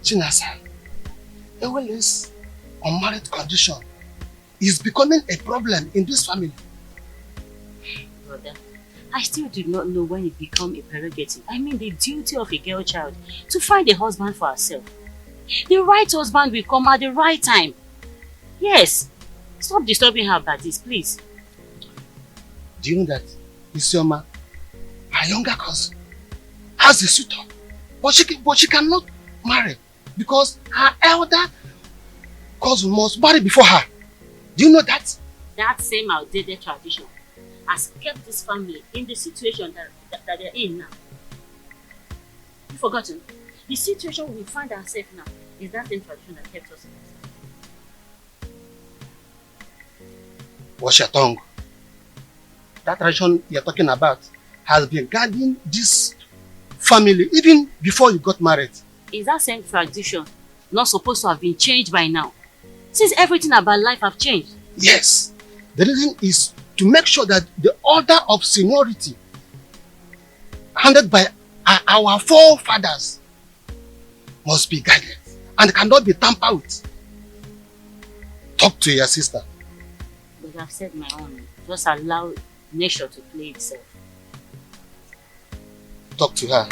Chinasa, this unmarried condition is becoming a problem in this family. Brother, I still do not know when it becomes a prerogative. I mean the duty of a girl child to find a husband for herself. The right husband will come at the right time. Yes. Stop disturbing her about this, please. Do you know that Isioma, her younger cousin, has a suitor, but she cannot marry because her elder cousin must marry before her. Do you know that? That same outdated tradition has kept this family in the situation that they're in now. You've forgotten? The situation we find ourselves now is that same tradition that kept us in this. Watch your tongue. That tradition you're talking about has been guiding this family even before you got married. Is that same tradition not supposed to have been changed by now? Since everything about life have changed. Yes. The reason is to make sure that the order of seniority handed by our forefathers must be guided and cannot be tampered with. Talk to your sister. But I've said my own. Just allow nature to play itself. Talk to her.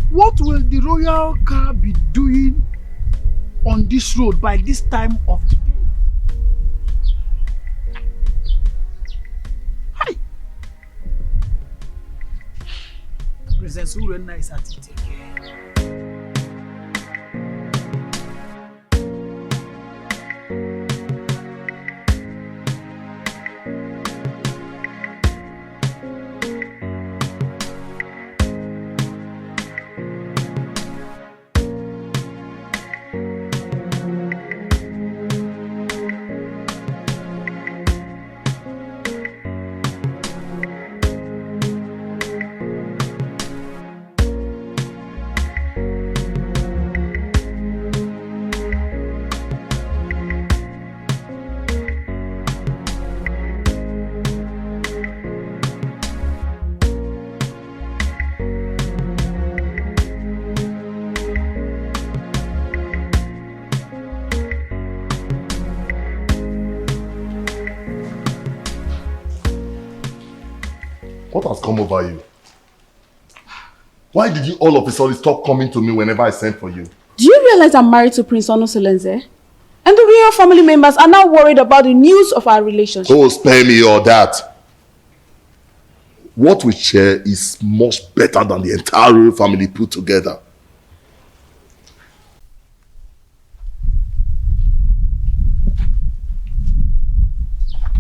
What will the royal car be doing on this road by this time of the day? Hi! Princess Urena is at it again. What has come over you? Why did you all of a sudden stop coming to me whenever I sent for you? Do you realize I'm married to Prince Onosolenze? And the real family members are now worried about the news of our relationship. Oh, spare me all that. What we share is much better than the entire royal family put together.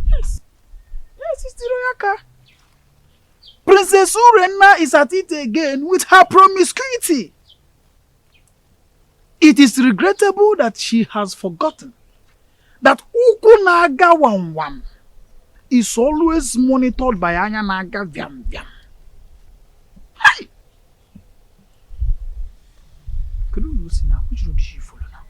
Yes, it's the royal car. Princess Urena is at it again with her promiscuity. It is regrettable that she has forgotten that Ukunaga Wam is always monitored by Anyanaga Vyam Vyam. Hi! Could you see now? Which road did she follow now?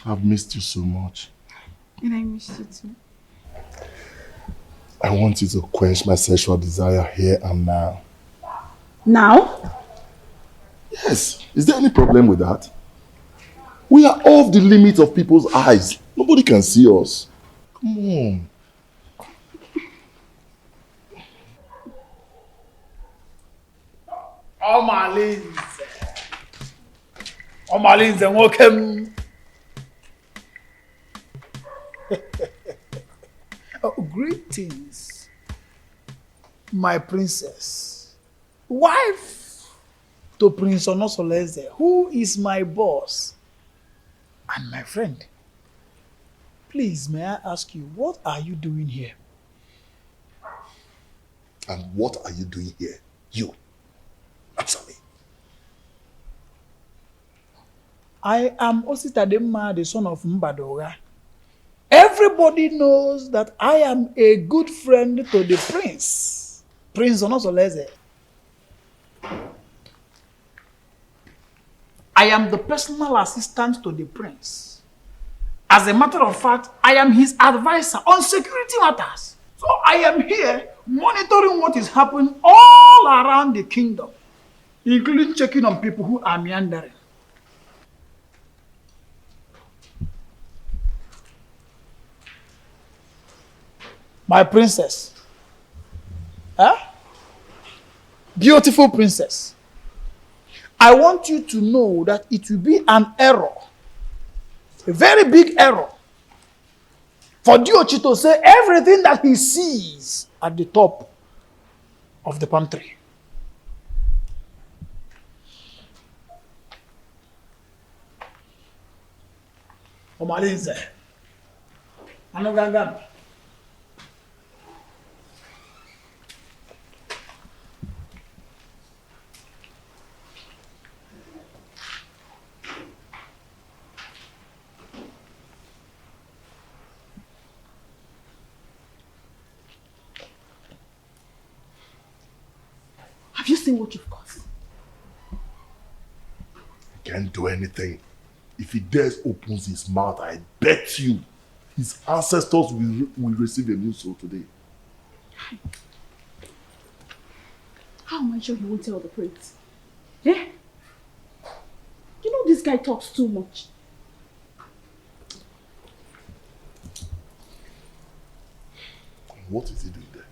I've missed you so much. And I missed you too. I want you to quench my sexual desire here and now. Now? Yes. Is there any problem with that? We are off the limit of people's eyes. Nobody can see us. Come on. Omalinze, welcome. Greetings, my princess, wife to Prince Onosoleze, who is my boss and my friend. Please, may I ask you, what are you doing here? And what are you doing here? You. Answer me. I am Ositademma, the son of Mbadoga. Everybody knows that I am a good friend to the prince, Prince Onosoleze. I am the personal assistant to the prince. As a matter of fact, I am his advisor on security matters. So I am here monitoring what is happening all around the kingdom, including checking on people who are meandering. My princess. Huh? Beautiful princess. I want you to know that it will be an error, a very big error, for Diochi to say everything that he sees at the top of the palm tree. Omalinze. Anogagam. Have you seen what you've got? He can't do anything. If he dares opens his mouth, I bet you his ancestors will receive a new soul today. How am I sure he won't tell the prince? Eh? You know this guy talks too much. What is he doing there?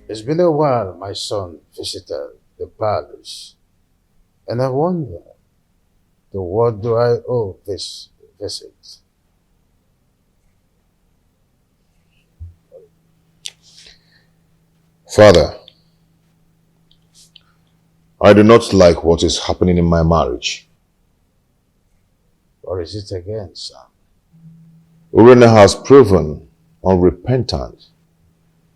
It's been a while my son visited the palace, and I wonder, to what do I owe this visit? Father, I do not like what is happening in my marriage. Or is it again, son? Urena has proven unrepentant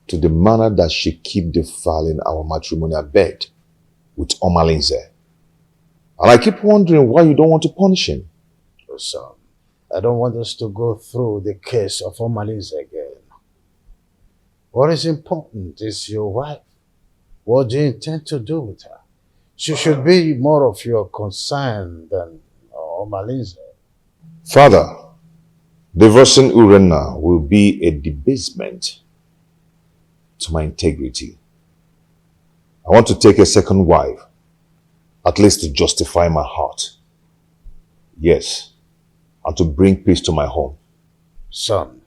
to the manner that she keep defiling our matrimonial bed with Omalinze. And I keep wondering why you don't want to punish him. Oh, son, I don't want us to go through the case of Omalinze again. What is important is your wife. What do you intend to do with her? She should be more of your concern than Omalinze. Father, divorcing Urena will be a debasement to my integrity. I want to take a second wife, at least to justify my heart. Yes, and to bring peace to my home. Son,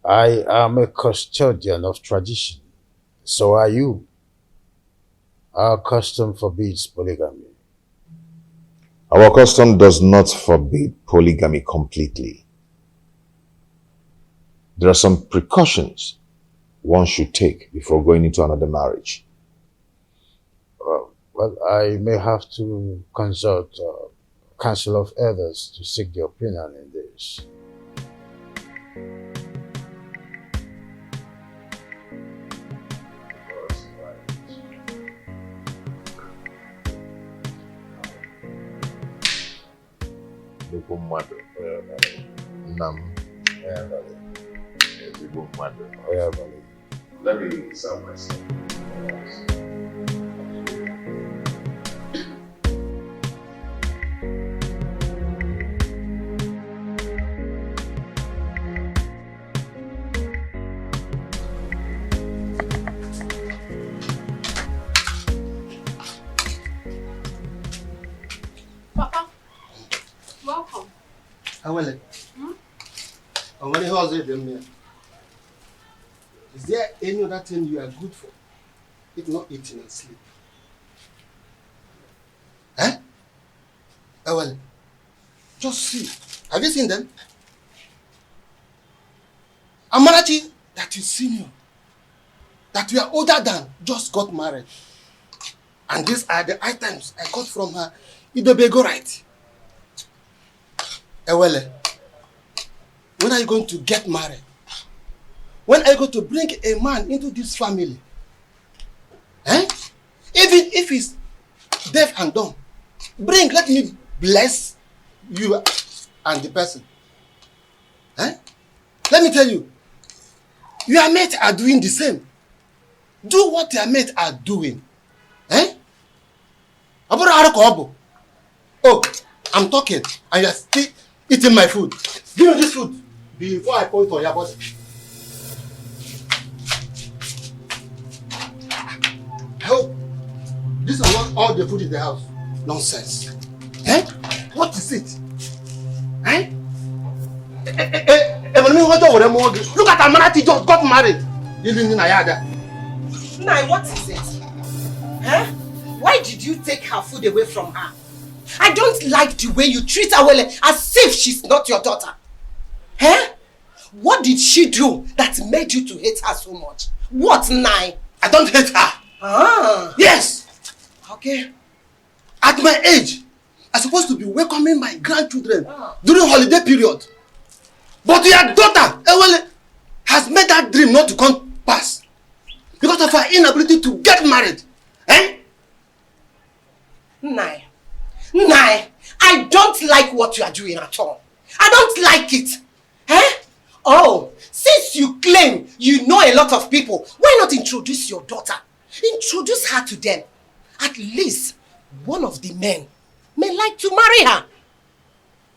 I am a custodian of tradition. So are you. Our custom forbids polygamy. Our custom does not forbid polygamy completely. There are some precautions one should take before going into another marriage. Well, I may have to consult counsel of elders to seek the opinion in this. Let me serve myself. Papa, welcome. How are you? And when how's it them here? Is there any other thing you are good for? If not eating and sleep. Eh? Well, just see. Have you seen them? Amarachi, that is senior, that we are older than, just got married. And these are the items I got from her. Idobego right. Ewele, when are you going to get married? When are you going to bring a man into this family? Eh? Even if he's deaf and dumb, let me bless you and the person. Eh? Let me tell you, your mates are doing the same. Do what your mates are doing. Eh? Oh, I'm talking and you're still eating my food. Give me this food before I pour it on your body. Help. This is not all the food in the house. Nonsense. Eh? What is it? Eh? Look at Amanati just got married. Nai, what is it? Huh? Why did you take her food away from her? I don't like the way you treat Awele as if she's not your daughter. Huh? What did she do that made you to hate her so much? What, Nai? I don't hate her. Ah. Yes. Okay. At my age, I'm supposed to be welcoming my grandchildren during holiday period. But your daughter, Ewele, has made that dream not to come pass because of her inability to get married. Eh? Nai, I don't like what you are doing at all. I don't like it. Eh? Oh, since you claim you know a lot of people, why not introduce your daughter? Introduce her to them. At least one of the men may like to marry her.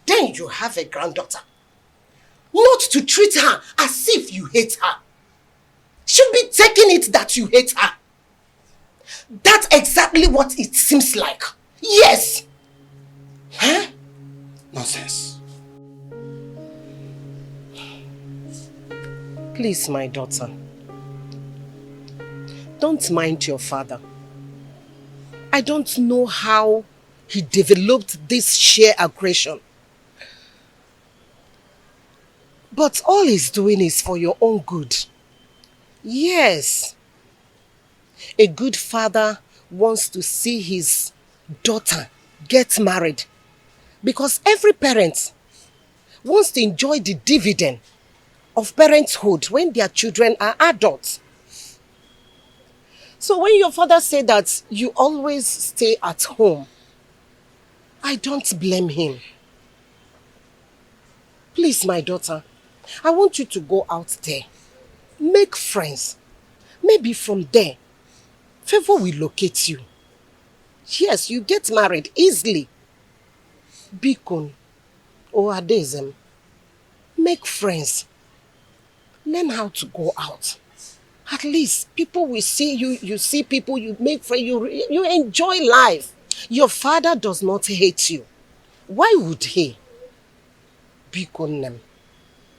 Then you have a granddaughter. Not to treat her as if you hate her. Should be taking it that you hate her. That's exactly what it seems like. Yes. Huh? Nonsense. Please, my daughter. Don't mind your father. I don't know how he developed this sheer aggression. But all he's doing is for your own good. Yes. A good father wants to see his daughter get married. Because every parent wants to enjoy the dividend of parenthood when their children are adults. So when your father said that you always stay at home, I don't blame him. Please, my daughter, I want you to go out there. Make friends. Maybe from there, favor will locate you. Yes, you get married easily. Bikon or Adezem. Make friends. Learn how to go out. At least people will see you. You see people, you make friends, you enjoy life. Your father does not hate you. Why would he? Bikonem.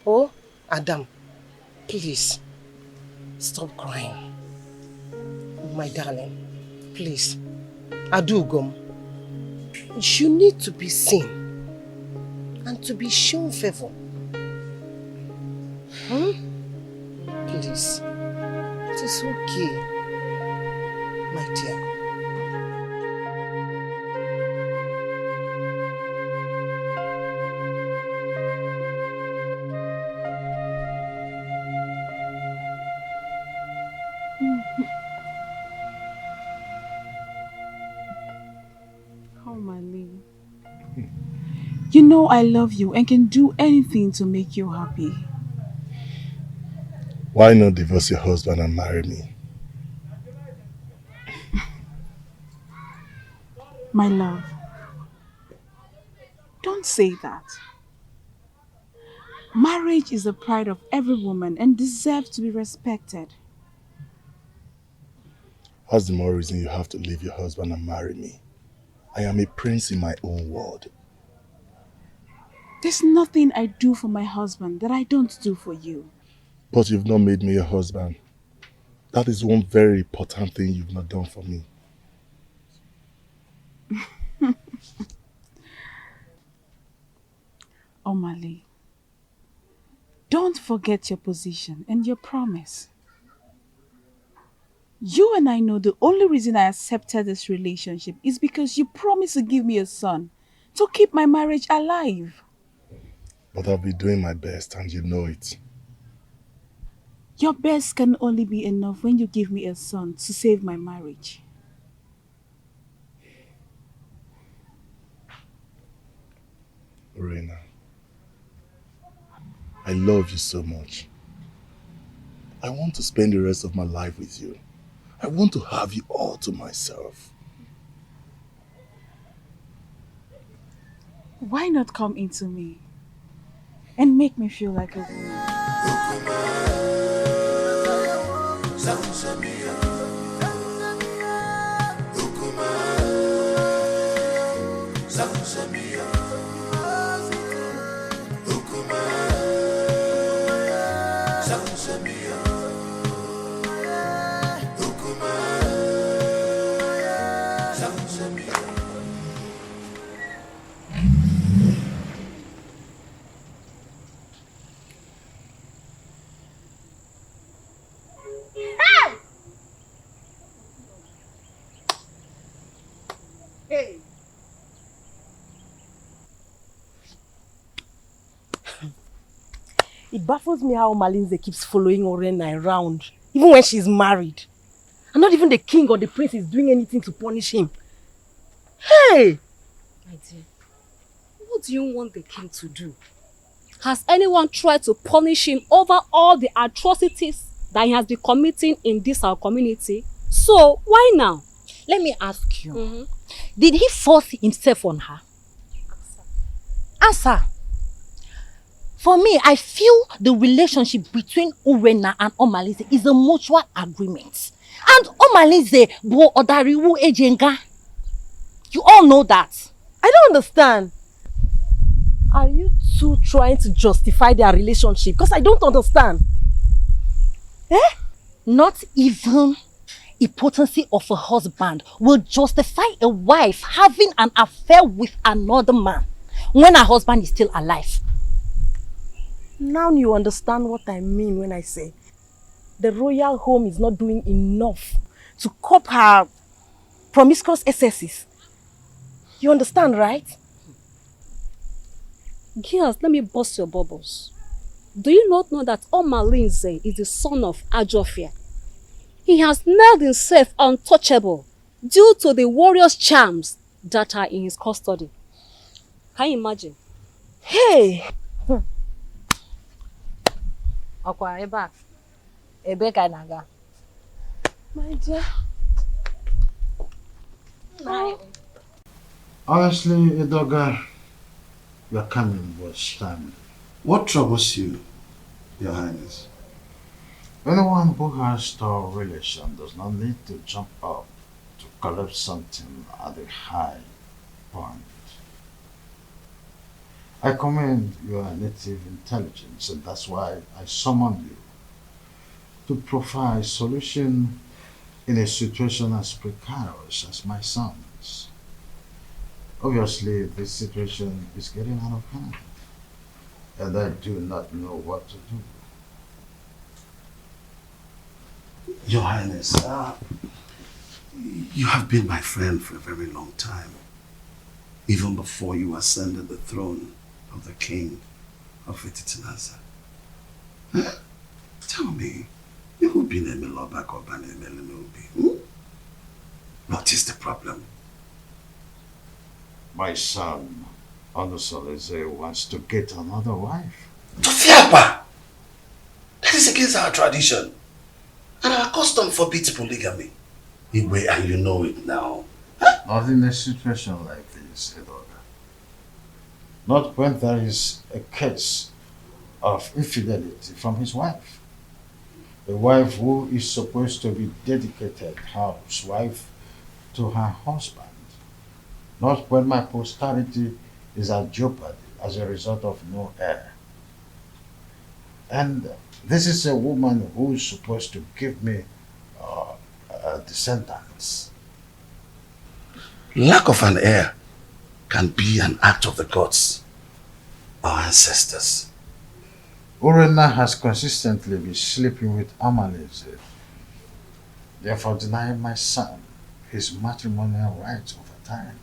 Oh, Adam, please, stop crying. My darling, please. Adugom, you need to be seen and to be shown favor. Please, it is okay, my dear. You know I love you and can do anything to make you happy. Why not divorce your husband and marry me? My love, don't say that. Marriage is the pride of every woman and deserves to be respected. What's the more reason you have to leave your husband and marry me? I am a prince in my own world. There's nothing I do for my husband that I don't do for you. But you've not made me your husband. That is one very important thing you've not done for me. Omali, don't forget your position and your promise. You and I know the only reason I accepted this relationship is because you promised to give me a son to keep my marriage alive. But I'll be doing my best and you know it. Your best can only be enough when you give me a son to save my marriage. Reina, I love you so much. I want to spend the rest of my life with you. I want to have you all to myself. Why not come into me and make me feel like a woman? It baffles me how Malinze keeps following Orena around, even when she's married. And not even the king or the prince is doing anything to punish him. Hey! My dear, what do you want the king to do? Has anyone tried to punish him over all the atrocities that he has been committing in this our community? So, why now? Let me ask you, did he force himself on her? Answer. For me, I feel the relationship between Urena and Omalize is a mutual agreement. And Omalize bo odariwu ejenga. You all know that. I don't understand. Are you two trying to justify their relationship? Because I don't understand. Not even impotency of a husband will justify a wife having an affair with another man when her husband is still alive. Now you understand what I mean when I say the royal home is not doing enough to cope her promiscuous excesses. You understand, right? Girls, let me bust your bubbles. Do you not know that Omalinze is the son of Ajofia? He has made himself untouchable due to the warrior's charms that are in his custody. Can you imagine? Hey! Okwa, eba. Ebe ka naga. My dear. Honestly, Edoga, your coming was timely. What troubles you, Your Highness? Anyone who has star relation does not need to jump up to collect something at a high point. I commend your native intelligence, and that's why I summoned you to provide solution in a situation as precarious as my son's. Obviously, this situation is getting out of hand, and I do not know what to do. Your Highness, you have been my friend for a very long time, even before you ascended the throne of the king of Ititinaza. Tell me, what is the problem? My son, Onusoleze, wants to get another wife. Tofiapa! That is against our tradition. And our custom forbids polygamy. And you know it now. Not in a situation like this, Edoga. Not when there is a case of infidelity from his wife. A wife who is supposed to be dedicated housewife to her husband. Not when my posterity is at jeopardy as a result of no heir. And this is a woman who is supposed to give me descendants. Lack of an heir can be an act of the gods, our ancestors. Urena has consistently been sleeping with Amaleze, therefore denying my son his matrimonial rights over time.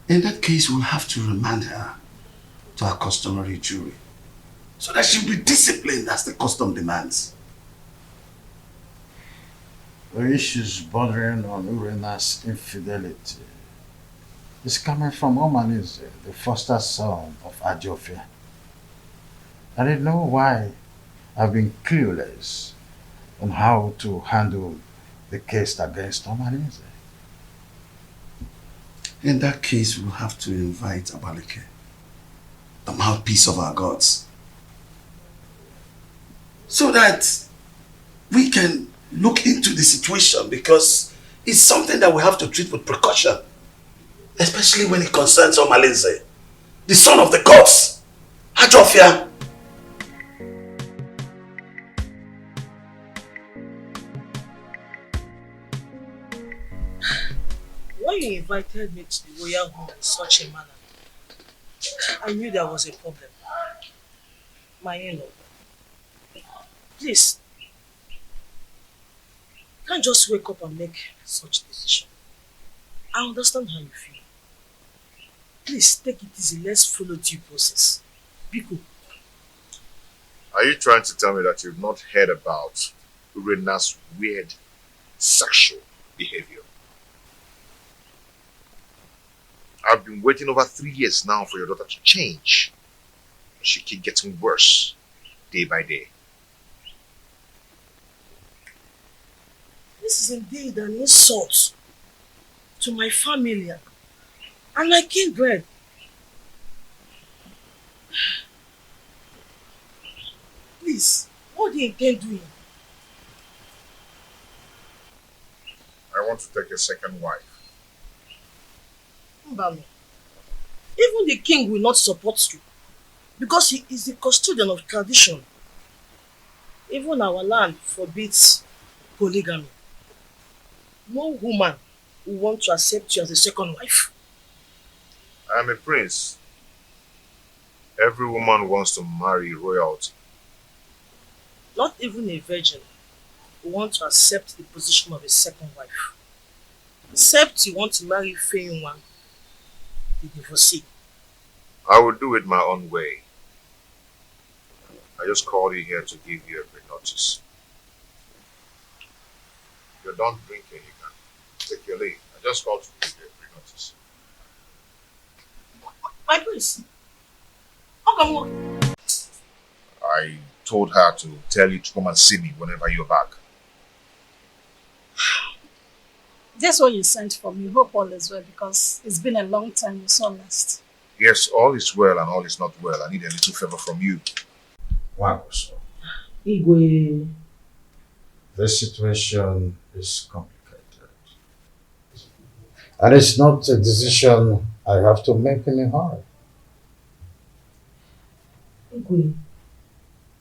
In that case, we'll have to remand her to her customary jury, so that she'll be disciplined as the custom demands. The issues bordering on Urena's infidelity is coming from Omanise, the foster son of Ajofia. I didn't know why I've been clueless on how to handle the case against Omanise. In that case, we'll have to invite Abaleke, the mouthpiece of our gods, so that we can look into the situation, because it's something that we have to treat with precaution, especially when it concerns Omalinze, the son of the gods, Ajofia. When you invited me to the royal home in such a manner, I knew there was a problem. My in-law, please, can't just wake up and make such decision. I understand how you feel. Please take it easy. Let's follow due process. Biko. Are you trying to tell me that you've not heard about Urena's weird sexual behavior? I've been waiting over 3 years now for your daughter to change. She keeps getting worse day by day. This is indeed an insult to my family and my kindred. Please, what do you intend doing? I want to take a second wife. Mbami, even the king will not support you because he is the custodian of tradition. Even our land forbids polygamy. No woman will want to accept you as a second wife. I am a prince. Every woman wants to marry royalty. Not even a virgin will want to accept the position of a second wife. Except you want to marry Fame one, the divorcee. I will do it my own way. I just called you here to give you a pre-notice. If you're done drinking, you can take your leave. I just called to give you a pre-notice. My prince, how come what? I told her to tell you to come and see me whenever you're back. That's what you sent for me. Hope all is well, because it's been a long time we saw last. Yes, all is well and all is not well. I need a little favor from you. Wow. Igwe. This situation is complicated. And it's not a decision I have to make in a hurry. Igwe,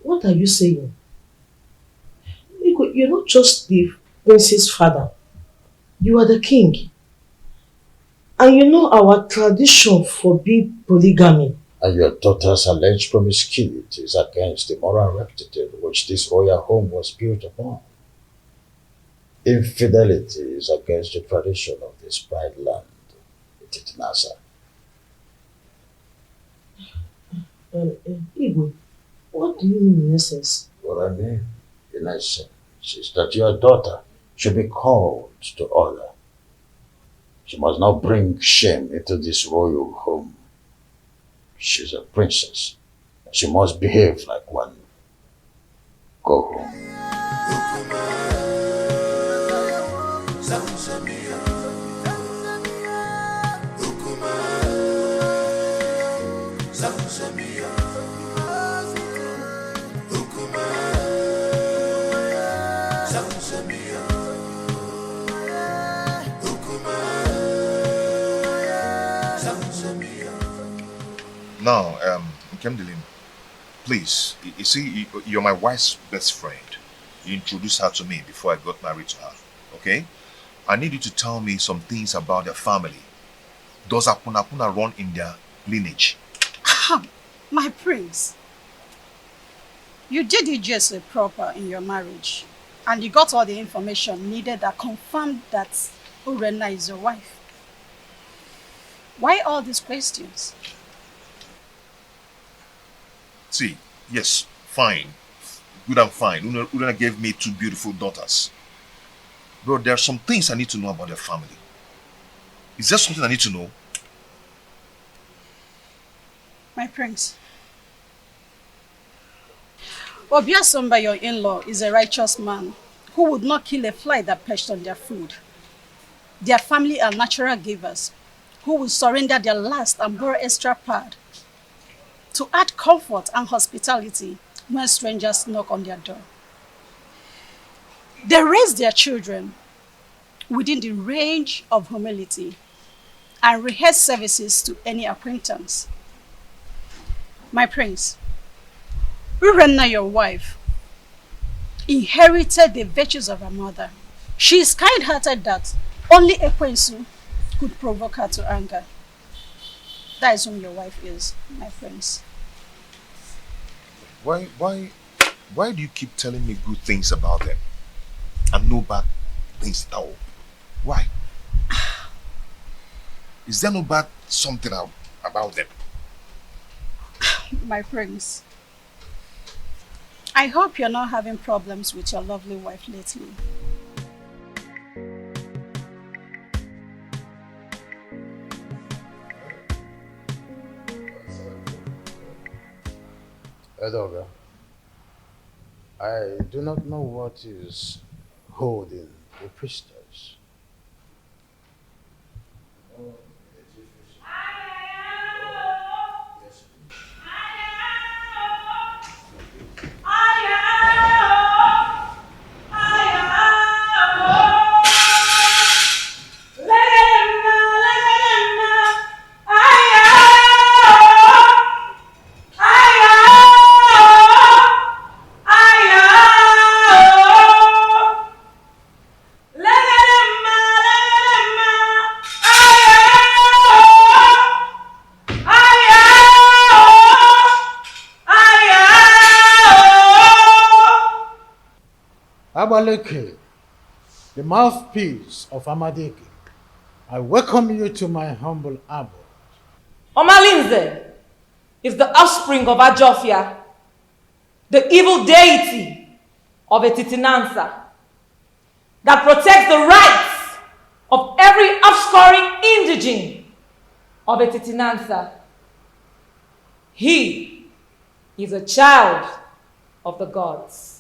what are you saying? Igwe, you're not just the prince's father. You are the king. And you know our tradition forbids polygamy. And your daughter's alleged promiscuity is against the moral rectitude which this royal home was built upon. Infidelity is against the tradition of this pride land, Nasa. Igwe, what do you mean in essence? What I mean, in essence, is that your daughter should be called to order. She must not bring shame into this royal home. She's a princess. She must behave like one. Go home. Now, Nkemdilin, please, you see, you're my wife's best friend. You introduced her to me before I got married to her, okay? I need you to tell me some things about their family. Does Apunapuna run in their lineage? My prince, you did it just proper in your marriage, and you got all the information needed that confirmed that Urena is your wife. Why all these questions? See, yes, fine. Good and fine. Urena gave me 2 beautiful daughters. Bro, there are some things I need to know about their family. Is there something I need to know? My prince, Obiasomba, your in-law, is a righteous man who would not kill a fly that perched on their food. Their family are natural givers who will surrender their last and borrow extra pad to add comfort and hospitality when strangers knock on their door. They raise their children within the range of humility and rehearse services to any acquaintance. My prince, Urena, your wife, inherited the virtues of her mother. She is kind-hearted that only Ekwensu could provoke her to anger. That is whom your wife is, my prince. Why do you keep telling me good things about them and no bad things at all? Why? Is there no bad something about them? My prince, I hope you're not having problems with your lovely wife lately. Edoga, I do not know what is holding the priestess. Abaleke, the mouthpiece of Amadeke, I welcome you to my humble abode. Omalinze is the offspring of Ajofia, the evil deity of Etitinansa, that protects the rights of every offscoring indigene of Etitinansa. He is a child of the gods.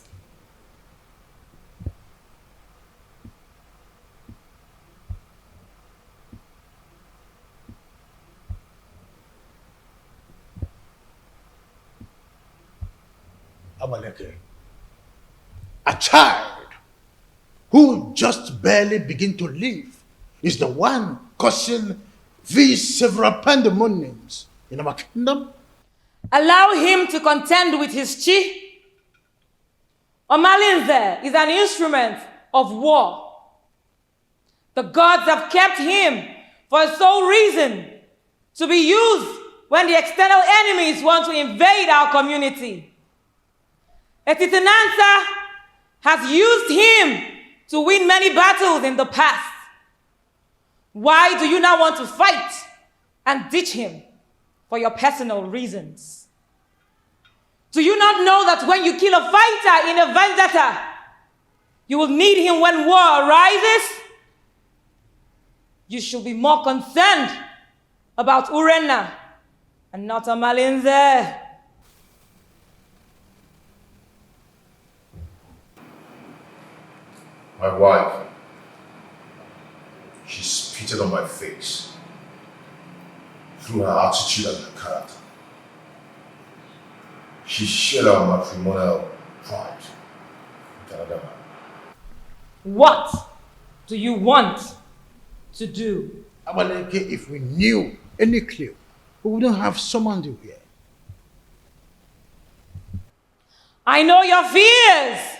Abaleke, a child who just barely begin to live is the one causing these several pandemoniums in our kingdom. Allow him to contend with his chi. Omalinze is an instrument of war. The gods have kept him for a sole reason, to be used when the external enemies want to invade our community. Etitinansa has used him to win many battles in the past. Why do you now want to fight and ditch him for your personal reasons? Do you not know that when you kill a fighter in a vendetta, you will need him when war arises? You should be more concerned about Urenna and not Omalinze. My wife, she spitted on my face through her attitude and her character. She shared our matrimonial pride with another man. What do you want to do? Abaleke, if we knew any clue, we wouldn't have summoned you here. I know your fears.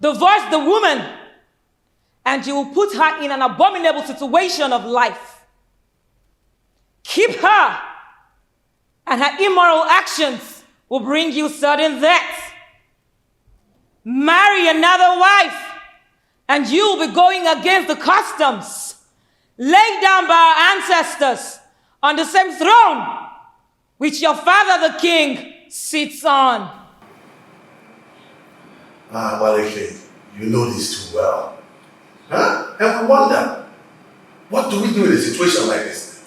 Divorce the woman, and you will put her in an abominable situation of life. Keep her, and her immoral actions will bring you sudden death. Marry another wife, and you will be going against the customs laid down by our ancestors on the same throne which your father the king sits on. Abaleke, you know this too well. Huh? And we wonder, what do we do in a situation like this?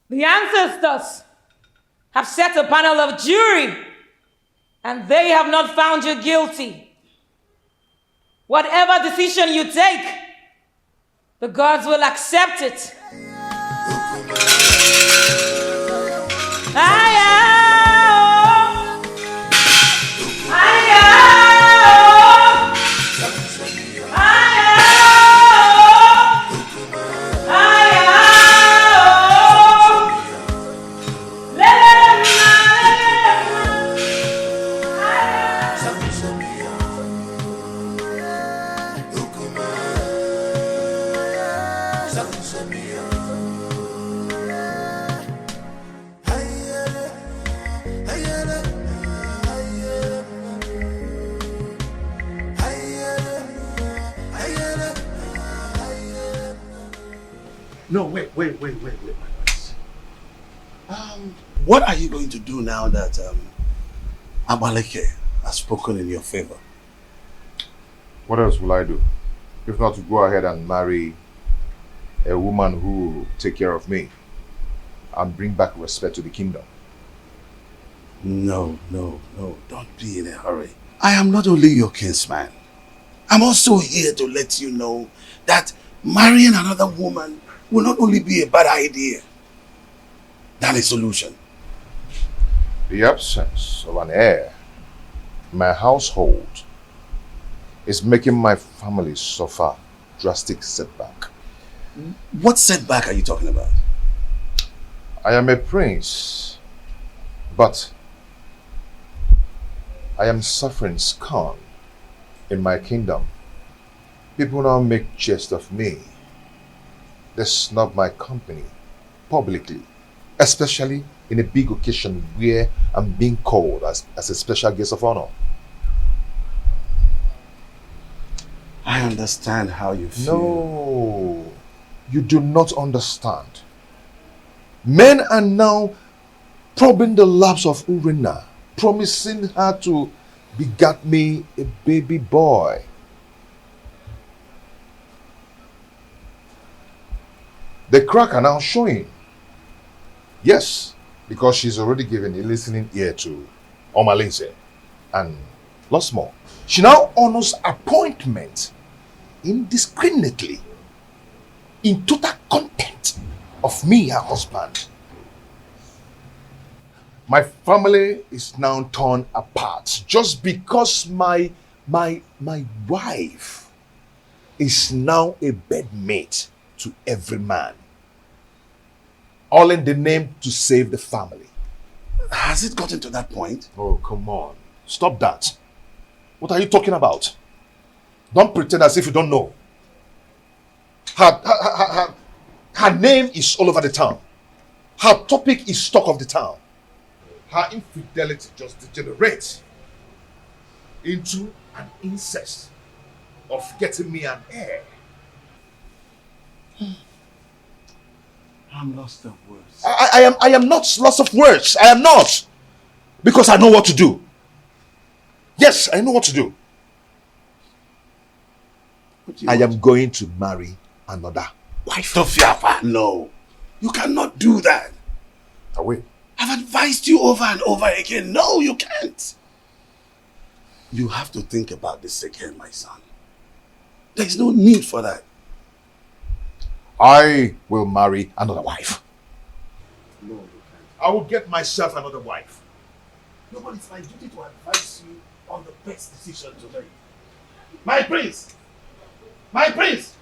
The ancestors have set a panel of jury, and they have not found you guilty. Whatever decision you take, the gods will accept it. No, wait, my friends. What are you going to do now that Abaleke has spoken in your favor? What else will I do? If not to go ahead and marry a woman who will take care of me and bring back respect to the kingdom. No, don't be in a hurry. I am not only your kinsman. I'm also here to let you know that marrying another woman will not only be a bad idea than a solution. The absence of an heir in my household is making my family suffer drastic setback. What setback are you talking about? I am a prince, but I am suffering scorn in my kingdom. People now make jest of me. They snub my company publicly, especially in a big occasion where I'm being called as a special guest of honor. I understand how you feel. No, you do not understand. Men are now probing the laps of Urena, promising her to beget me a baby boy. The crack are now showing. Yes, because she's already given a listening ear to Omalinze and lots more. She now honors appointment indiscriminately in total contempt of me, her husband. My family is now torn apart just because my wife is now a bedmate to every man. All in the name to save the family. Has it gotten to that point? Oh, come on. Stop that. What are you talking about? Don't pretend as if you don't know. Her name is all over the town. Her topic is talk of the town. Her infidelity just degenerates into an incest of getting me an heir. I'm lost of words. I am not lost of words. I am not. Because I know what to do. Yes, I know what to do. I am going to marry another wife. Tofiafa, no. You cannot do that. I will. I've advised you over and over again. No, you can't. You have to think about this again, my son. There's no need for that. I will marry another wife. No, you can't. I will get myself another wife. No, but it's my duty to advise you on the best decision to make. My prince! My prince!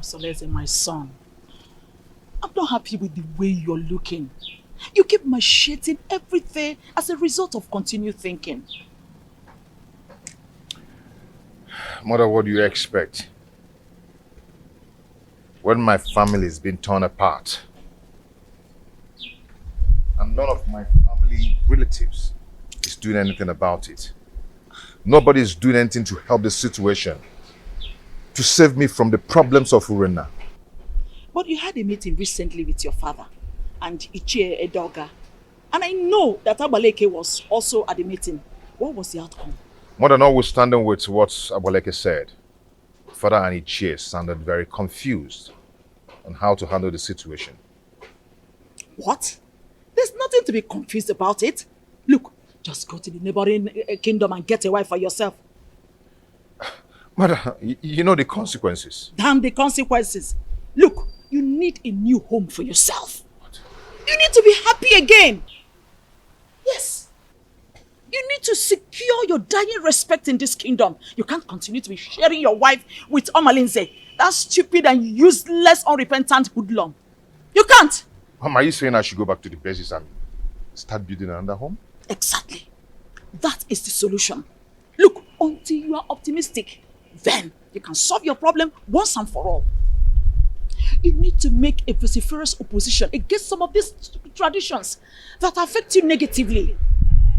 Solese, my son, I'm not happy with the way you're looking. You keep macheting everything as a result of continued thinking. Mother, what do you expect? When my family is being torn apart, and none of my family relatives is doing anything about it. Nobody is doing anything to help the situation, to save me from the problems of Urena. But you had a meeting recently with your father and Ichie Edoga. And I know that Abaleke was also at the meeting. What was the outcome? Mother, notwithstanding with what Abaleke said, Father and Ichie sounded very confused on how to handle the situation. What? There's nothing to be confused about it. Look, just go to the neighboring kingdom and get a wife for yourself. Mother, you know the consequences. Damn the consequences. Look, you need a new home for yourself. What? You need to be happy again. Yes. You need to secure your dying respect in this kingdom. You can't continue to be sharing your wife with Omalinze. That stupid and useless, unrepentant hoodlum. You can't. Mom, are you saying I should go back to the basis and start building another home? Exactly. That is the solution. Look, until you are optimistic, then you can solve your problem once and for all. You need to make a vociferous opposition against some of these traditions that affect you negatively.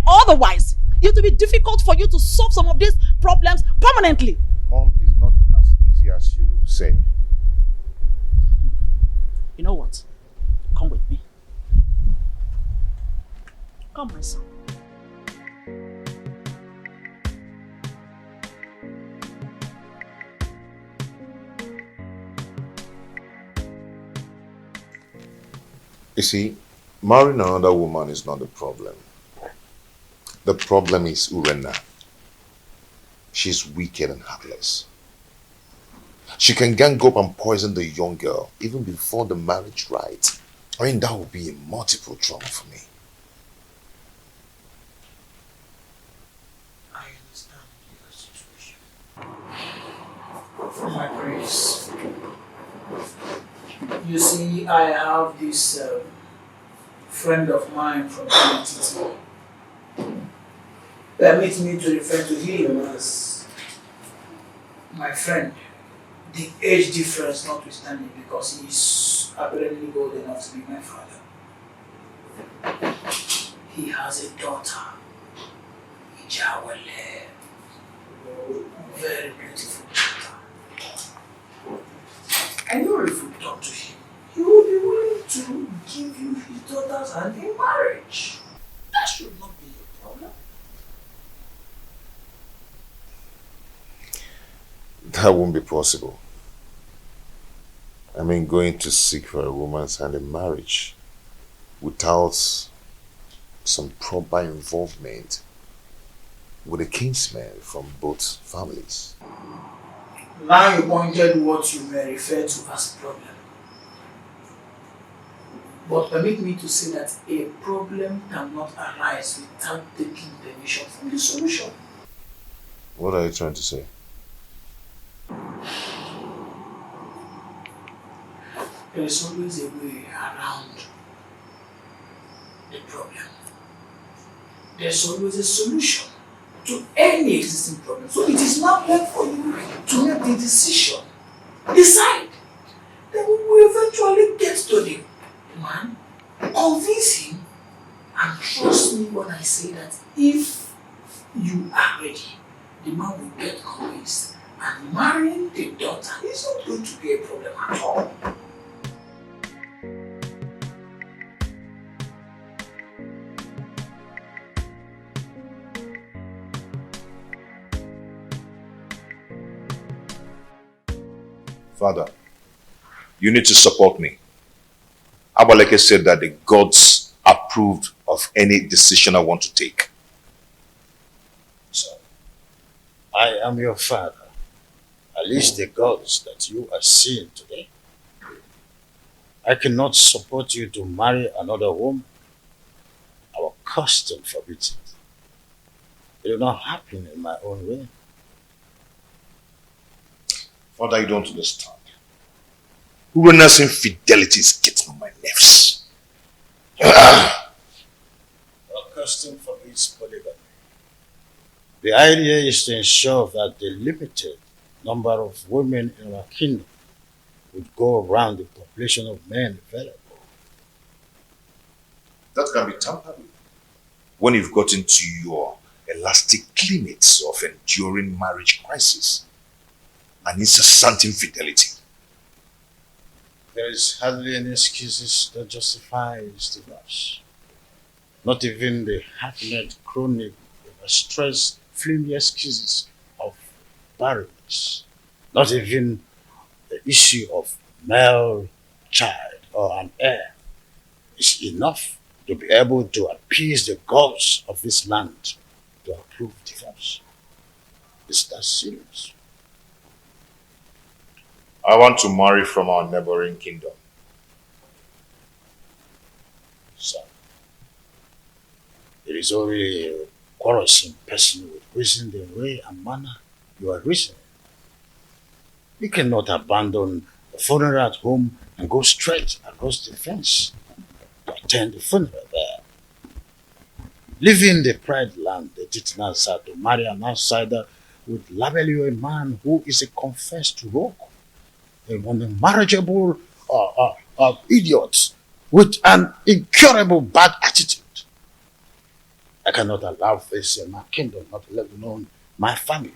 Otherwise, it will be difficult for you to solve some of these problems permanently. Mom, it's not as easy as you say. You know what? Come with me. Come, my son. You see, marrying another woman is not the problem. The problem is Urena. She's wicked and heartless. She can gang up and poison the young girl even before the marriage rite. I mean, that would be a multiple trauma for me. I understand your situation. My You see, I have this friend of mine from TT. Permit me to refer to him as my friend. The age difference notwithstanding, because he's apparently old enough to be my father. He has a daughter, Ijawale. Very beautiful daughter. I know if we talk to him, he will be willing to give you his daughter's hand in marriage. That should not be a problem. That won't be possible. I mean, going to seek for a woman's hand in marriage without some proper involvement with a kinsman from both families. Now you pointed what you may refer to as a problem. But permit me to say that a problem cannot arise without taking permission from the solution. What are you trying to say? There is always a way around the problem. There's always a solution to any existing problem. So it is not left for you to make the decision. Decide. Then we will eventually get to the man, convince him, and trust me when I say that if you are ready, the man will get convinced, and marrying the daughter is not going to be a problem at all. Father, you need to support me. Abaleke said that the gods approved of any decision I want to take. So, I am your father. At least the gods that you are seeing today. I cannot support you to marry another woman. Our custom forbids it. It will not happen in my own way. Father, you don't understand. Urena's infidelity is getting on my nerves. Our custom forbids polygamy. The idea is to ensure that the limited number of women in our kingdom would go around the population of men available. That can be tampered with when you've gotten to your elastic limits of enduring marriage crisis and incessant infidelity. There is hardly any excuses that justifies divorce. Not even the hackneyed, chronic, overstressed, flimsy excuses of barrenness. Not even the issue of male child or an heir is enough to be able to appease the gods of this land to approve divorce. Is that serious? I want to marry from our neighboring kingdom. So, it is only a quarrelsome person with reason the way and manner you are reasoning. You cannot abandon the funeral at home and go straight across the fence to attend the funeral there. Leaving the pride land, the Titanasa, to marry an outsider would label you a man who is a confessed rogue, an unmarriageable idiot with an incurable bad attitude. I cannot allow this in my kingdom, not let alone my family.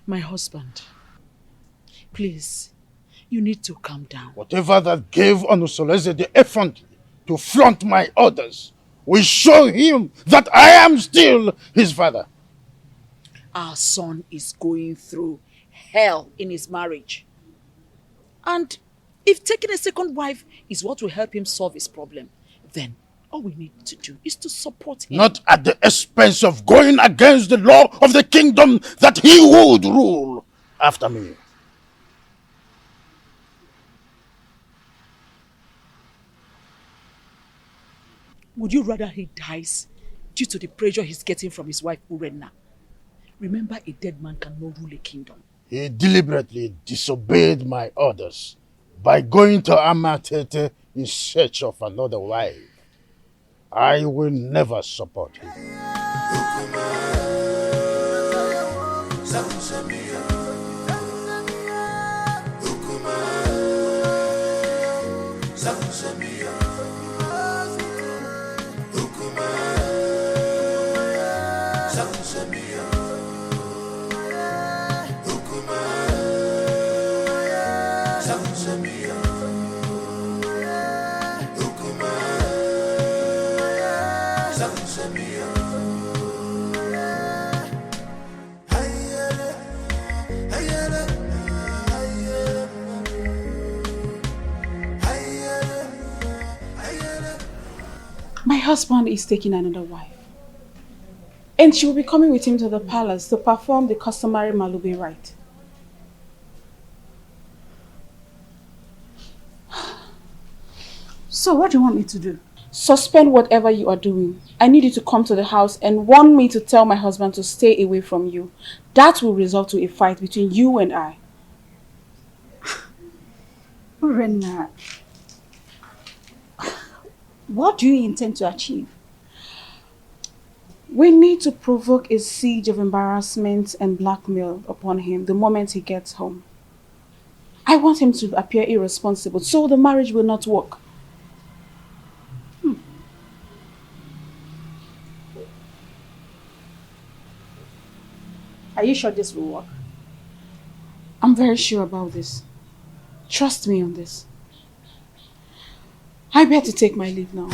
My husband, please, you need to calm down. Whatever that gave Onusoleze the effrontery to flaunt my orders will show him that I am still his father. Our son is going through hell in his marriage. And if taking a second wife is what will help him solve his problem, then All we need to do is to support him. Not at the expense of going against the law of the kingdom that he would rule after me. Would you rather he dies due to the pressure he's getting from his wife, Urenna? Remember, a dead man cannot rule a kingdom. He deliberately disobeyed my orders by going to Amatete in search of another wife. I will never support him. My husband is taking another wife. And she will be coming with him to the palace to perform the customary Malube rite. So what do you want me to do? Suspend whatever you are doing. I need you to come to the house and warn me to tell my husband to stay away from you. That will result to a fight between you and I. Urenna, what do you intend to achieve? We need to provoke a siege of embarrassment and blackmail upon him the moment he gets home. I want him to appear irresponsible so the marriage will not work. Are you sure this will work? I'm very sure about this. Trust me on this. I better take my leave now.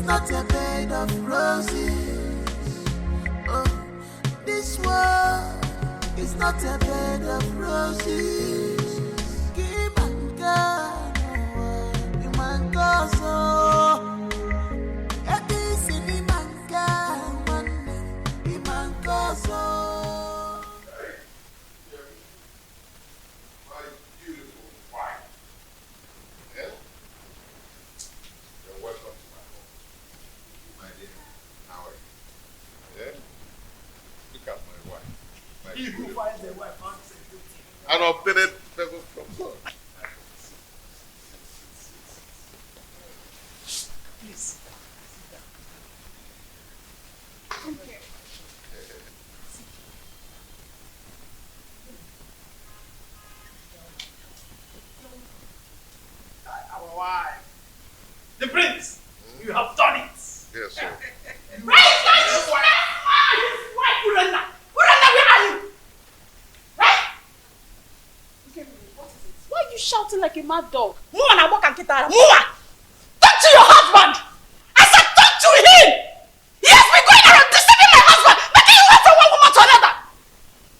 Not a bed of roses. Oh, this world is not a bed of roses. Give and God, you man go so. It is in the man God, you man go so. My beautiful wife. Yeah? You're welcome to my home. My dear, how are you? Yeah? Look at my wife. My He who finds a wife finds a good thing. an obtained favor from God. Please, sit down. Come here. Our wife. The prince, you have done it. Yes, sir. Why are you shouting like a mad dog? Talk to your husband! I said talk to him! He has been going around deceiving my husband, making you wait from one woman to another.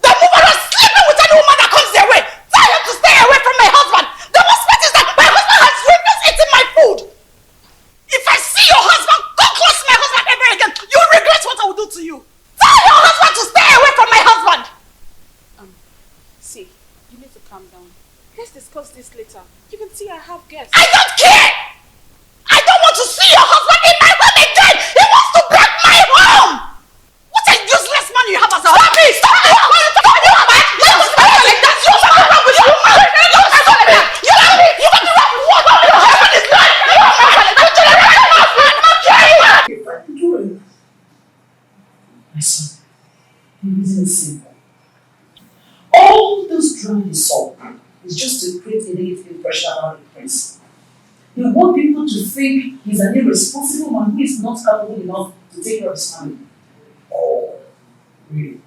The woman is sleeping with any woman that comes their way. Tell him to stay away from my husband. The most part is that my husband has refused eating my food. If I see your husband, come close to my husband ever again, you'll regret what I will do to you. Tell your husband to stay away from my husband. See, you need to calm down. Let's discuss this later. You can see I have guests. I don't care! I don't want to see your husband in my home again! He wants to break my home! What a useless man you have as a husband! Stop me! Stop me! Stop me! You want to like that? You want to run with your man! You want to run with what? Your husband is not! My son, the reason is simple. All those drama you saw is just to create a negative impression around the prince. They want people to think he's an irresponsible man who is not capable enough to take care of his family. Really?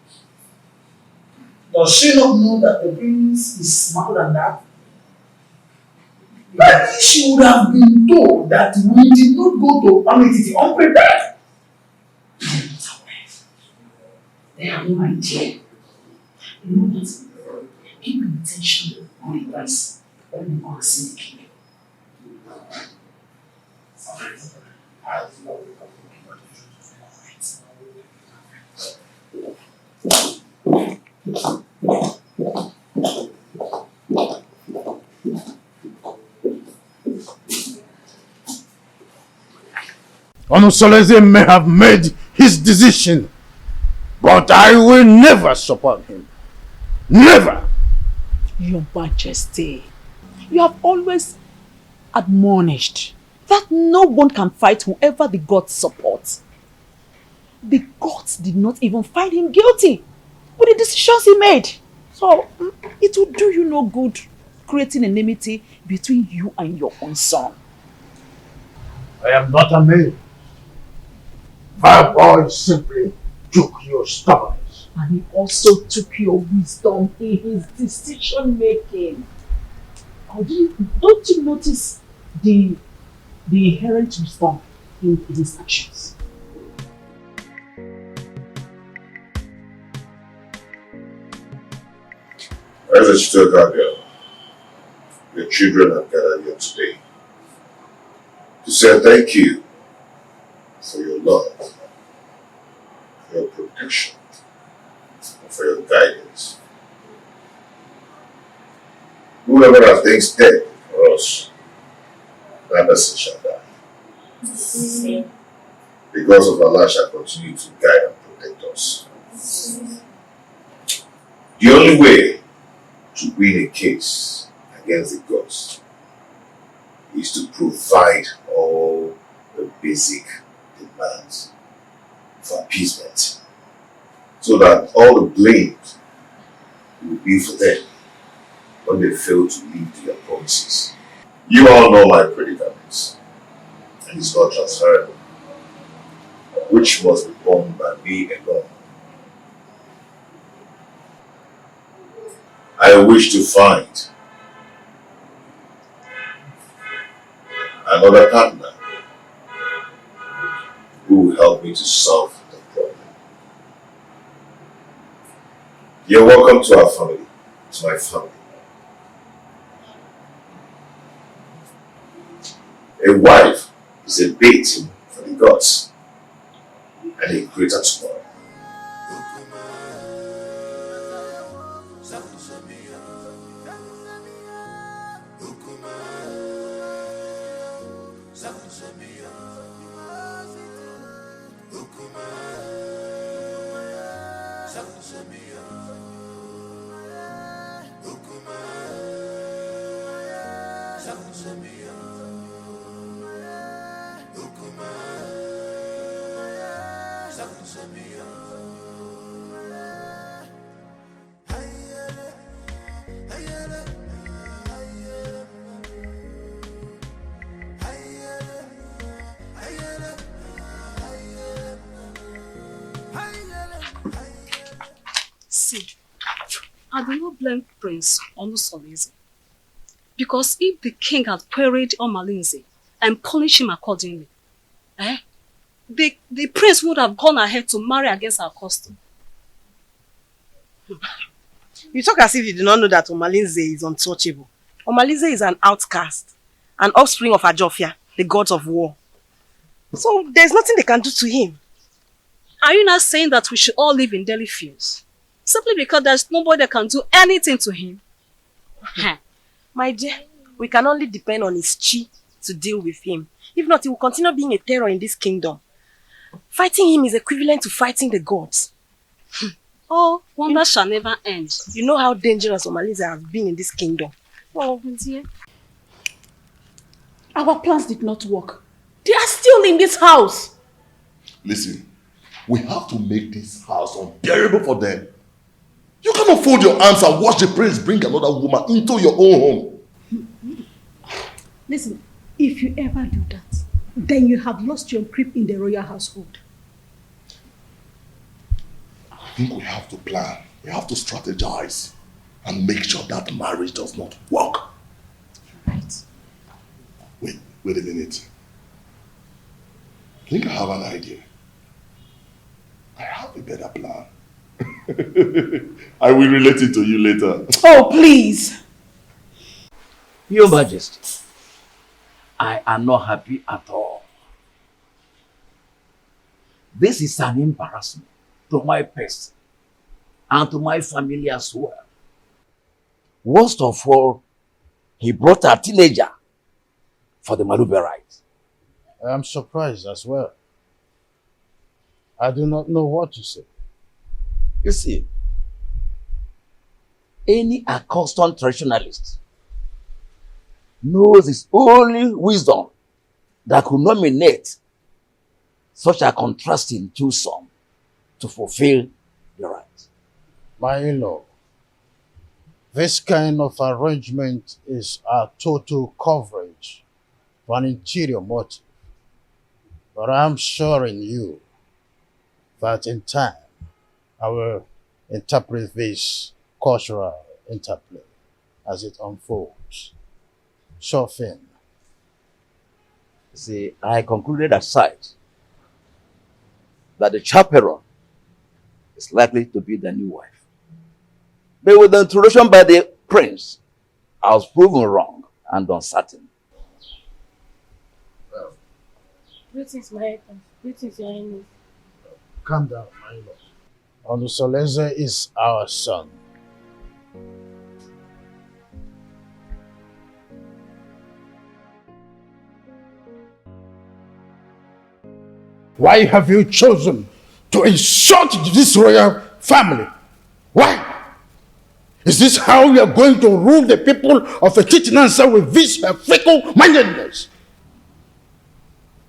Does she not know that the prince is smarter than that? Maybe she would have been told that we did not go to Amititi unprepared. They have no idea. You know what? Keep attention on the price when we go and see the king. Onosoleze may have made his decision, but I will never support him. Never! Your Majesty, you have always admonished that no one can fight whoever the gods support. The gods did not even find him guilty with the decisions he made. So, it will do you no good creating enmity between you and your own son. I am not a man. My boy simply took your stubbornness. And he also took your wisdom in his decision making. Don't you notice the inherent wisdom in his actions? As a Chicago girl, your children have gathered here today to say thank you for your love, for your protection, and for your guidance. Whoever has things dead for us, that person shall die. Because of Allah shall continue to guide and protect us. The only way to win a case against the gods is to provide all the basic demands for appeasement, so that all the blame will be for them when they fail to live their promises. You all know my predicaments, and it's not transferable, which must be borne by me alone. I wish to find another partner who will help me to solve the problem. You're welcome to our family, to my family. A wife is a bait for the gods, and a greater tomorrow. See, I do not blame Prince Onusoleze, because if the king had queried Omalinze and punished him accordingly, the prince would have gone ahead to marry against our custom. You talk as if you do not know that Omalinze is untouchable. Omalinze is an outcast, an offspring of Ajofia, the gods of war. So there's nothing they can do to him. Are you not saying that we should all live in Delhi fields? Simply because there's nobody that can do anything to him? My dear, we can only depend on his chi to deal with him. If not, he will continue being a terror in this kingdom. Fighting him is equivalent to fighting the gods. Oh, wonder shall never end. You know how dangerous Omalinze has been in this kingdom. Oh, dear. Our plans did not work. They are still in this house. Listen, we have to make this house unbearable for them. You cannot fold your arms and watch the prince bring another woman into your own home. Listen, if you ever do that, then you have lost your grip in the royal household. I think we have to plan. We have to strategize and make sure that marriage does not work. Right. Wait a minute. I think I have an idea. I have a better plan. I will relate it to you later. Oh, please. Your Majesty, I am not happy at all. This is an embarrassment to my person and to my family as well. Worst of all, he brought a teenager for the Malube rite. I am surprised as well. I do not know what to say. You see, any accustomed traditionalist knows it's only wisdom that could nominate such a contrasting twosome to fulfill the right. My in-law, this kind of arrangement is a total coverage for an interior motive. But I'm assuring you that in time, I will interpret this cultural interplay as it unfolds. Sure thing. See, I concluded aside that the chaperone is likely to be the new wife. But with the introduction by the prince, I was proven wrong and uncertain. Greetings, Marital. Greetings, Your Highness. Calm down, my lord. Olusoleze is our son. Why have you chosen to insult this royal family? Why? Is this how you are going to rule the people of a Chitinansa with this fickle-mindedness?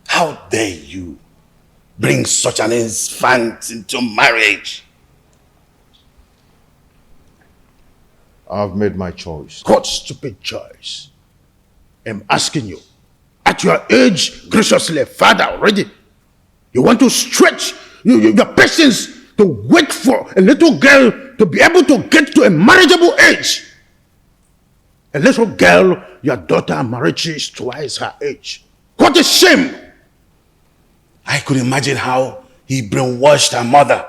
How dare you bring such an infant into marriage? I've made my choice. What stupid choice? I'm asking you. At your age, graciously, father already, you want to stretch your patience to wait for a little girl to be able to get to a marriageable age. A little girl, your daughter Marichi is twice her age. What a shame! I could imagine how he brainwashed her mother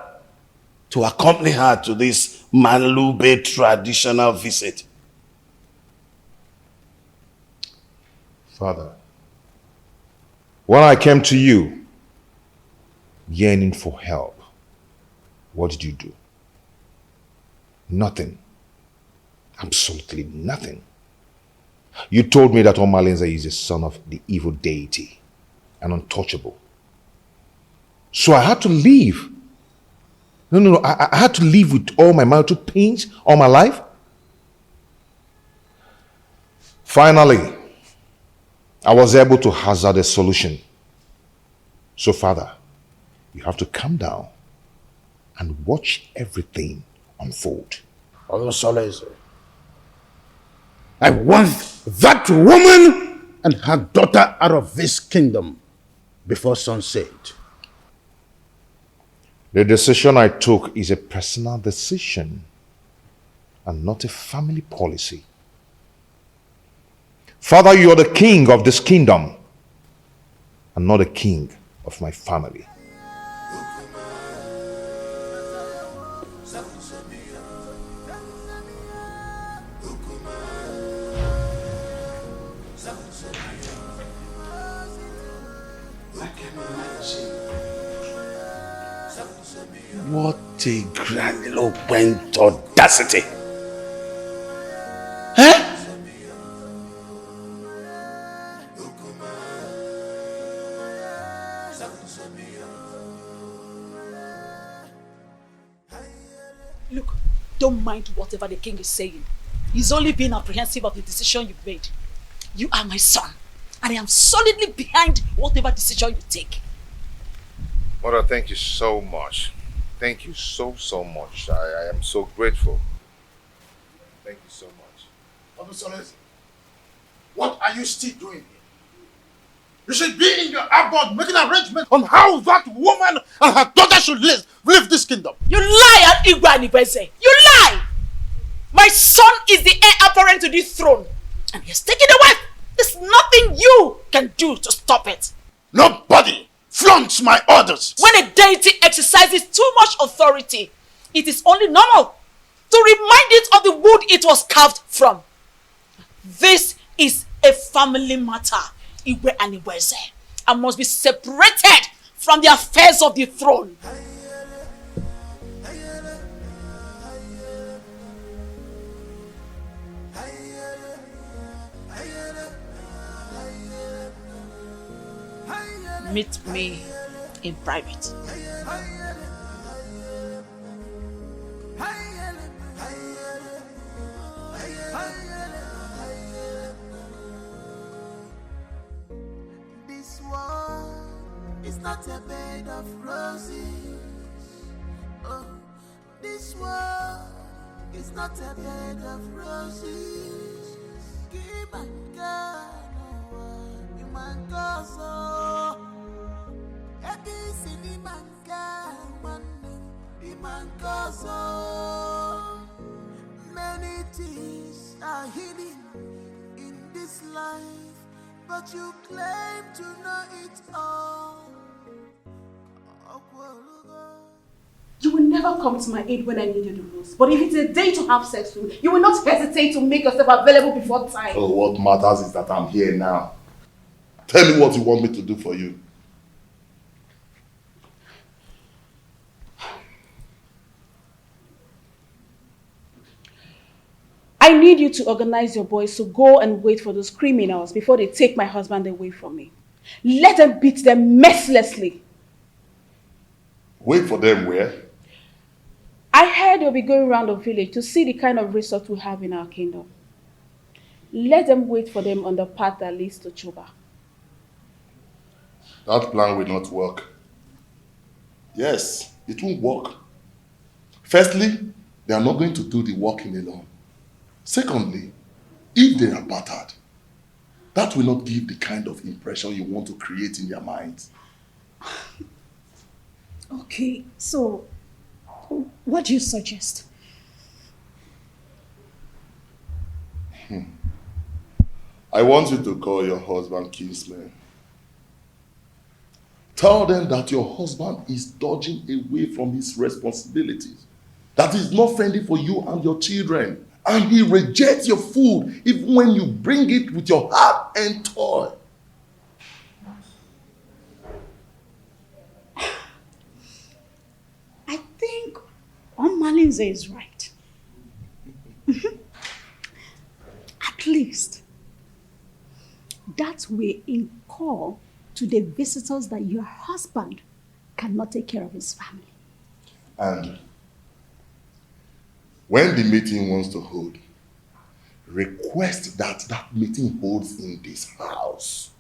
to accompany her to this Malube traditional visit. Father, when I came to you, yearning for help, what did you do? Nothing. Absolutely nothing. You told me that Omalenze is the son of the evil deity and untouchable. So I had to leave. No. I had to live with all my marital pains all my life. Finally, I was able to hazard a solution. So, Father, you have to calm down and watch everything unfold. Olusoleze, I want that woman and her daughter out of this kingdom before sunset. The decision I took is a personal decision and not a family policy. Father, you are the king of this kingdom and not the king of my family. What a grandiloquent audacity! Huh? Look, don't mind whatever the king is saying. He's only being apprehensive of the decision you've made. You are my son, and I am solidly behind whatever decision you take. Mother, thank you so much. Thank you so much. I am so grateful. Thank you so much. Olusoleze, what are you still doing here? You should be in your abode making arrangements on how that woman and her daughter should leave this kingdom. You lie, Igwe Anibeze. You lie! My son is the heir apparent to this throne. And he has taken a wife. There's nothing you can do to stop it. Nobody flaunts my orders. When a deity exercises too much authority, it is only normal to remind it of the wood it was carved from. This is a family matter, Igwe Anibeze, and must be separated from the affairs of the throne. Meet me in private. This world is not a bed of roses. Oh, this world is not a bed of roses. Give my God, no one, counsel. Many things are hidden in this life, but you claim to know it all. You will never come to my aid when I need you the most. But if it's a day to have sex with, you will not hesitate to make yourself available before time. Oh, what matters is that I'm here now. Tell me what you want me to do for you. I need you to organize your boys to go and wait for those criminals before they take my husband away from me. Let them beat them mercilessly. Wait for them where? I heard they'll be going around the village to see the kind of resort we have in our kingdom. Let them wait for them on the path that leads to Chuba. That plan will not work. Yes, it won't work. Firstly, they are not going to do the working alone. Secondly, if they are battered, that will not give the kind of impression you want to create in their minds. Okay, so what do you suggest? I want you to call your husband kinsman. Tell them that your husband is dodging away from his responsibilities, that he's not friendly for you and your children, and he rejects your food even when you bring it with your heart and toil. I think Malinze is right. At least that way incur to the visitors that your husband cannot take care of his family. And when the meeting wants to hold, request that that meeting holds in this house.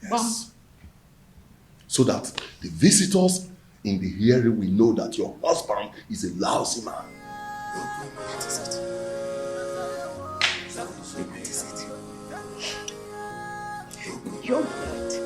Yes. So that the visitors in the hearing will know that your husband is a lousy man. That is it. You're right.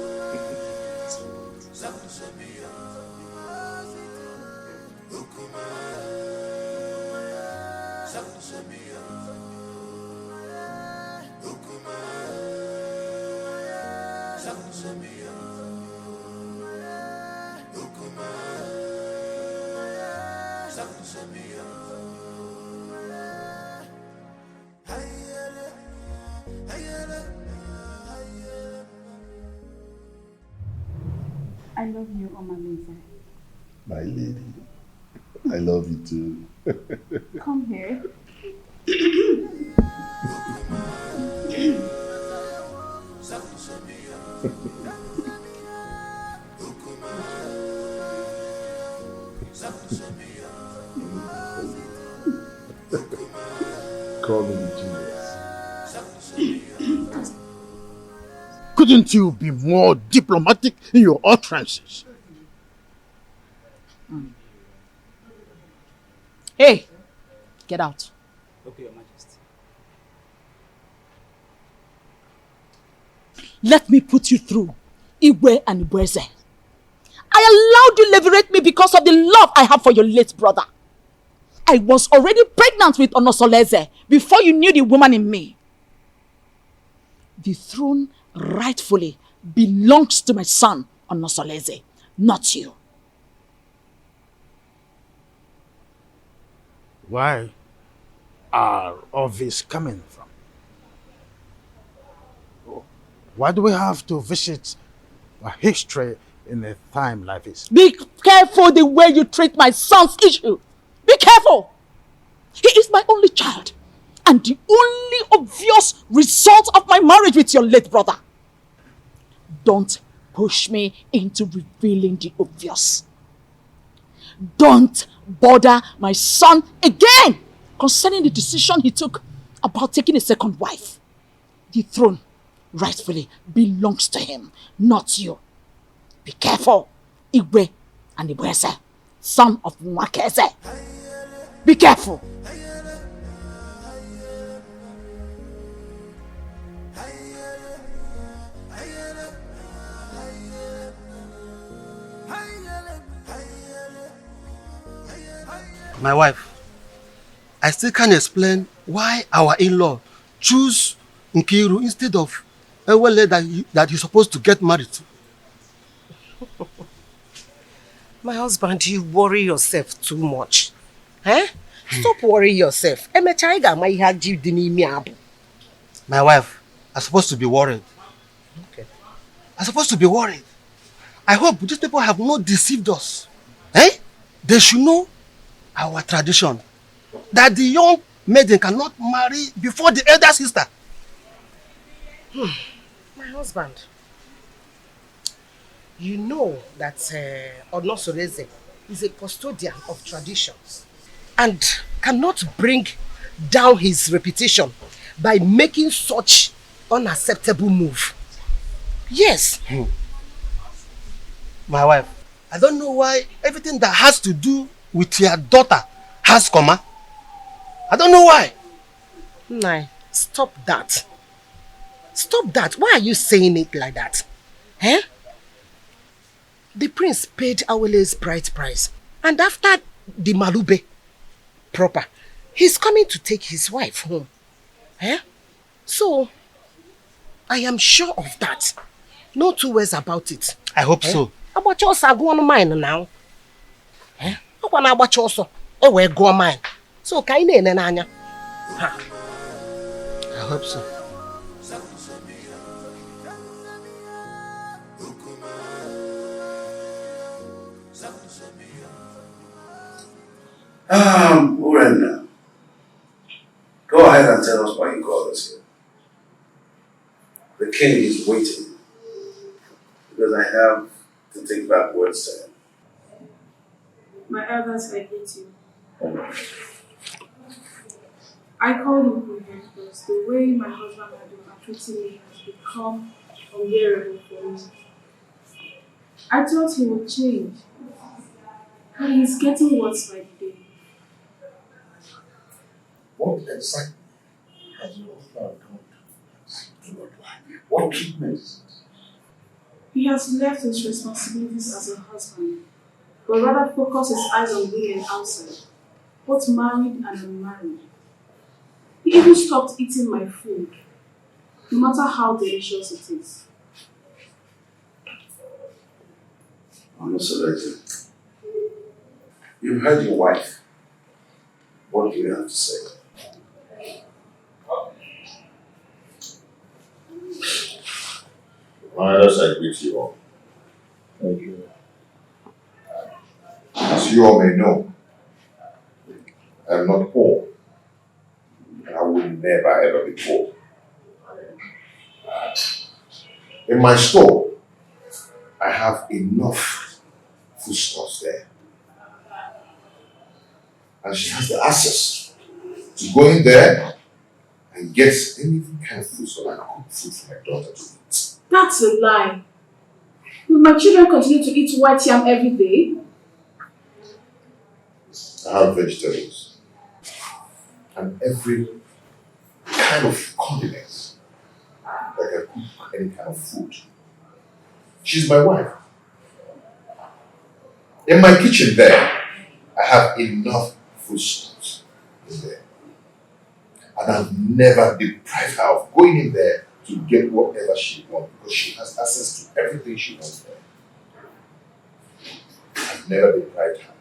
I love you, Omalinze. My lady, I love you too. Come here. Call me genius. Couldn't you be more diplomatic in your utterances? Hey, get out. Okay, Your Majesty. Let me put you through, Igwe and Ibweze. I allowed you liberate me because of the love I have for your late brother. I was already pregnant with Onosoleze before you knew the woman in me. The throne rightfully belongs to my son, Onosoleze, not you. Where are all this coming from? Why do we have to visit a history in a time like this? Be careful the way you treat my son's issue. Be careful. He is my only child and the only obvious result of my marriage with your late brother. Don't push me into revealing the obvious. Don't bother my son again concerning the decision he took about taking a second wife. The throne rightfully belongs to him, not you. Be careful, Igwe and Igwese, son of Mwakeze. Be careful. My wife, I still can't explain why our in-law choose Nkiru instead of Ewele that he's supposed to get married to. My husband, you worry yourself too much. Eh? Stop worrying yourself. My wife, I'm supposed to be worried. Okay. I'm supposed to be worried. I hope these people have not deceived us. Eh? They should know our tradition. That the young maiden cannot marry before the elder sister. My husband, you know that Onosoreze is a custodian of traditions and cannot bring down his reputation by making such unacceptable move. Yes. My wife, I don't know why everything that has to do with your daughter has comma. I don't know why. Nai, stop that. Stop that. Why are you saying it like that? Eh? The prince paid Awele's bride price. And after the Malube proper, he's coming to take his wife home. Eh? So, I am sure of that. No two ways about it. I hope so. About your go on mine now. Eh? I want about also. Oh, we're go on mine. So, kaine nanya. I hope so. Urenna, go ahead and tell us why you called us here. The king is waiting because I have to take back words to him. My elders, I hate you. I called him for him because the way my husband had been treating me has become unbearable for me. I thought he would change, but he's getting worse by the day. What exactly has your husband done to your wife? What treatment is this? He has left his responsibilities as a husband, but rather focused his eyes on women outside, both married and unmarried. He even stopped eating my food, no matter how delicious it is. Onosoreze, you've heard your wife. What do you have to say? My elders, I greet you all. Thank you. As you all may know, I am not poor, and I will never ever be poor. In my store, I have enough foodstuffs there. And she has the access to go in there and get any kind of food so I can cook food for my daughter to eat. That's a lie. Will my children continue to eat white yam every day? I have vegetables and every kind of condiments that can cook any kind of food. She's my wife. In my kitchen there, I have enough foodstuffs in there. And I've never deprived her of going in there to get whatever she wants because she has access to everything she wants there. I've never deprived her.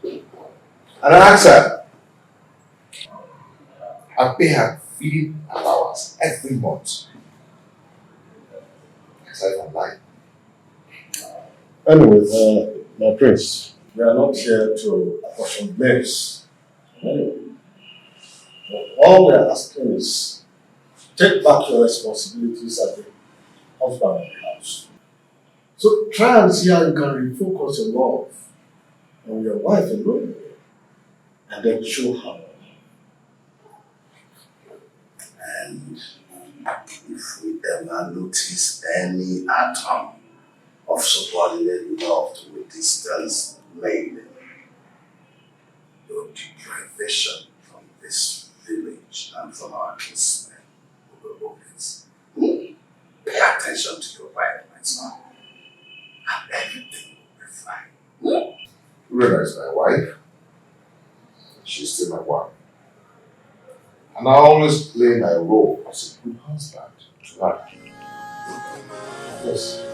And I ask her, I pay her feeding allowance every month. Aside from life. Anyway, my prince, we are not here to apportion blames. All we are asking is take back your responsibilities as the husband of the house. So try and see how you can refocus your love on your wife alone and then show her. And if we ever notice any atom of subordinate love to a distance maiden, your deprivation from this village and from our kinsmen will be obvious. Pay attention to your wife, my son, and everything will be fine. Urena is my wife. She's still my wife. And I always play my role as a good husband to her. Yes.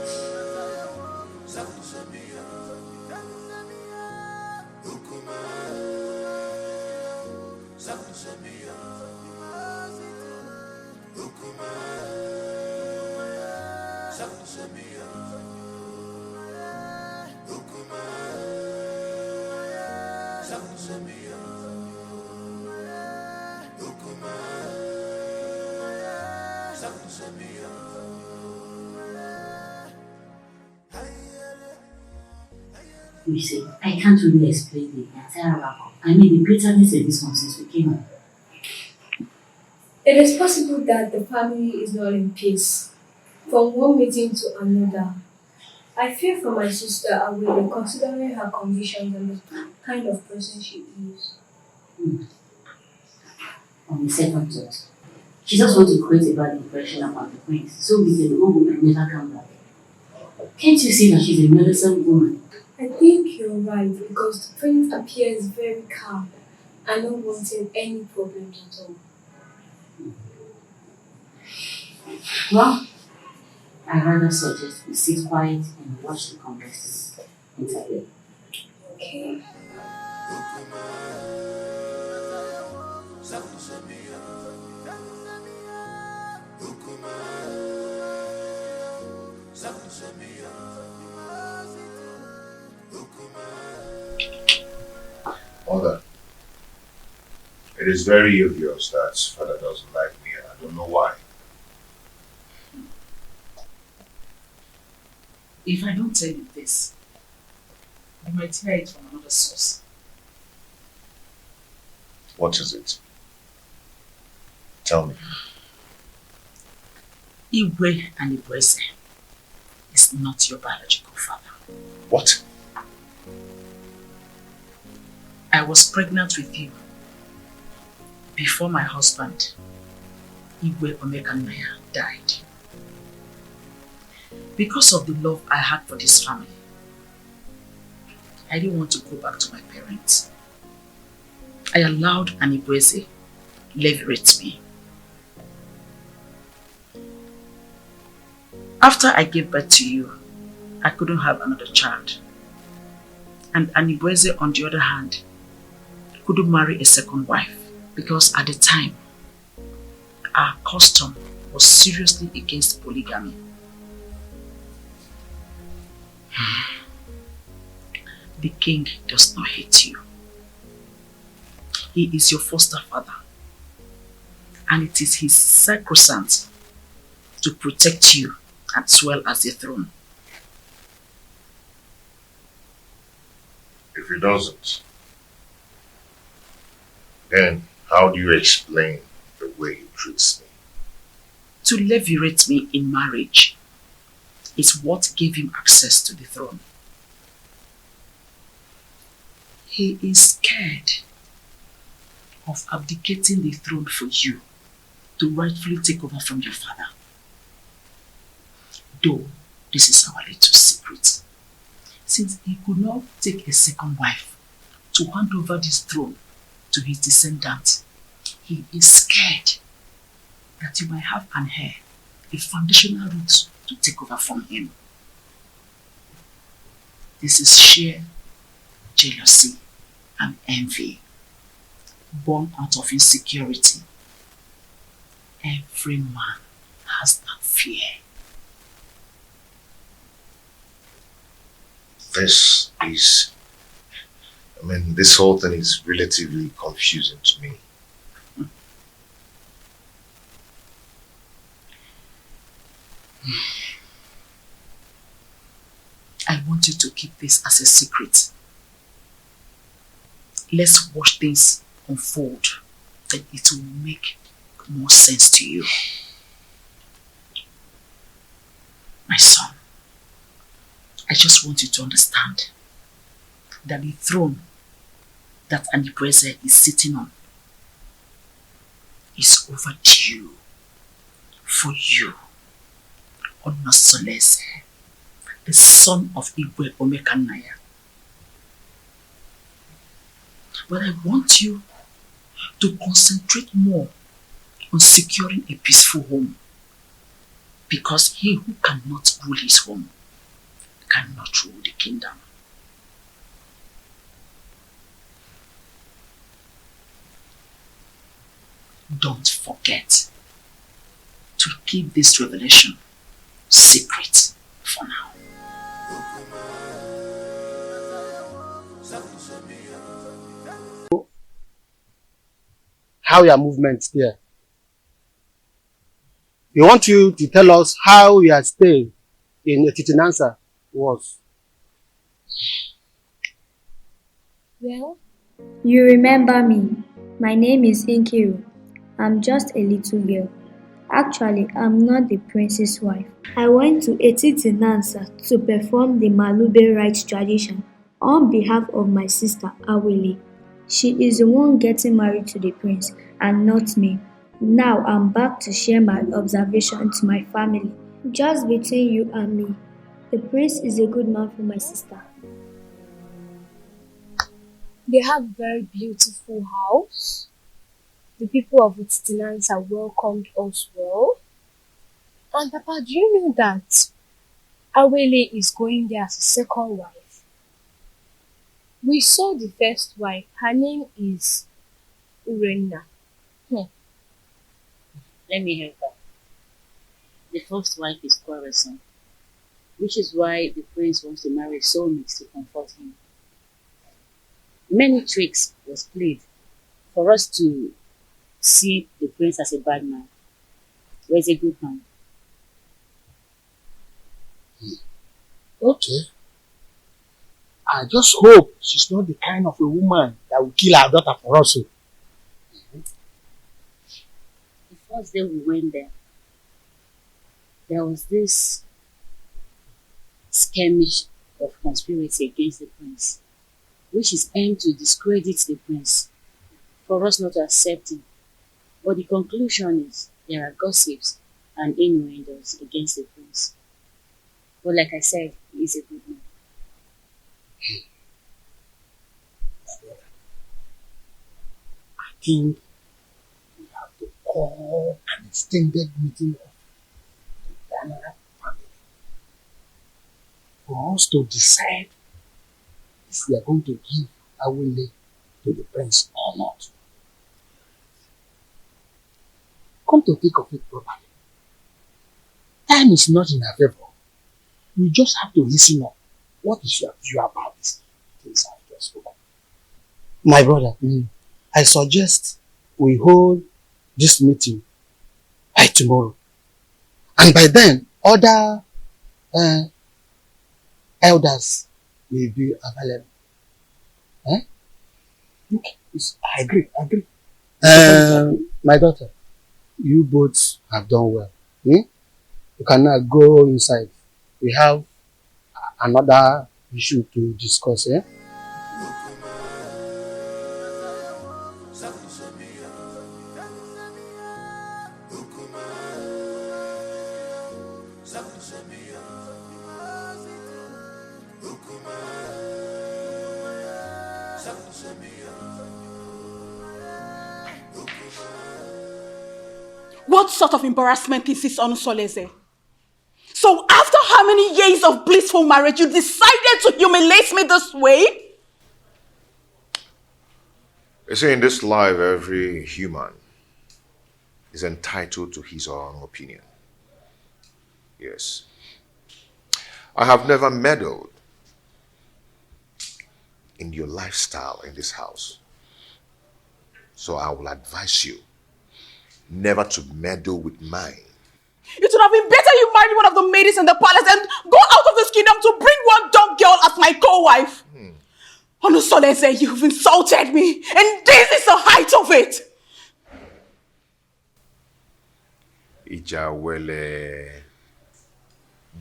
You see, I can't really explain the entire wrap-up. I mean, the bitterness in this one since we came up. It is possible that the family is not in peace. From one meeting to another, I fear for my sister Awele, considering her conditions and the kind of person she is. On the second thought, she just wants to create a bad impression about the prince, so we can go home and never come back. Can't you see that she's a meddlesome woman? I think you're right, because the prince appears very calm and not wanting any problems at all. Well, I rather suggest we sit quiet and watch the conversations interview. Okay. Mother, it is very obvious that father doesn't like me and I don't know why. If I don't tell you this, you might hear it from another source. What is it? Tell me. Iwe and Ibueze is not your biological father. What? I was pregnant with you before my husband, Iwe Omekanaya, died. Because of the love I had for this family, I didn't want to go back to my parents. I allowed Anibueze leverage me. After I gave birth to you, I couldn't have another child. And Anibueze, on the other hand, couldn't marry a second wife because at the time, our custom was seriously against polygamy. The king does not hate you. He is your foster father, and it is his sacrosanct to protect you as well as the throne. If he doesn't, then how do you explain the way he treats me? To levirate me in marriage is what gave him access to the throne. He is scared of abdicating the throne for you to rightfully take over from your father. Though this is our little secret, since he could not take a second wife to hand over this throne to his descendants, he is scared that you might have an heir, a foundational root to take over from him. This is sheer jealousy and envy, born out of insecurity. Every man has that fear. This whole thing is relatively confusing to me. I want you to keep this as a secret. Let's watch things unfold, then it will make more sense to you. My son, I just want you to understand that the throne that Anipreze is sitting on is overdue for you, Onosolese, the son of Igwe Omekanaya. But I want you to concentrate more on securing a peaceful home, because he who cannot rule his home cannot rule the kingdom. Don't forget to keep this revelation secret for now. How your movements there? We want you to tell us how your stay in Etitinansa was. Well, you remember me. My name is Inkiru. I'm just a little girl. Actually, I'm not the prince's wife. I went to Etitinansa to perform the Malube rites tradition on behalf of my sister Awele. She is the one getting married to the prince and not me. Now I'm back to share my observation to my family. Just between you and me, the prince is a good man for my sister. They have a very beautiful house. The people of Etitinansa welcomed us well. And Papa, do you know that Awele is going there as a second wife? We saw the first wife. Her name is Urenna. Let me help her. The first wife is quarrelsome, which is why the prince wants to marry soulmates to comfort him. Many tricks was played for us to see the prince as a bad man, or as a good man. Okay. I just hope she's not the kind of a woman that will kill her daughter for us. The first day we went there was this skirmish of conspiracy against the prince, which is aimed to discredit the prince, for us not to accept him. But the conclusion is there are gossips and innuendos against the prince. But like I said, he is a good man. I think we have to call an extended meeting of the Dana family for us to decide if we are going to give Awele to the prince or not. Come to think of it properly, time is not in our favor. We just have to listen up. What is your view about these things I've just spoken? My brother, I suggest we hold this meeting by tomorrow. And by then, other elders will be available. Okay, I agree. My daughter, you both have done well. You can now go inside. We have another issue to discuss. What sort of embarrassment is this, Onusoleze? So after how many years of blissful marriage, you decided to humiliate me this way? You see, in this life, every human is entitled to his or her own opinion. Yes. I have never meddled in your lifestyle in this house. So I will advise you never to meddle with mine. It would have been better you married one of the ladies in the palace and go out of this kingdom to bring one dumb girl as my co-wife. Onusoleze, you've insulted me, and this is the height of it. Ijawele.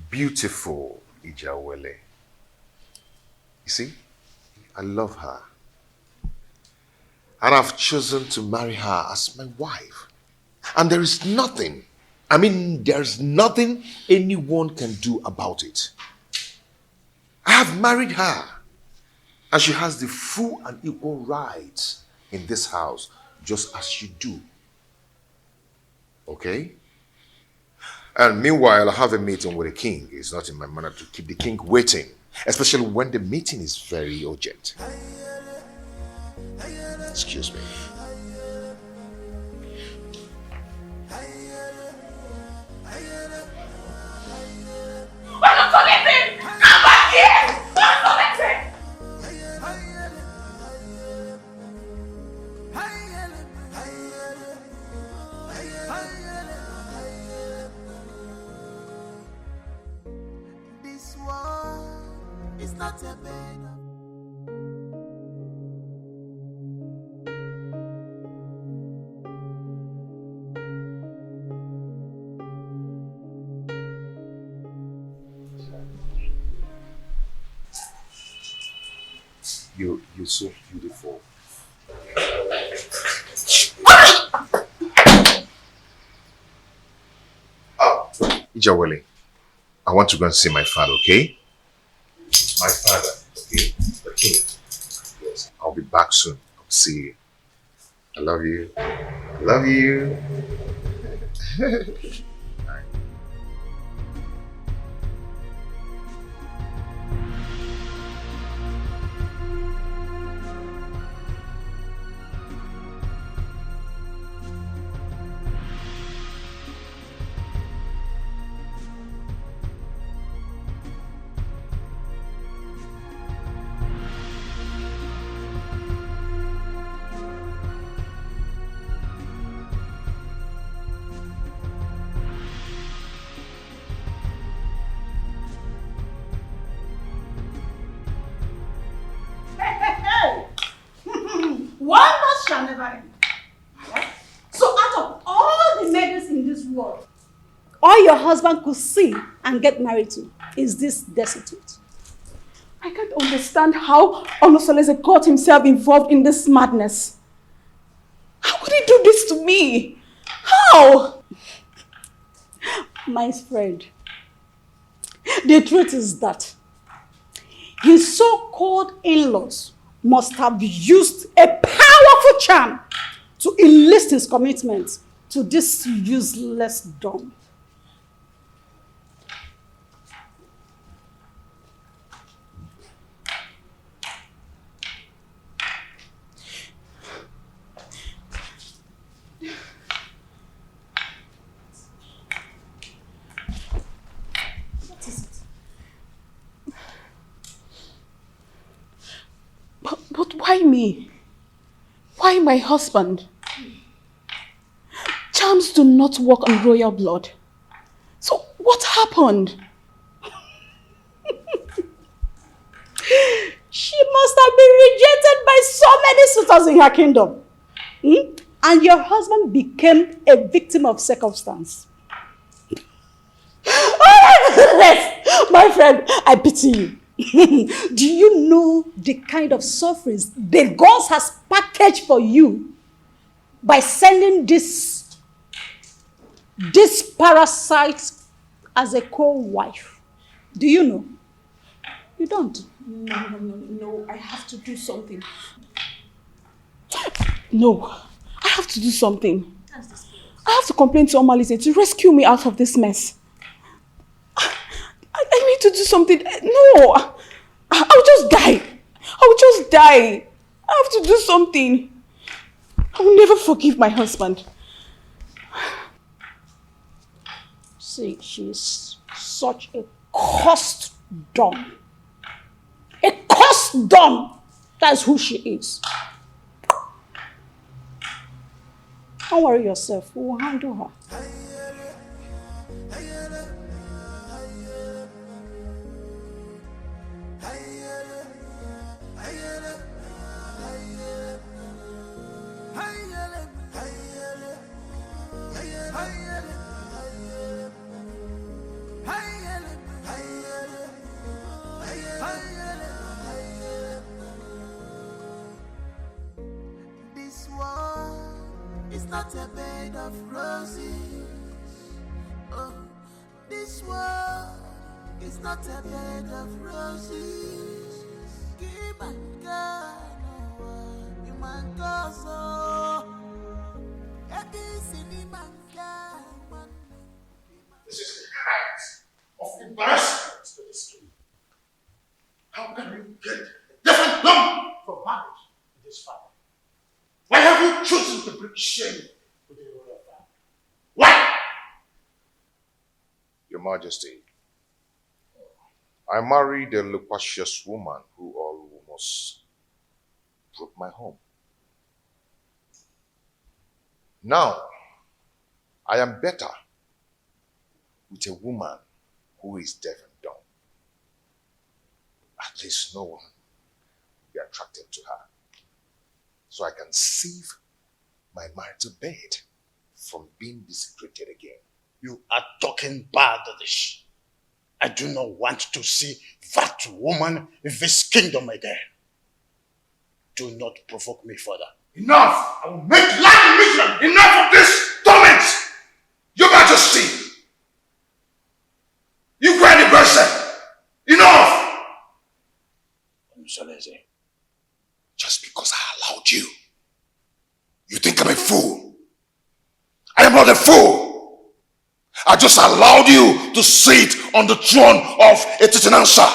Beautiful Ijawele. You see, I love her. And I've chosen to marry her as my wife. And there is nothing, there's nothing anyone can do about it. I have married her. And she has the full and equal rights in this house, just as you do. Okay? And meanwhile, I have a meeting with the king. It's not in my manner to keep the king waiting, especially when the meeting is very urgent. Excuse me. Come back here! This world is not a bed. You're so beautiful. Ijawele, I want to go and see my father, okay? My father, okay? The king. Yes, I'll be back soon. I'll see you. I love you. I love you. Wonders shall never end. Yeah? So out of all the maidens in this world, all your husband could see and get married to is this destitute. I can't understand how Onusoleze got himself involved in this madness. How could he do this to me? How? My friend, the truth is that his so-called in-laws must have used a powerful charm to enlist his commitment to this useless dumb. But why me? Why my husband? Charms do not work on royal blood. So what happened? She must have been rejected by so many suitors in her kingdom. And your husband became a victim of circumstance. My friend, I pity you. Do you know the kind of sufferings the gods has packaged for you by sending this parasite as a co-wife? Do you know? You don't. No. I have to do something. No. I have to do something. I have to complain to Omalise to rescue me out of this mess. I need to do something. No. I'll just die. I have to do something. I will never forgive my husband. See, she's such a cursed dumb. A cursed dumb. That's who she is. Don't worry yourself. We will handle her. This world is not a bed of roses. Oh, this world is not a bed of roses. Give and God, you man counsel. This is the height of embarrassment to this story. How can you get a different number from marriage in this family? Why have you chosen to bring shame to the royal family? Why? Your Majesty, I married a loquacious woman who almost broke my home. Now, I am better with a woman who is deaf and dumb. At least no one will be attracted to her. So I can save my marital bed from being desecrated again. You are talking baddish. I do not want to see that woman in this kingdom again. Do not provoke me further. Enough! I will make life miserable! Enough of this torment! Your Majesty! You cry the person! Enough! Just because I allowed you, you think I'm a fool? I am not a fool! I just allowed you to sit on the throne of a Titanansa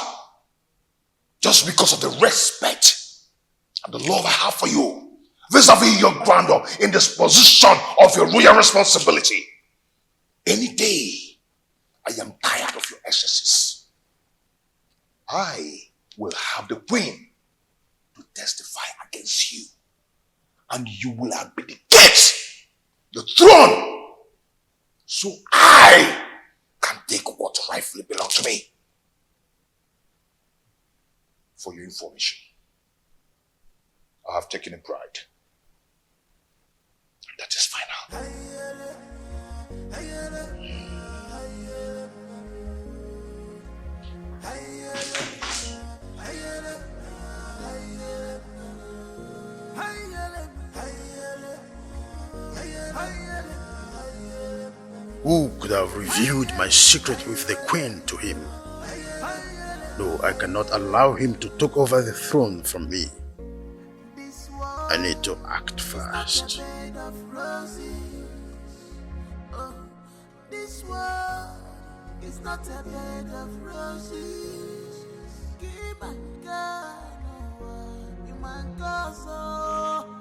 just because of the respect and the love I have for you vis-a-vis your grandeur in this position of your royal responsibility. Any day, I am tired of your excesses. I will have the queen to testify against you, and you will abdicate the throne so I can take what rightfully belongs to me. For your information, I have taken a bride. That is final. Who could have revealed my secret with the queen to him? No, I cannot allow him to take over the throne from me. I need to act fast. This world is not a bed of roses. Give and God, you man counsel.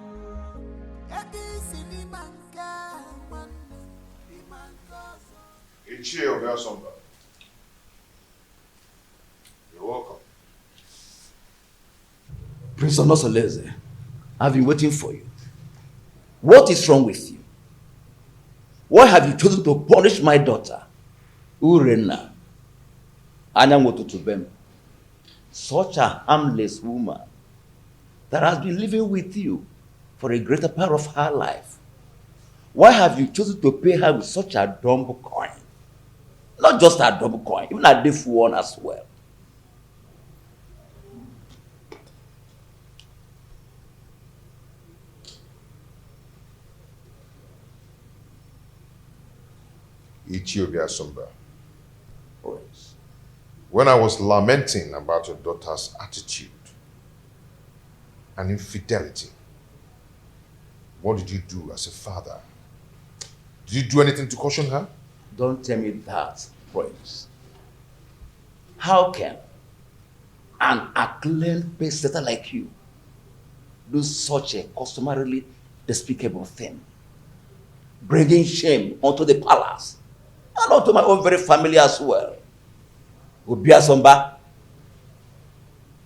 You're welcome. Prince Onosoleze, I've been waiting for you. What is wrong with you? Why have you chosen to punish my daughter, Urenna Anyangotutubem, such a harmless woman that has been living with you for a greater part of her life? Why have you chosen to pay her with such a dumb coin? Not just a dumb coin, even a deaf one as well. Ethiopia Sumba. When I was lamenting about your daughter's attitude and infidelity, what did you do as a father? Did you do anything to caution her? Don't tell me that, Prince. How can an acclaimed pace-setter like you do such a customarily despicable thing? Bringing shame onto the palace and onto my own very family as well. Obia Somba,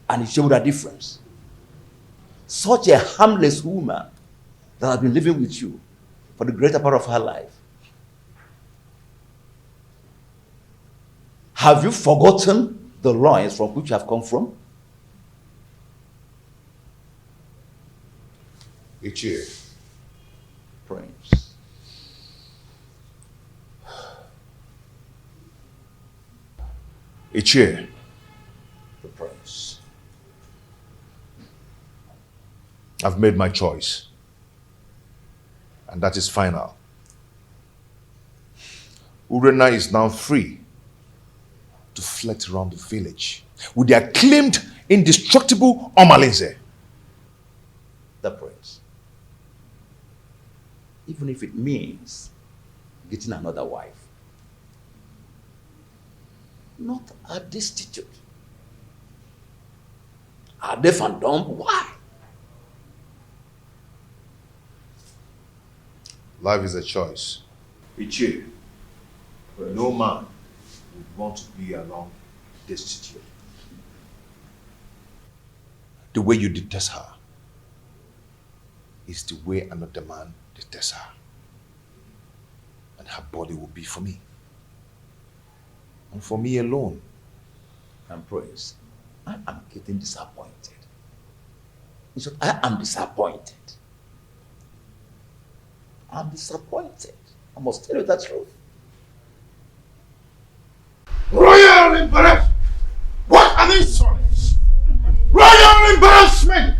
and it showed a difference. Such a harmless woman that has been living with you for the greater part of her life. Have you forgotten the loins from which you have come from? Ichie. Prince. Ichie. The Prince. I've made my choice. And that is final. Urena is now free to flit around the village with the acclaimed, indestructible Omalinze. The Prince. Even if it means getting another wife. Not a destitute. A deaf and dumb? Why? Life is a choice. Ichie, no man would want to be alone destitute. The way you detest her is the way another man detests her. And her body will be for me. And for me alone. And Prince, I am getting disappointed. In short, I am disappointed. I'm disappointed. I must tell you the truth. Royal embarrassment! What an insolence! Royal embarrassment!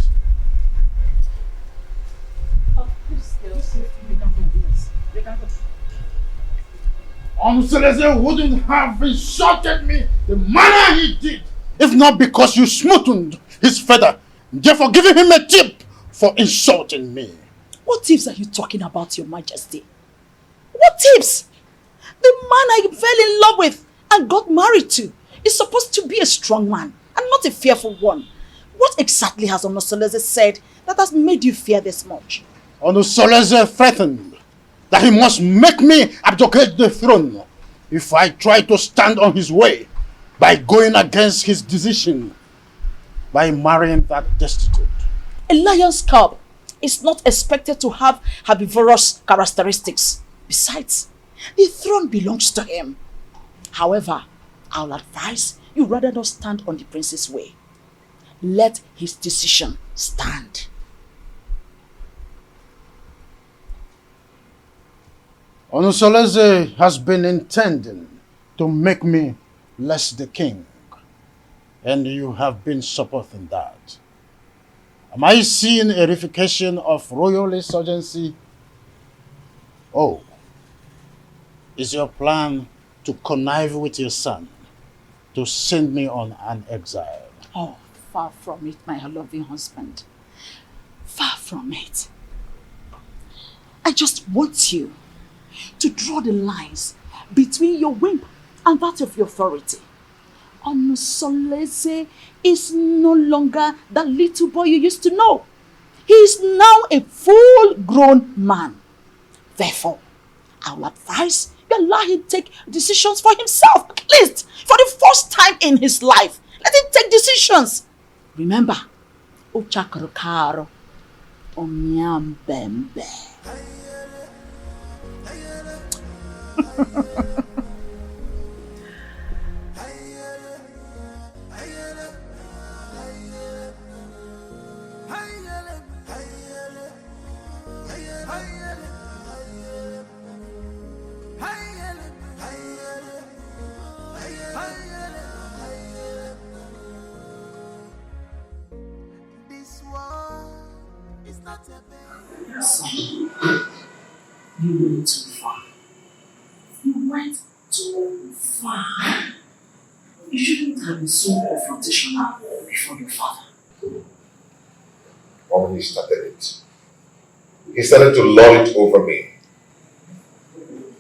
Seleze wouldn't have insulted me the manner he did if not because you smoothened his feather, therefore giving him a tip for insulting me. What tips are you talking about, Your Majesty? What tips? The man I fell in love with and got married to is supposed to be a strong man and not a fearful one. What exactly has Onosoleze said that has made you fear this much? Onosoleze threatened that he must make me abdicate the throne if I try to stand on his way by going against his decision by marrying that destitute. A lion's cub is not expected to have herbivorous characteristics. Besides, the throne belongs to him. However, I'll advise you rather not stand on the prince's way. Let his decision stand. Onosoleze has been intending to make me less the king, and you have been supporting that. Am I seeing a reification of royal insurgency? Oh, is your plan to connive with your son to send me on an exile? Oh, far from it, my loving husband. Far from it. I just want you to draw the lines between your whim and that of your authority. Onosoleze is no longer the little boy you used to know. He is now a full-grown man. Therefore, I will advise you allow him take decisions for himself, at least for the first time in his life. Let him take decisions. Remember, Uchakarokaro, Omyambembe. You went too far. You went too far. You shouldn't have been so confrontational before your father? When he started it, he started to lord it over me.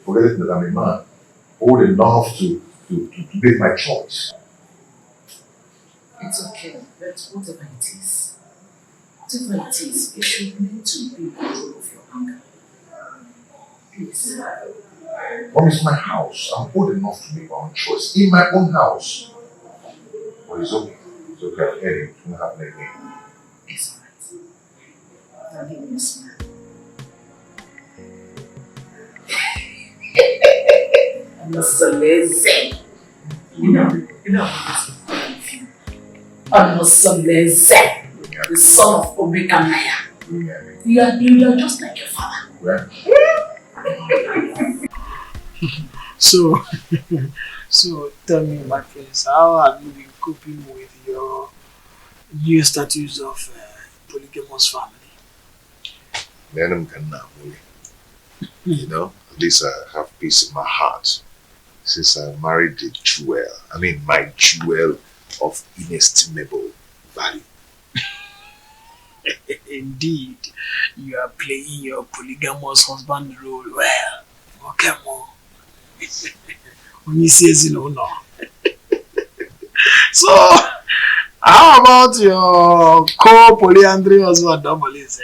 Forgetting that I'm a man, old enough to make my choice. It's okay, but whatever it is, you should learn to be in control of your anger. Please. Mom, it's my house. I'm old enough to make my own choice in my own house. But it's okay. It's okay. I'm hearing it won't happen again. It's alright. Now give me a smile. I'm so lazy. You know I'm so lazy. The son of Obekanaya. You are just like your father. So tell me, my friends, how have you been coping with your new status of polygamous family? You know, at least I have peace in my heart since I married the jewel. I mean, my jewel of inestimable value. Indeed, you are playing your polygamous husband role well. Okay, more. When he says no. So, how about your co-polyandry husband, Domolize?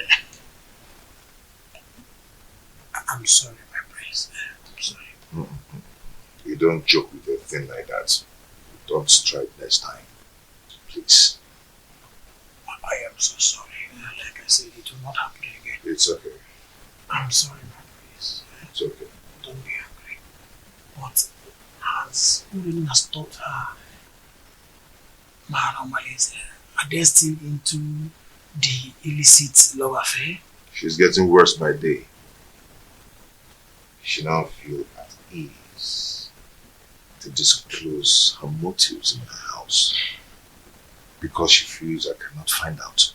I'm sorry, my prince. I'm sorry. You don't joke with a thing like that. Don't strike next time. Please. I am so sorry. Like I said, it will not happen again. It's okay. I'm sorry, my prince. It's okay. Don't be angry. But has Urena taught her Marital are they still into the illicit love affair? She's getting worse by day. She now feels at ease to disclose her motives in her house because she feels I cannot find out.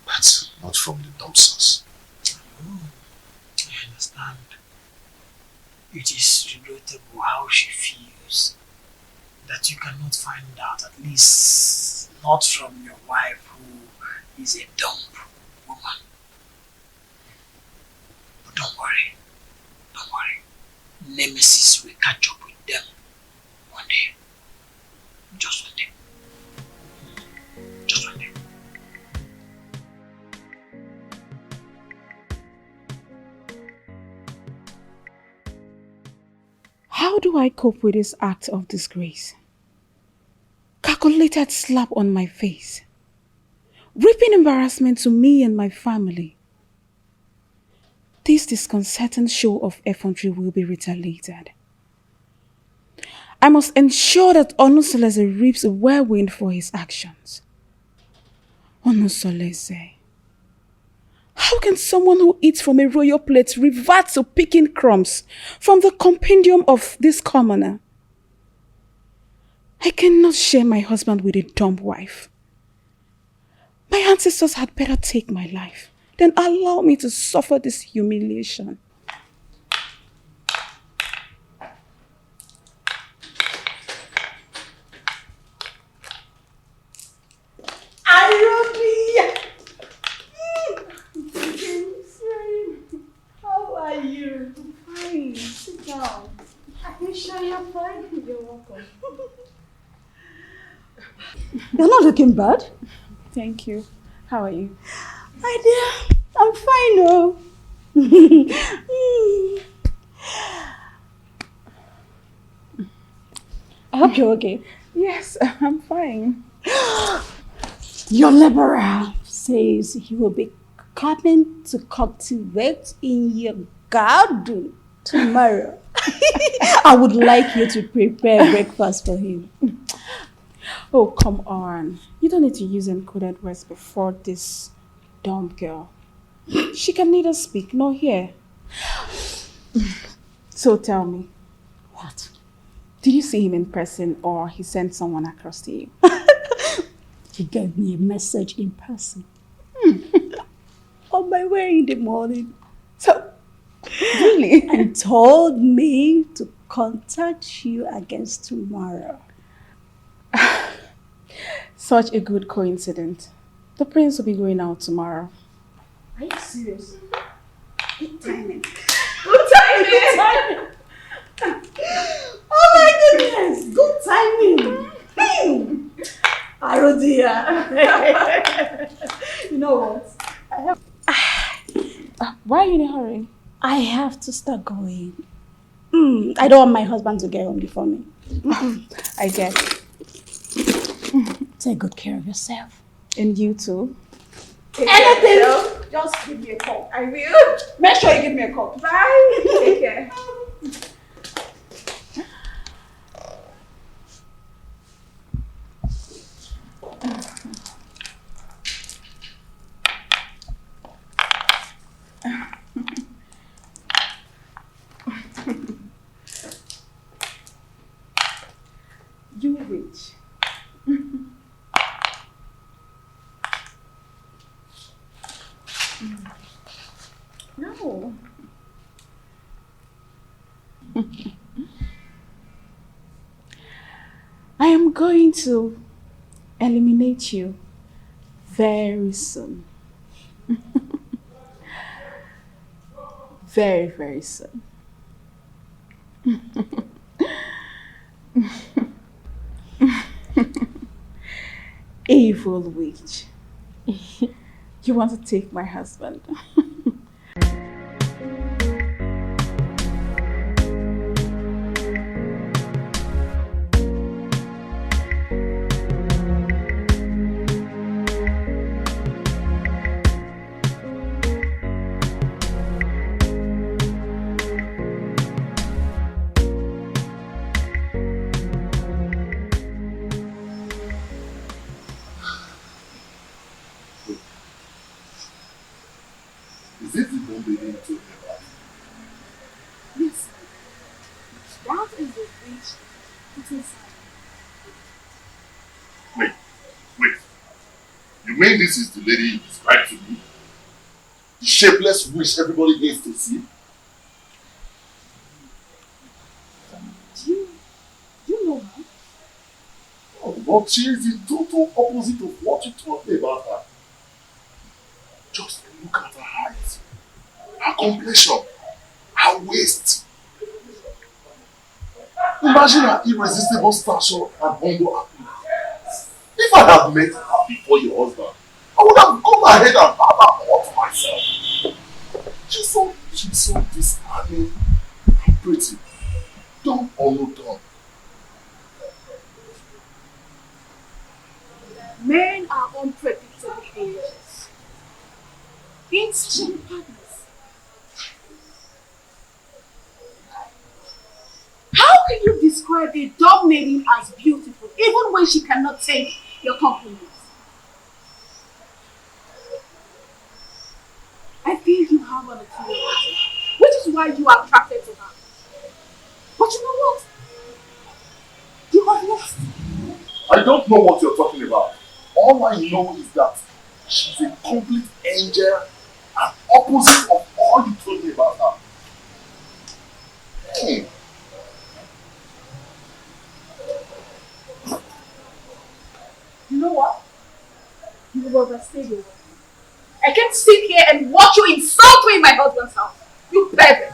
But not from the dumpsters. I understand. It is regrettable how she feels that you cannot find out, at least not from your wife who is a dumb woman. But don't worry. Nemesis will catch up with them one day. Just one day. Just one day. How do I cope with this act of disgrace? Calculated slap on my face. Reaping embarrassment to me and my family. This disconcerting show of effrontery will be retaliated. I must ensure that Onusolese reaps a whirlwind for his actions. Onusolese. How can someone who eats from a royal plate revert to picking crumbs from the compendium of this commoner? I cannot share my husband with a dumb wife. My ancestors had better take my life than allow me to suffer this humiliation. How are you? I'm fine. Sit down. Are you sure you're fine? You're welcome. You're not looking bad. Thank you. How are you? My dear, I'm fine, oh. I hope you're okay. Yes, I'm fine. Your liberal says he will be coming to cultivate in your garden tomorrow. I would like you to prepare breakfast for him. Oh, come on. You don't need to use encoded words before this dumb girl. She can neither speak nor hear. So tell me. What? Did you see him in person or he sent someone across to you? He gave me a message in person. On my way in the morning. So, really? And told me to contact you against tomorrow. Such a good coincidence. The prince will be going out tomorrow. Are you serious? Good timing. Good timing! Oh my goodness! Good timing! Oh dear. You know what? Why are you in a hurry? I have to start going. I don't want my husband to get home before me. I get it. Take good care of yourself. And you too. Anything? Just give me a call. I will. Make sure you give me a call. Bye. Take care. You rich. No. I am going to eliminate you very soon. Very, very soon. Evil witch. You want to take my husband? Is it the one baby you told me about? Yes. That is the witch put inside. Wait. You mean this is the lady you described to me? The shapeless witch everybody hates to see? Do you know her? Oh, but she is the total opposite of what you told me about her. Just look at her height, her complexion, her waist. Imagine her irresistible stature and humble appearance. If I had met her before your husband, I would have gone ahead and had her all to myself. She's so disarming and pretty. Dumb or no dumb. Men are unpredictable creatures. Instant partners. How can you describe a dumb maiden as beautiful, even when she cannot take your compliments? I feel you have an opinion, which is why you are attracted to her. But you know what? You have lost. I don't know what you're talking about. All I know is that she's a complete angel and opposite of all you told me about her. Hey. You know what? You have overstayed your welcome. I can't sit here and watch you insult me in my husband's house. You pervert.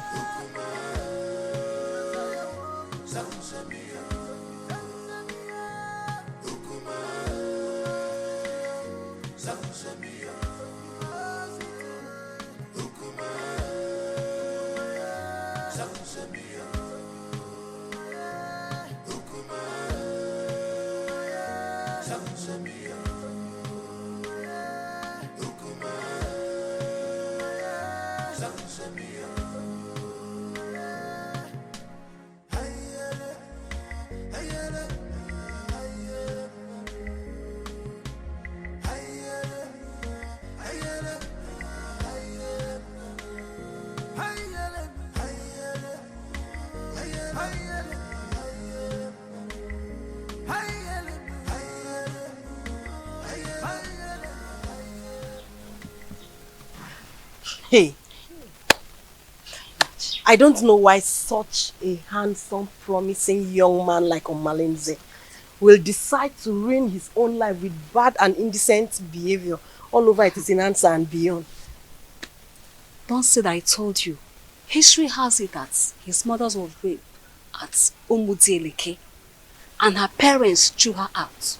Hey, I don't know why such a handsome, promising young man like Omalinze will decide to ruin his own life with bad and indecent behavior all over it is in answer and beyond. Don't say that I told you. History has it that his mother was raped at Umudieleke and her parents threw her out.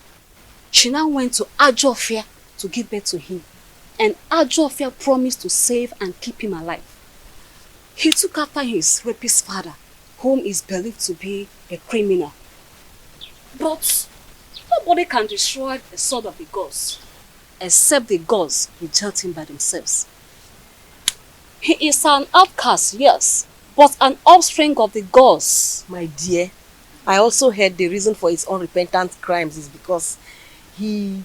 She now went to Ajofia to give birth to him, and Ajofia promised to save and keep him alive. He took after his rapist father, whom is believed to be a criminal. But nobody can destroy the sword of the gods, except the gods reject him by themselves. He is an outcast, yes, but an offspring of the gods. My dear, I also heard the reason for his unrepentant crimes is because he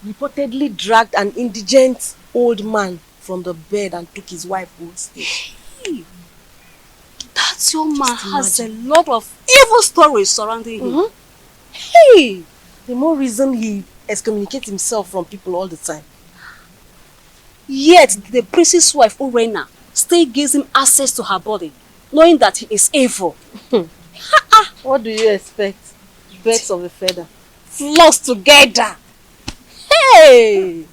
reportedly dragged an indigent old man from the bed and took his wife hostage. Hey, that young man has a lot of evil stories surrounding him. Hey, the more reason he excommunicates himself from people all the time. Yet the priest's wife, Urena, still gives him access to her body, knowing that he is evil. What do you expect? Birds of a feather. Flocks together. Hey!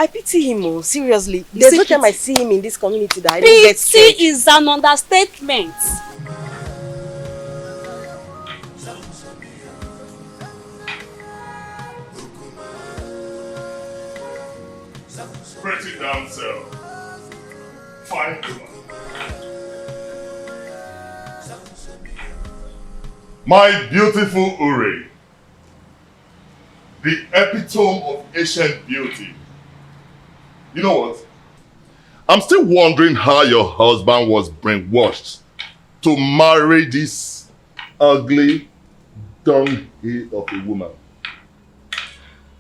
I pity him, seriously. There's no time I see him in this community that I don't get scared. Pity is an understatement. Pretty down, sir. Fine woman. My beautiful Uri, the epitome of ancient beauty. You know what? I'm still wondering how your husband was brainwashed to marry this ugly dunghill of a woman.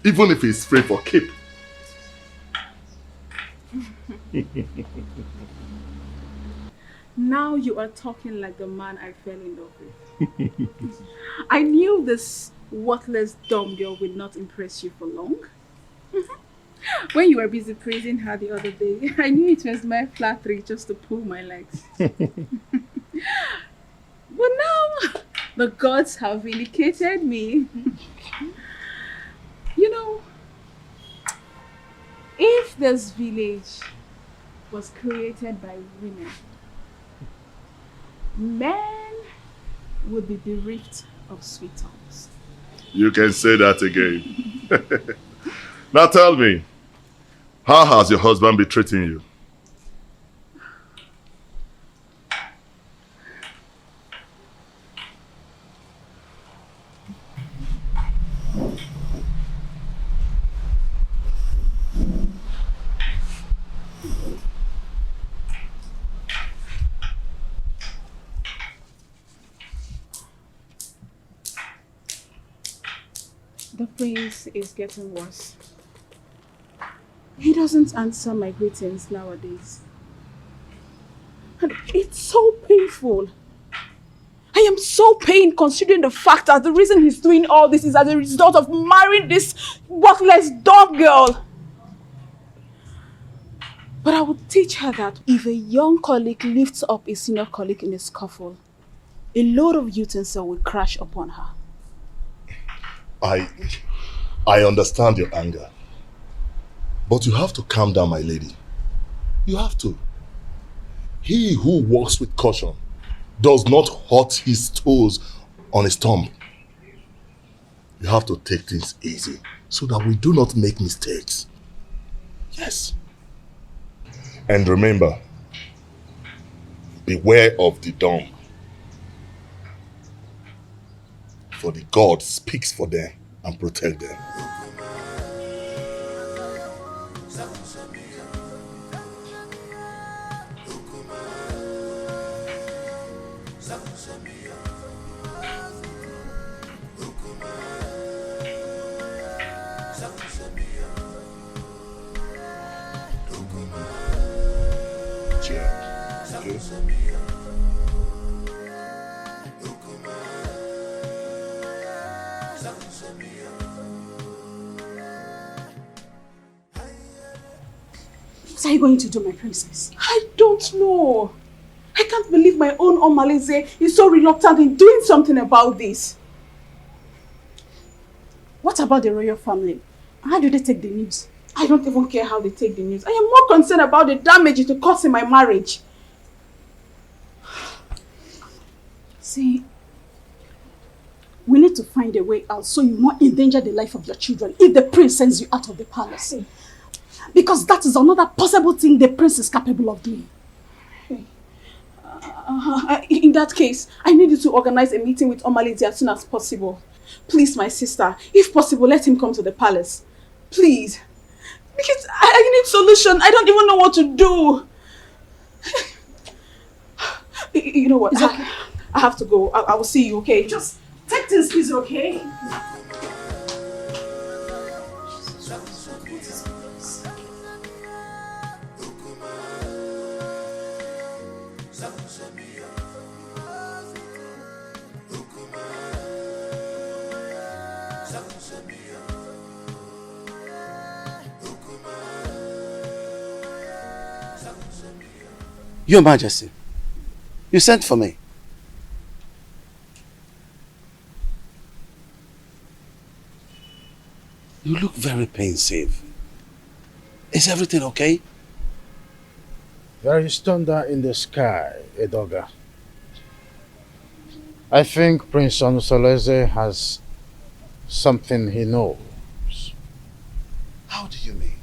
Even if he's free for keep. Now you are talking like the man I fell in love with. I knew this worthless dumb girl would not impress you for long. When you were busy praising her the other day, I knew it was my flattery just to pull my legs. But now, the gods have vindicated me. You know, if this village was created by women, men would be bereft of sweet tongues. You can say that again. Now tell me, how has your husband been treating you? The prince is getting worse. He doesn't answer my greetings nowadays. And it's so painful. I am so pained considering the fact that the reason he's doing all this is as a result of marrying this worthless dog girl. But I would teach her that if a young colleague lifts up a senior colleague in a scuffle, a load of utensil will crash upon her. I understand your anger. But you have to calm down, my lady. You have to. He who walks with caution does not hurt his toes on his thumb. You have to take things easy so that we do not make mistakes. Yes. And remember, beware of the dumb. For the God speaks for them and protect them. What are you going to do, my princess? I don't know. I can't believe my own Omalize is so reluctant in doing something about this. What about the royal family? How do they take the news? I don't even care how they take the news. I am more concerned about the damage it will cause in my marriage. See, we need to find a way out so you will not endanger the life of your children if the prince sends you out of the palace. Because that is another possible thing the prince is capable of doing. In that case, I need you to organize a meeting with Omalize as soon as possible. Please, my sister, if possible, let him come to the palace. Please. Because I need solution. I don't even know what to do. You know what? Okay. I have to go. I will see you, okay? Just take things easy, okay? Your Majesty, you sent for me. You look very pensive. Is everything okay? There is thunder in the sky, Edoga. I think Prince Onusoleze has something he knows. How do you mean?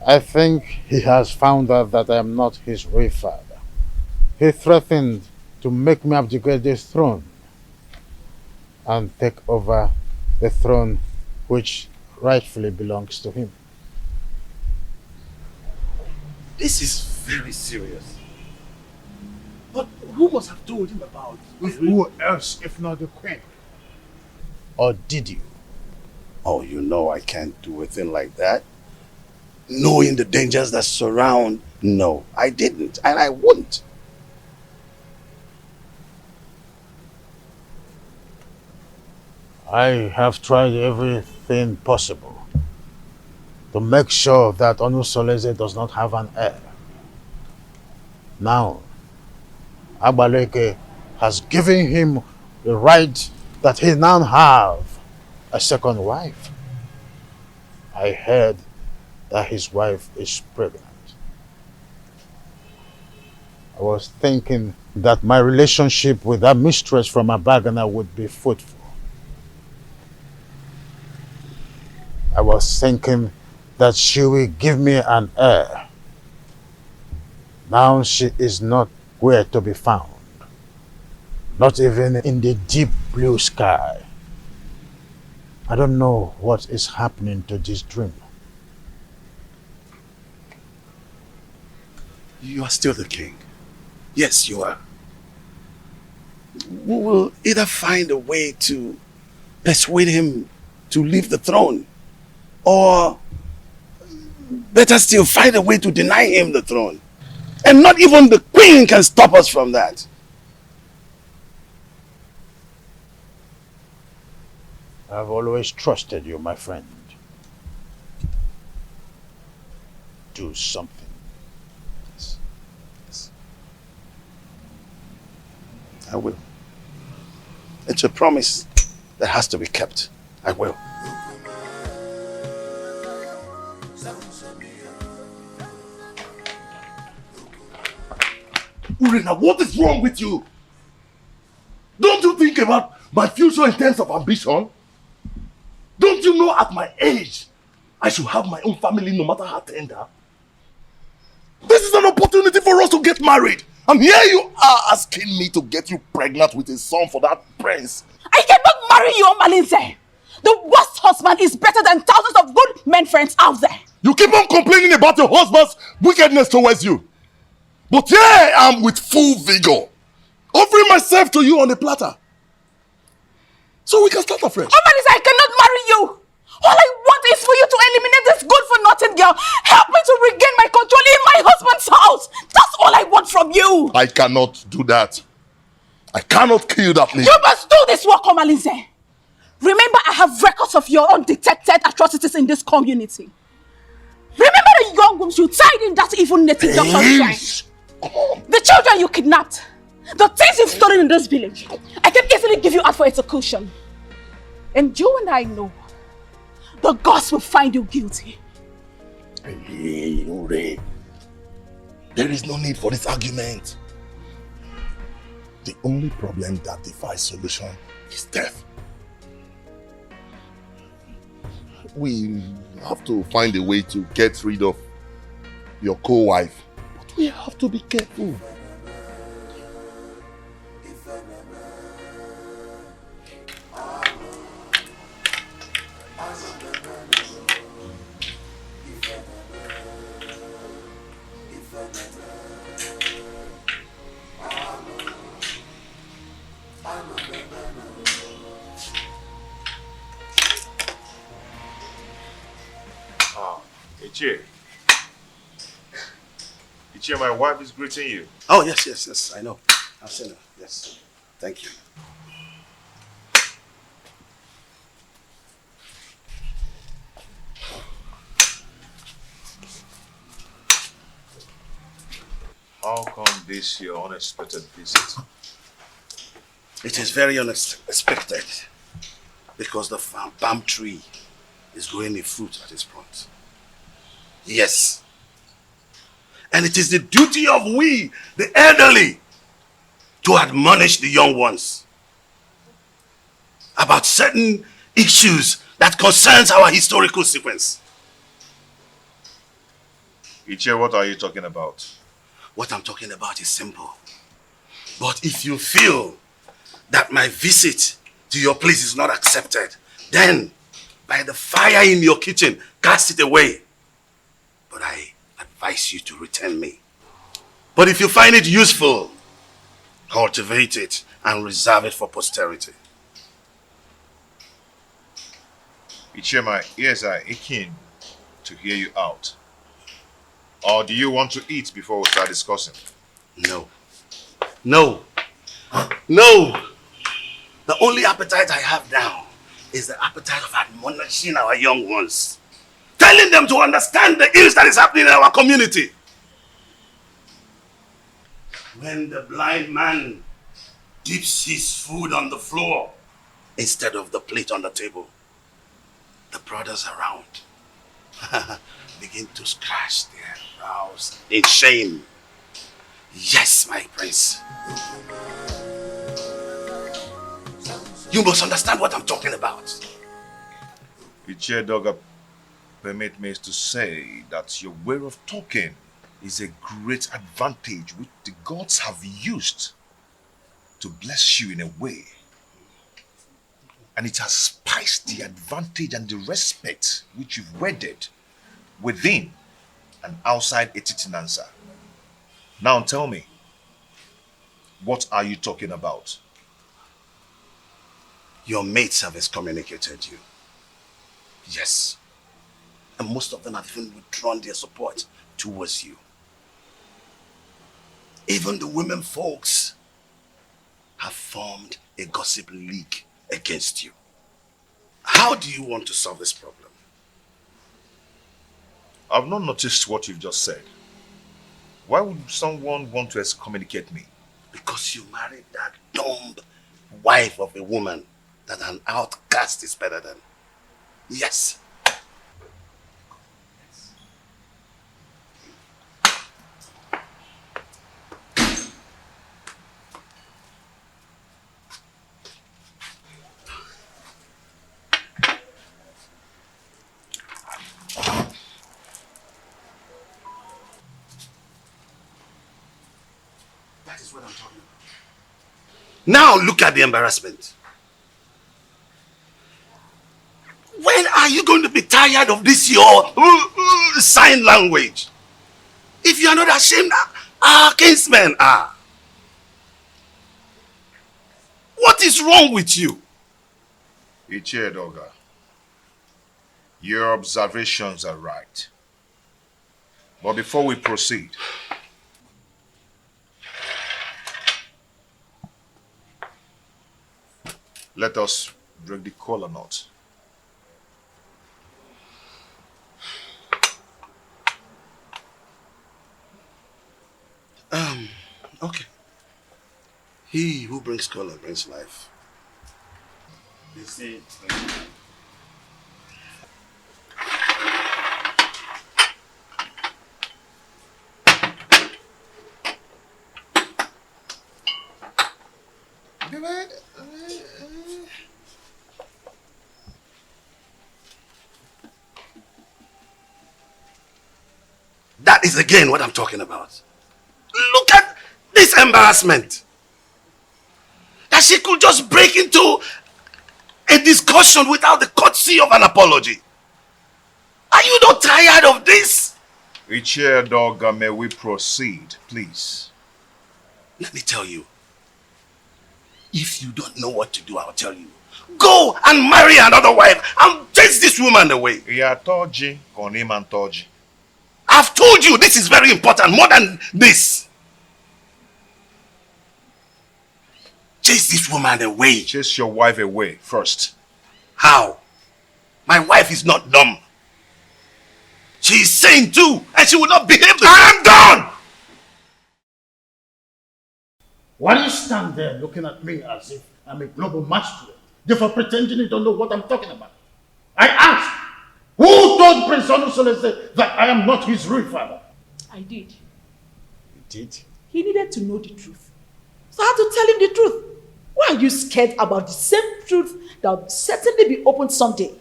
I think he has found out that I am not his real father. He threatened to make me abdicate the throne and take over the throne which rightfully belongs to him. This is very serious. But who must have told him about it? Who else if not the queen? Or did you? Oh, you know I can't do a thing like that. Knowing the dangers that surround, no, I didn't, and I wouldn't. I have tried everything possible to make sure that Onusoleze does not have an heir. Now, Agbaleke has given him the right that he now have a second wife. I heard that his wife is pregnant. I was thinking that my relationship with that mistress from Abagana would be fruitful. I was thinking that she will give me an heir. Now she is not where to be found. Not even in the deep blue sky. I don't know what is happening to this dream. You are still the king. Yes, you are. We will either find a way to persuade him to leave the throne, or better still, find a way to deny him the throne. And not even the queen can stop us from that. I've always trusted you, my friend. Do something. Yes. Yes. I will. It's a promise that has to be kept. I will. Urena, what is wrong with you? Don't you think about my future in terms of ambition? Don't you know at my age, I should have my own family no matter how tender? This is an opportunity for us to get married. And here you are asking me to get you pregnant with a son for that prince. I cannot marry you, Malinze. The worst husband is better than thousands of good men friends out there. You keep on complaining about your husband's wickedness towards you. But here I am with full vigor, offering myself to you on a platter. So we can start afresh. Malinze, I cannot marry you. All I want is for you to eliminate this good-for-nothing girl. Help me to regain my control in my husband's house. That's all I want from you. I cannot do that. I cannot kill that lady. You must do this work, Malinze. Remember, I have records of your undetected atrocities in this community. Remember the young wombs you tied in that evil native doctor's shrine. The children you kidnapped, the things you've stolen in this village, I can easily give you out for execution. And you and I know the gods will find you guilty. Hey, Ure. There is no need for this argument. The only problem that defies solution is death. We have to find a way to get rid of your co-wife. But we have to be careful. Ichie, my wife is greeting you. Oh, yes, I know. I've seen her. Yes. Thank you. How come this your unexpected visit? It is very unexpected because the palm tree is growing a fruit at its front. Yes. And it is the duty of we, the elderly, to admonish the young ones about certain issues that concerns our historical sequence. Ichie, what are you talking about? What I'm talking about is simple. But if you feel that my visit to your place is not accepted, then by the fire in your kitchen, cast it away. But I advise you to return me. But if you find it useful, cultivate it and reserve it for posterity. Ichie, my ears are aching to hear you out. Or do you want to eat before we start discussing? No. No. No! The only appetite I have now is the appetite of admonishing our young ones. Telling them to understand the ills that is happening in our community. When the blind man dips his food on the floor instead of the plate on the table, the brothers around begin to scratch their brows in shame. Yes, my prince. You must understand what I'm talking about. Ichie Doga, permit me to say that your way of talking is a great advantage which the gods have used to bless you in a way. And it has spiced the advantage and the respect which you've wedded within and outside Etitinansa. Now tell me, what are you talking about? Your mates have excommunicated you. Yes. And most of them have even withdrawn their support towards you. Even the women folks have formed a gossip league against you. How do you want to solve this problem? I've not noticed what you've just said. Why would someone want to excommunicate me? Because you married that dumb wife of a woman that an outcast is better than. Yes. That is what I'm talking about. Now look at the embarrassment. When are you going to be tired of this your sign language? If you are not ashamed, our kinsmen are. What is wrong with you? Ichie Doga, your observations are right. But before we proceed, let us break the kola knot. Okay. He who brings color brings life. They say. That is again what I'm talking about. Look at this embarrassment. That she could just break into a discussion without the courtesy of an apology. Are you not tired of this? Chair dog, may we proceed, please? Let me tell you. If you don't know what to do, I'll tell you. Go and marry another wife and chase this woman away. I've told you this is very important, more than this. Chase this woman away. Chase your wife away first. How? My wife is not dumb. She is sane too, and she will not behave the I am done! Why do you stand there looking at me as if I'm a global masquerade, therefore pretending you don't know what I'm talking about? I asked, who told Prince Onusolese that I am not his real father? I did. You did? He needed to know the truth. So I had to tell him the truth. Why are you scared about the same truth that will certainly be opened someday?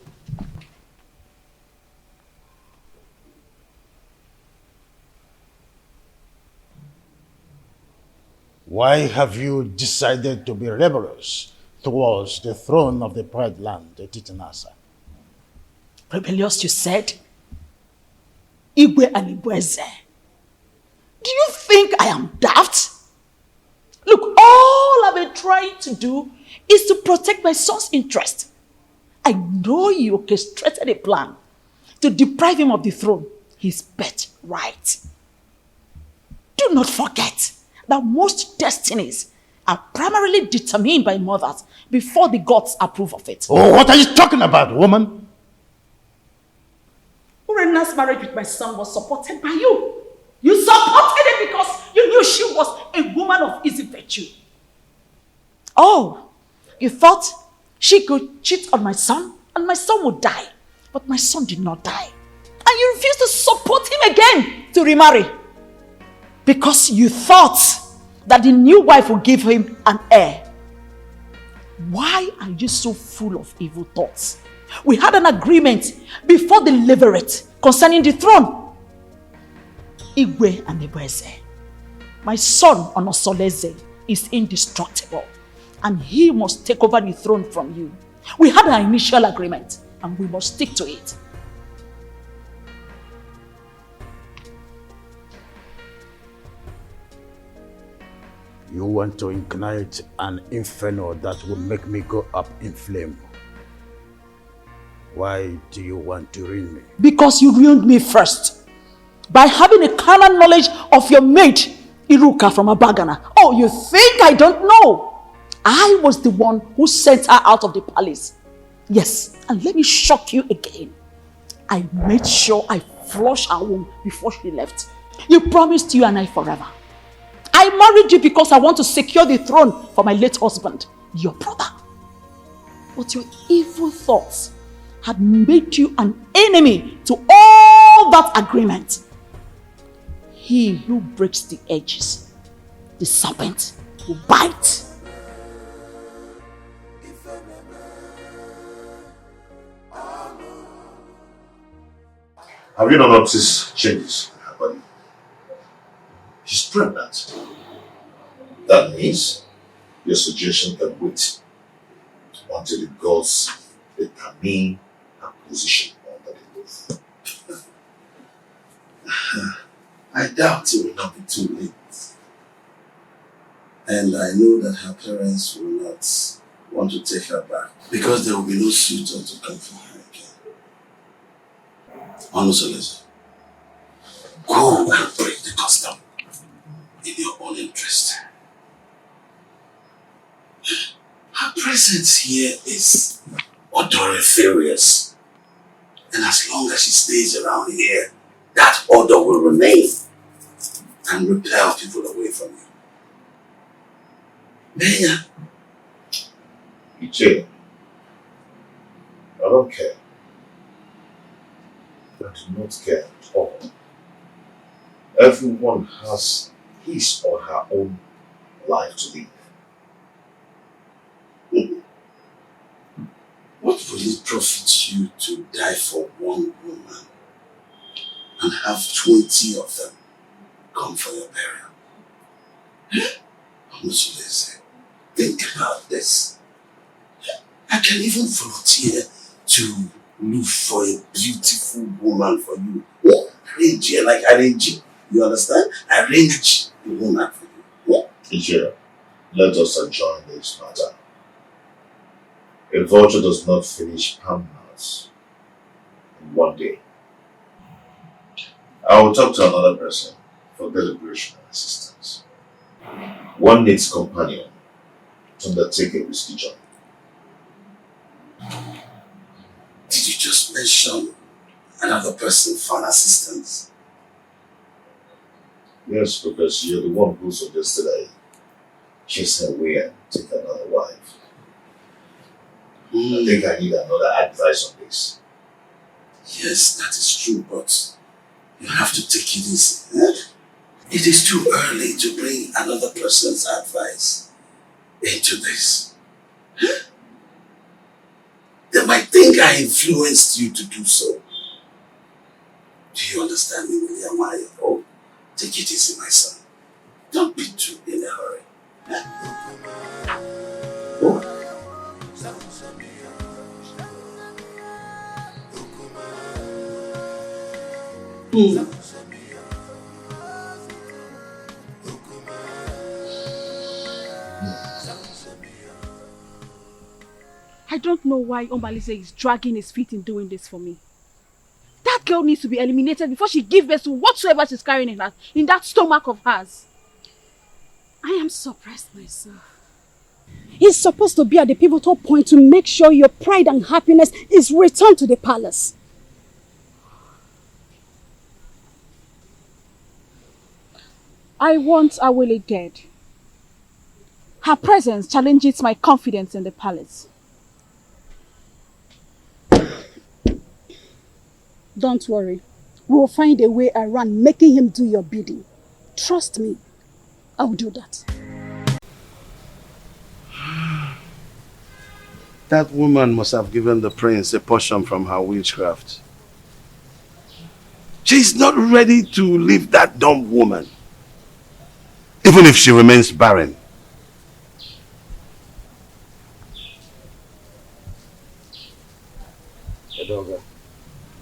Why have you decided to be rebellious towards the throne of the Pride Land, the Titanasa? Rebellious, you said? Igwe and Igweze. Do you think I am daft? Look, all I've been trying to do is to protect my son's interest. I know you orchestrated a plan to deprive him of the throne, his birthright. Do not forget that most destinies are primarily determined by mothers before the gods approve of it. Oh, what are you talking about, woman? Urena's marriage with my son was supported by you. You supported it because you knew she was a woman of easy virtue. Oh, you thought she could cheat on my son and my son would die. But my son did not die. And you refused to support him again to remarry. Because you thought that the new wife would give him an heir. Why are you so full of evil thoughts? We had an agreement before the levirate concerning the throne. Igwe and Igweze. My son Onosoleze is indestructible and he must take over the throne from you. We had an initial agreement and we must stick to it. You want to ignite an inferno that will make me go up in flame. Why do you want to ruin me? Because you ruined me first. By having a carnal knowledge of your mate, Iruka from Abagana. Oh, you think I don't know? I was the one who sent her out of the palace. Yes, and let me shock you again. I made sure I flushed her womb before she left. You promised you and I forever. I married you because I want to secure the throne for my late husband, your brother. But your evil thoughts had made you an enemy to all that agreement. He who breaks the edges, the serpent will bite. Have you not noticed changes in her body? She's pregnant. That means your suggestion can wait until the gods determine her position under the roof. I doubt it will not be too late. And I know that her parents will not want to take her back because there will be no suitor to come for her again. Onusolese, go and break the custom in your own interest. Her presence here is odoriferous. And as long as she stays around here, that odor will remain and repel people away from you. Maya. Iche, I don't care. I do not care at all. Everyone has his or her own life to live. What will it profit you to die for one woman and have 20 of them come for your burial? Honestly, think about this. I can even volunteer to look for a beautiful woman for you. Arrange it. You understand? Arrange the woman for you. Teacher, let us adjourn this matter. A vulture does not finish Palmhouse in one day. I will talk to another person for deliberation and assistance. One needs companion to undertake a risky journey. Did you just mention another person for an assistance? Yes, because you're the one who suggested I chase her away and take another wife. I think I need another advice on this. Yes, that is true, but you have to take it easy. It is too early to bring another person's advice into this. They might think I influenced you to do so. Do you understand me, William? Oh, take it easy, my son. Don't be too in a hurry. Oh. I don't know why Omalize is dragging his feet in doing this for me. That girl needs to be eliminated before she gives birth to whatsoever she's carrying in that stomach of hers. I am suppressed myself. He's supposed to be at the pivotal point to make sure your pride and happiness is returned to the palace. I want Awele dead. Her presence challenges my confidence in the palace. Don't worry. We will find a way around making him do your bidding. Trust me. I will do that. That woman must have given the prince a portion from her witchcraft. She's not ready to leave that dumb woman, even if she remains barren.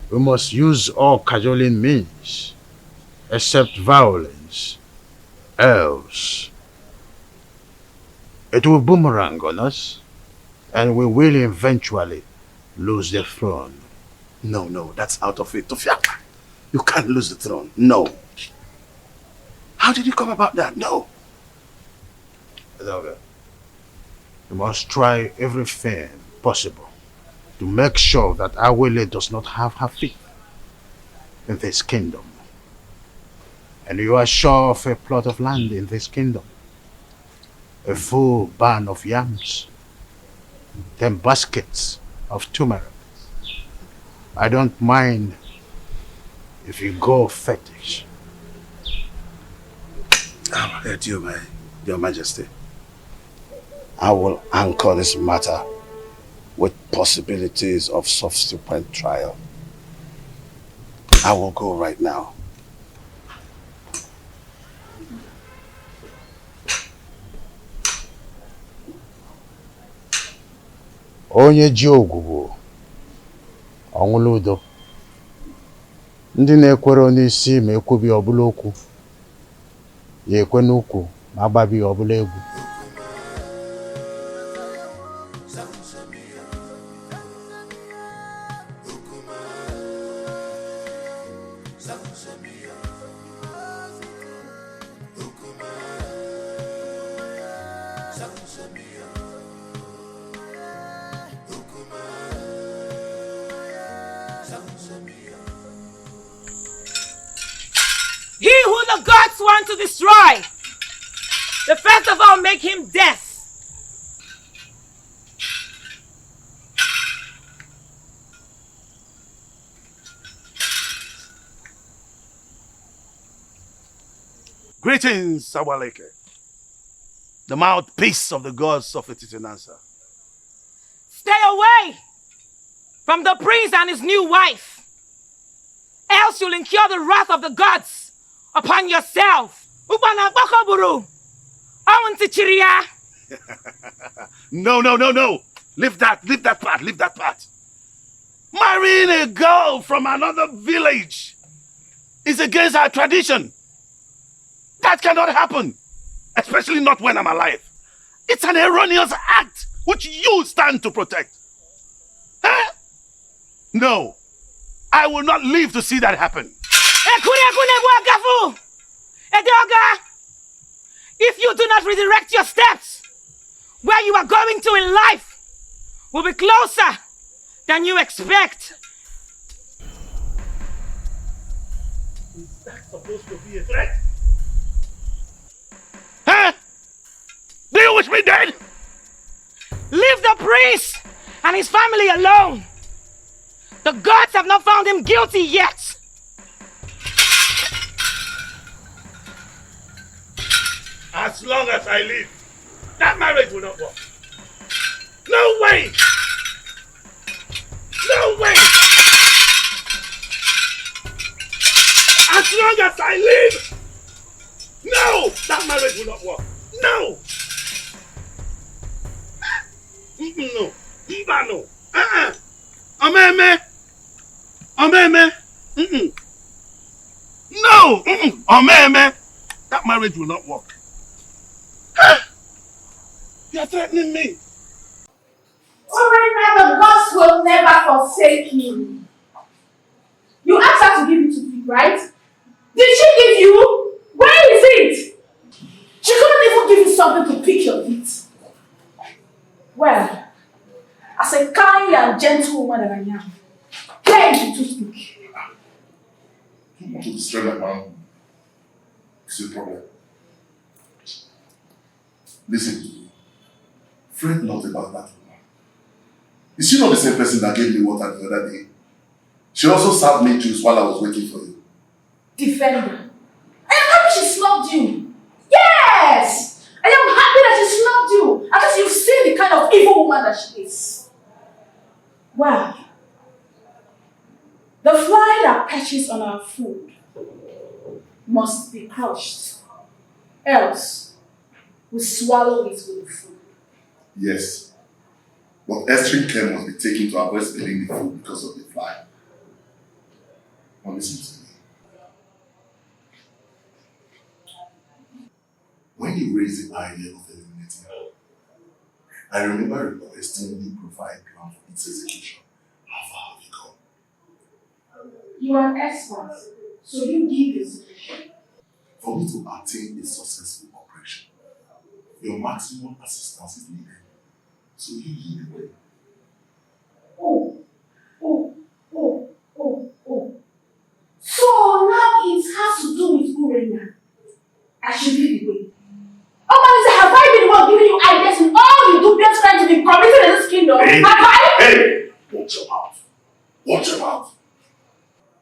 We must use all cajoling means, except violence, else it will boomerang on us, and we will eventually lose the throne. No, that's out of it. Tofiaka, you can't lose the throne. No. How did you come about that? No. We must try everything possible to make sure that Awele does not have her feet in this kingdom. And you are sure of a plot of land in this kingdom, a full barn of yams, 10 baskets of turmeric. I don't mind if you go fetish. I'll let you, Your Majesty. I will anchor this matter with possibilities of subsequent trial. I will go right now. Onye ji ogwugwu ọnwụla udo. Ndị na-ekwere onye isi ma ekwubi ọbụla okwu, ya ekwe n'ukwu ma agbabi ọbụla egwu. He who the gods want to destroy The first of all, make him deaf. Greetings, Awaleke, the mouthpiece of the gods of Etitinansa. Stay away from the prince and his new wife, else you'll incur the wrath of the gods upon yourself. No. Leave that part. Marrying a girl from another village is against our tradition. That cannot happen, especially not when I'm alive. It's an erroneous act which you stand to protect. Huh? No, I will not live to see that happen. If you do not redirect your steps, where you are going to in life will be closer than you expect. Is that supposed to be a threat? Huh? Do you wish me dead? Leave the priest and his family alone. The gods have not found him guilty yet. As long as I live, that marriage will not work. No way! No way! As long as I live, no! That marriage will not work. No! No. No. Ameme. No! Ameme. That marriage will not work. You are threatening me. Alright, now the gods will never forsake you. You asked her to give you to feed, right? Did she give you? Where is it? She couldn't even give you something to pick your feet. Well, as a kind and gentle woman that I am, here is the toothpick. You want to destroy that man? It's a problem. Listen to me. Fret not about that woman. Is she not the same person that gave me water the other day? She also served me juice while I was waiting for you. Defender. I am happy she snubbed you. Yes! I am happy that she snubbed you. At least you've seen the kind of evil woman that she is. Well, the fly that perches on our food must be crushed. Else, we swallow it with the food. Yes. But extreme care must be taken to avoid spilling the food because of the fly. Now listen to me. When you raised the idea of eliminating her, I remember requesting you provide a plan for its execution. How far have you gone? You are an expert, so you give the solution. For me to attain a successful operation, your maximum assistance is needed. So you lead the way. So now it has to do with Urena. I should lead the way. Have I been the one giving you ideas in all the dubious crimes to be committed in this kingdom? Hey, have I? Hey! Watch your mouth. Watch your mouth.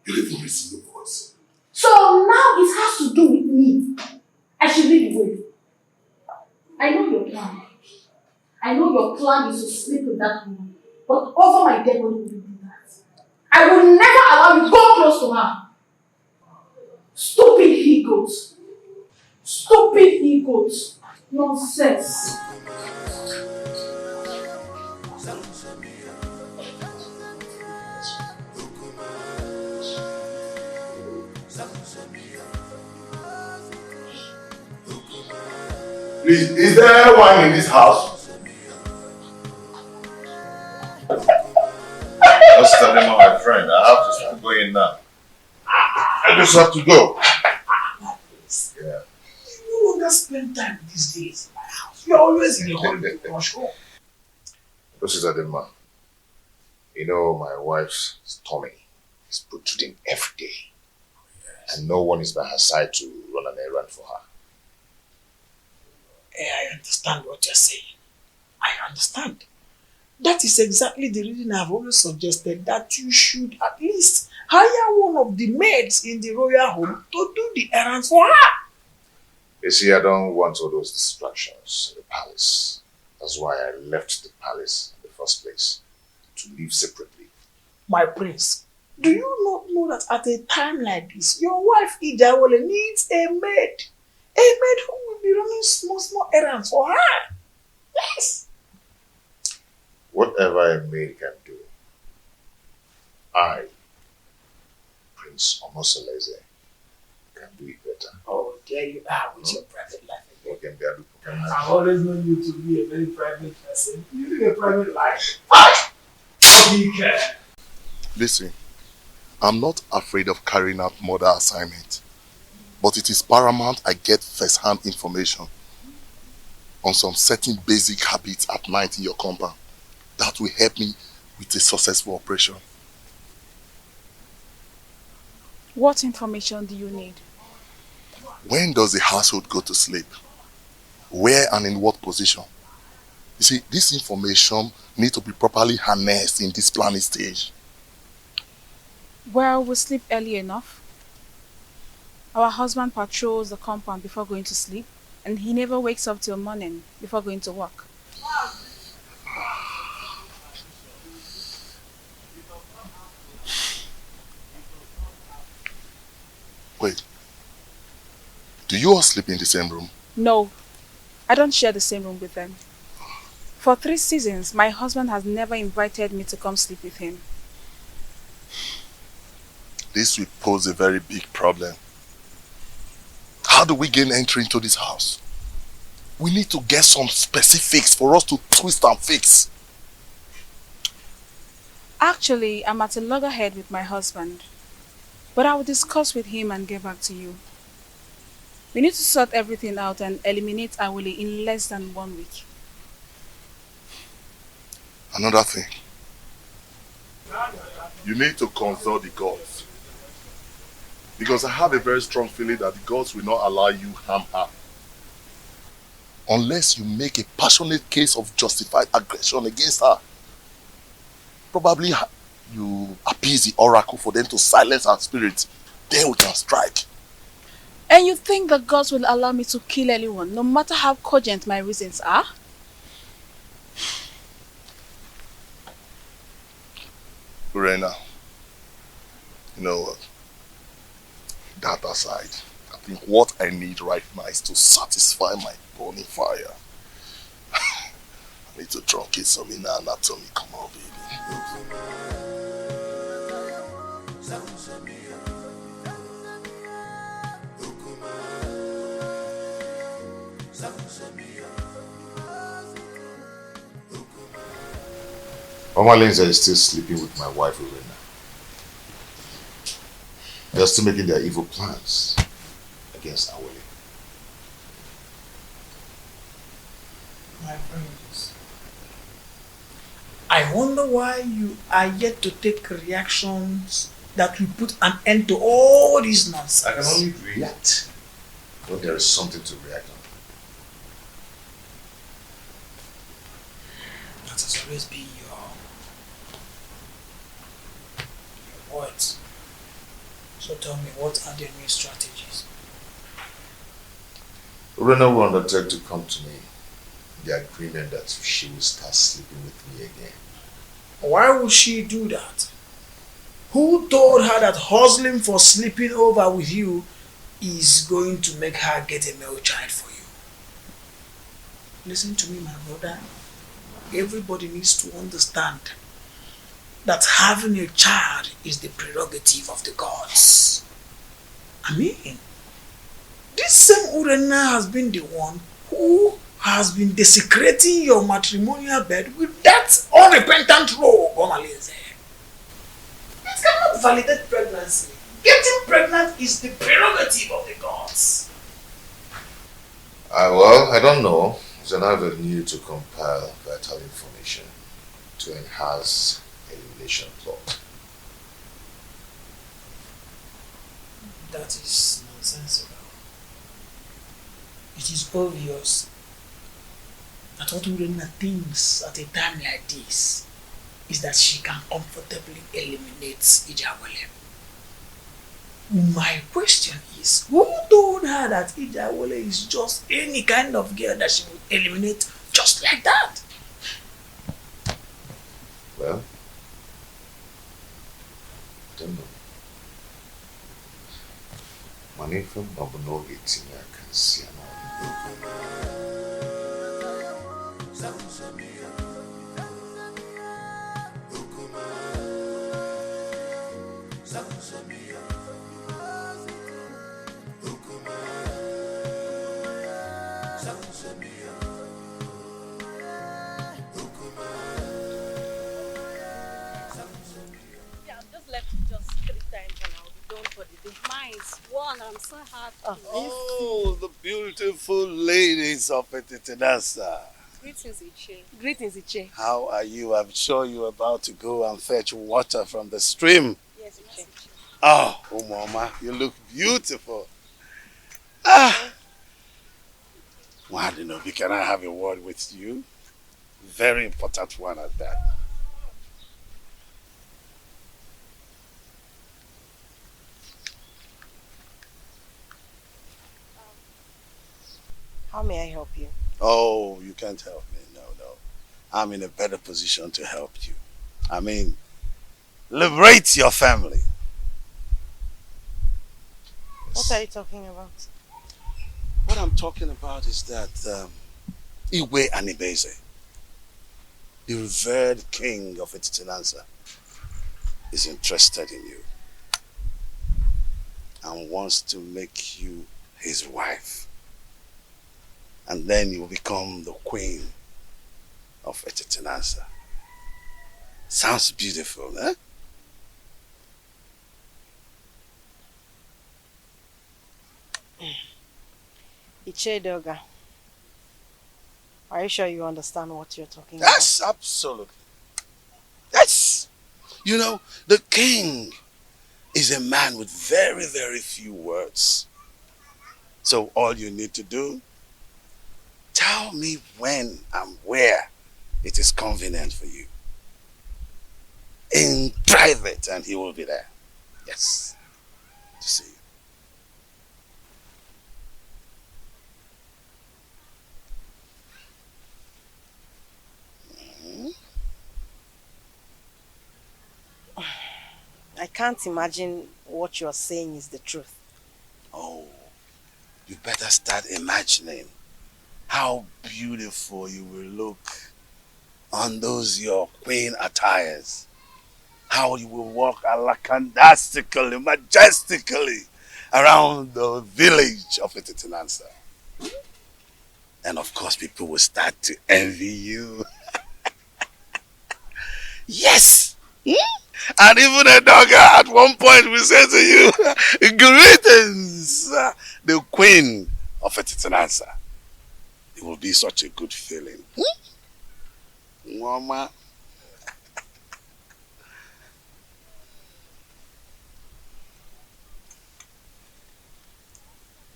You live in receive your voice. So now it has to do with me. I should lead the way. I know your plan. I know your plan is to sleep with that woman. But over my dead body will you do that? I will never allow you to go close to her. Stupid he-goat. Stupid he-goat. Nonsense. Please, is there wine in this house? Just tell them, my friend, I have to start going now. I just have to go. Yeah. You don't spend time these days in my house. You're always in the holiday rush home. This is Adema. You know, my wife's tummy is protruding every day. And no one is by her side to run an errand for her. I understand what you're saying. I understand. That is exactly the reason I've always suggested that you should at least hire one of the maids in the royal home to do the errands for her. You see, I don't want all those distractions in the palace. That's why I left the palace in the first place, to live separately. My prince, do you not know that at a time like this, your wife Ijawole needs a maid? A maid who will be running small errands for her. Yes. Whatever a maid can do, I, Prince Omosoleze, can do it better. Oh, there you are with your private life. I've always known you to be a very private person. You live a private life. Listen, I'm not afraid of carrying out murder assignment, but it is paramount I get first-hand information on some certain basic habits at night in your compound that will help me with a successful operation. What information do you need? When does the household go to sleep? Where and in what position? You see, this information needs to be properly harnessed in this planning stage. Well, we sleep early enough. Our husband patrols the compound before going to sleep, and he never wakes up till morning before going to work. Wait, do you all sleep in the same room? No, I don't share the same room with them. For 3 seasons, my husband has never invited me to come sleep with him. This will pose a very big problem. How do we gain entry into this house? We need to get some specifics for us to twist and fix. Actually, I'm at a loggerhead with my husband, but I will discuss with him and get back to you. We need to sort everything out and eliminate Awole in less than 1 week. Another thing. You need to consult the gods. Because I have a very strong feeling that the gods will not allow you harm her. Unless you make a passionate case of justified aggression against her. Probably you appease the oracle for them to silence her spirit. Then we can strike. And you think the gods will allow me to kill anyone, no matter how cogent my reasons are? Urena, you know what? That aside, I think what I need right now is to satisfy my burning fire. I need to truncate some inner anatomy. Come on, baby. Mama Lindsay is still sleeping with my wife, Urena. They're still making their evil plans against Awole. My friends, I wonder why you are yet to take reactions that will put an end to all this nonsense. I can only react when there is something to react on. That has always been your words. So tell me, what are the new strategies? Urena will undertake to come to me in the agreement that she will start sleeping with me again. Why would she do that? Who told her that hustling for sleeping over with you is going to make her get a male child for you? Listen to me, my brother. Everybody needs to understand that having a child is the prerogative of the gods. I mean, this same Urena has been the one who has been desecrating your matrimonial bed with that unrepentant rogue, Omalinze. It cannot validate pregnancy. Getting pregnant is the prerogative of the gods. Well, I don't know. It's an avenue to compile vital information to enhance elimination plot. That is nonsensical. It is obvious that what Urena thinks at a time like this is that she can comfortably eliminate Ijawale. My question is, who told her that Ijawale is just any kind of girl that she would eliminate just like that? Well, I don't know. Money from Nobuno eating I can see One, I'm so happy. Oh, the beautiful ladies of Etitinasa. Greetings, Iche. Greetings, Iche. How are you? I'm sure you're about to go and fetch water from the stream. Yes, Iche. Oh, Mama, you look beautiful. Ah! Wadinobi, can I have a word with you? Very important one at that. How may I help you? Oh, you can't help me. No. I'm in a better position to help you. I mean, liberate your family. What are you talking about? What I'm talking about is that Iwe Anibeze, the revered king of Etitinansa, is interested in you and wants to make you his wife. And then you will become the queen of Etitinansa. Sounds beautiful, eh? Iche Doga, are you sure you understand what you're talking Yes, absolutely. Yes. You know, the king is a man with very, very few words. So all you need to do, tell me when and where it is convenient for you. In private, and he will be there. Yes. To see you. I can't imagine what you're saying is the truth. Oh, you better start imagining how beautiful you will look on those your queen attires. How you will walk alakandastically, majestically around the village of Etitinansa. And of course, people will start to envy you. Yes! And even a dog at one point will say to you, greetings, the queen of Etitinansa. It will be such a good feeling. Mama.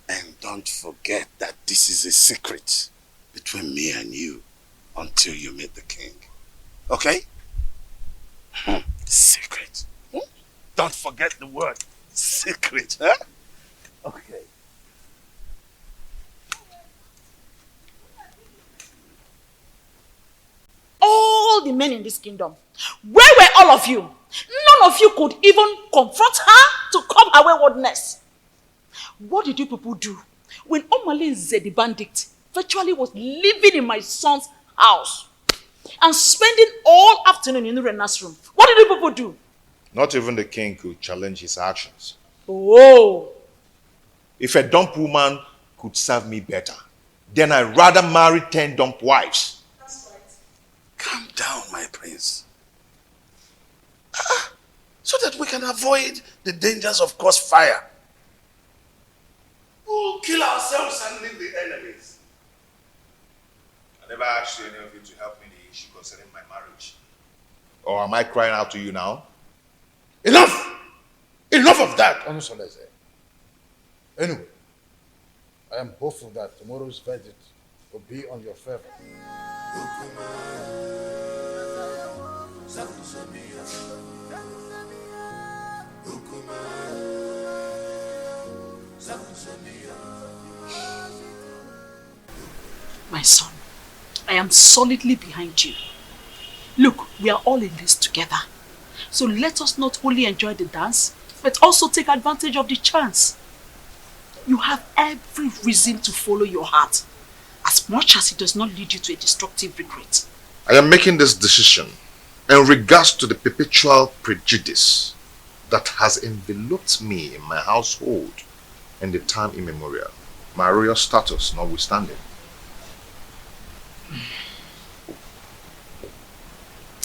And don't forget that this is a secret between me and you until you meet the king. Okay? Secret. Don't forget the word secret, huh? Okay. All the men in this kingdom, where were all of you? None of you could even confront her to curb her waywardness. What did you people do when Omalinze the bandit virtually was living in my son's house and spending all afternoon in Rena's room? What did you people do? Not even the king could challenge his actions. Oh. If a dump woman could serve me better, then I'd rather marry 10 dump wives. That's right. Calm down, my prince. So that we can avoid the dangers of crossfire. We'll kill ourselves and leave the enemies. I never asked any of you to help me in the issue concerning my marriage. Or am I crying out to you now? Enough! Enough of that! Anyway, I am hopeful that tomorrow's verdict will be on your favor. My son, I am solidly behind you. Look, we are all in this together. So let us not only enjoy the dance, but also take advantage of the chance. You have every reason to follow your heart, as much as it does not lead you to a destructive regret. I am making this decision in regards to the perpetual prejudice that has enveloped me in my household in the time immemorial, my royal status notwithstanding.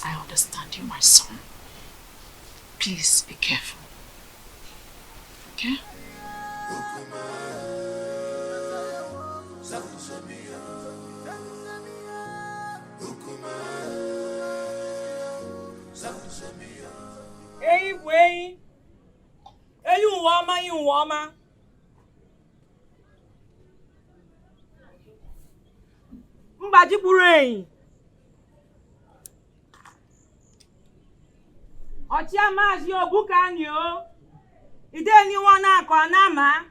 I understand you, my son. Please be careful. Okay? Hey, wait. Hey, you woman. Mbaji Burain. Ochia mas yo bukan yo. Ide ni wana kwa nama.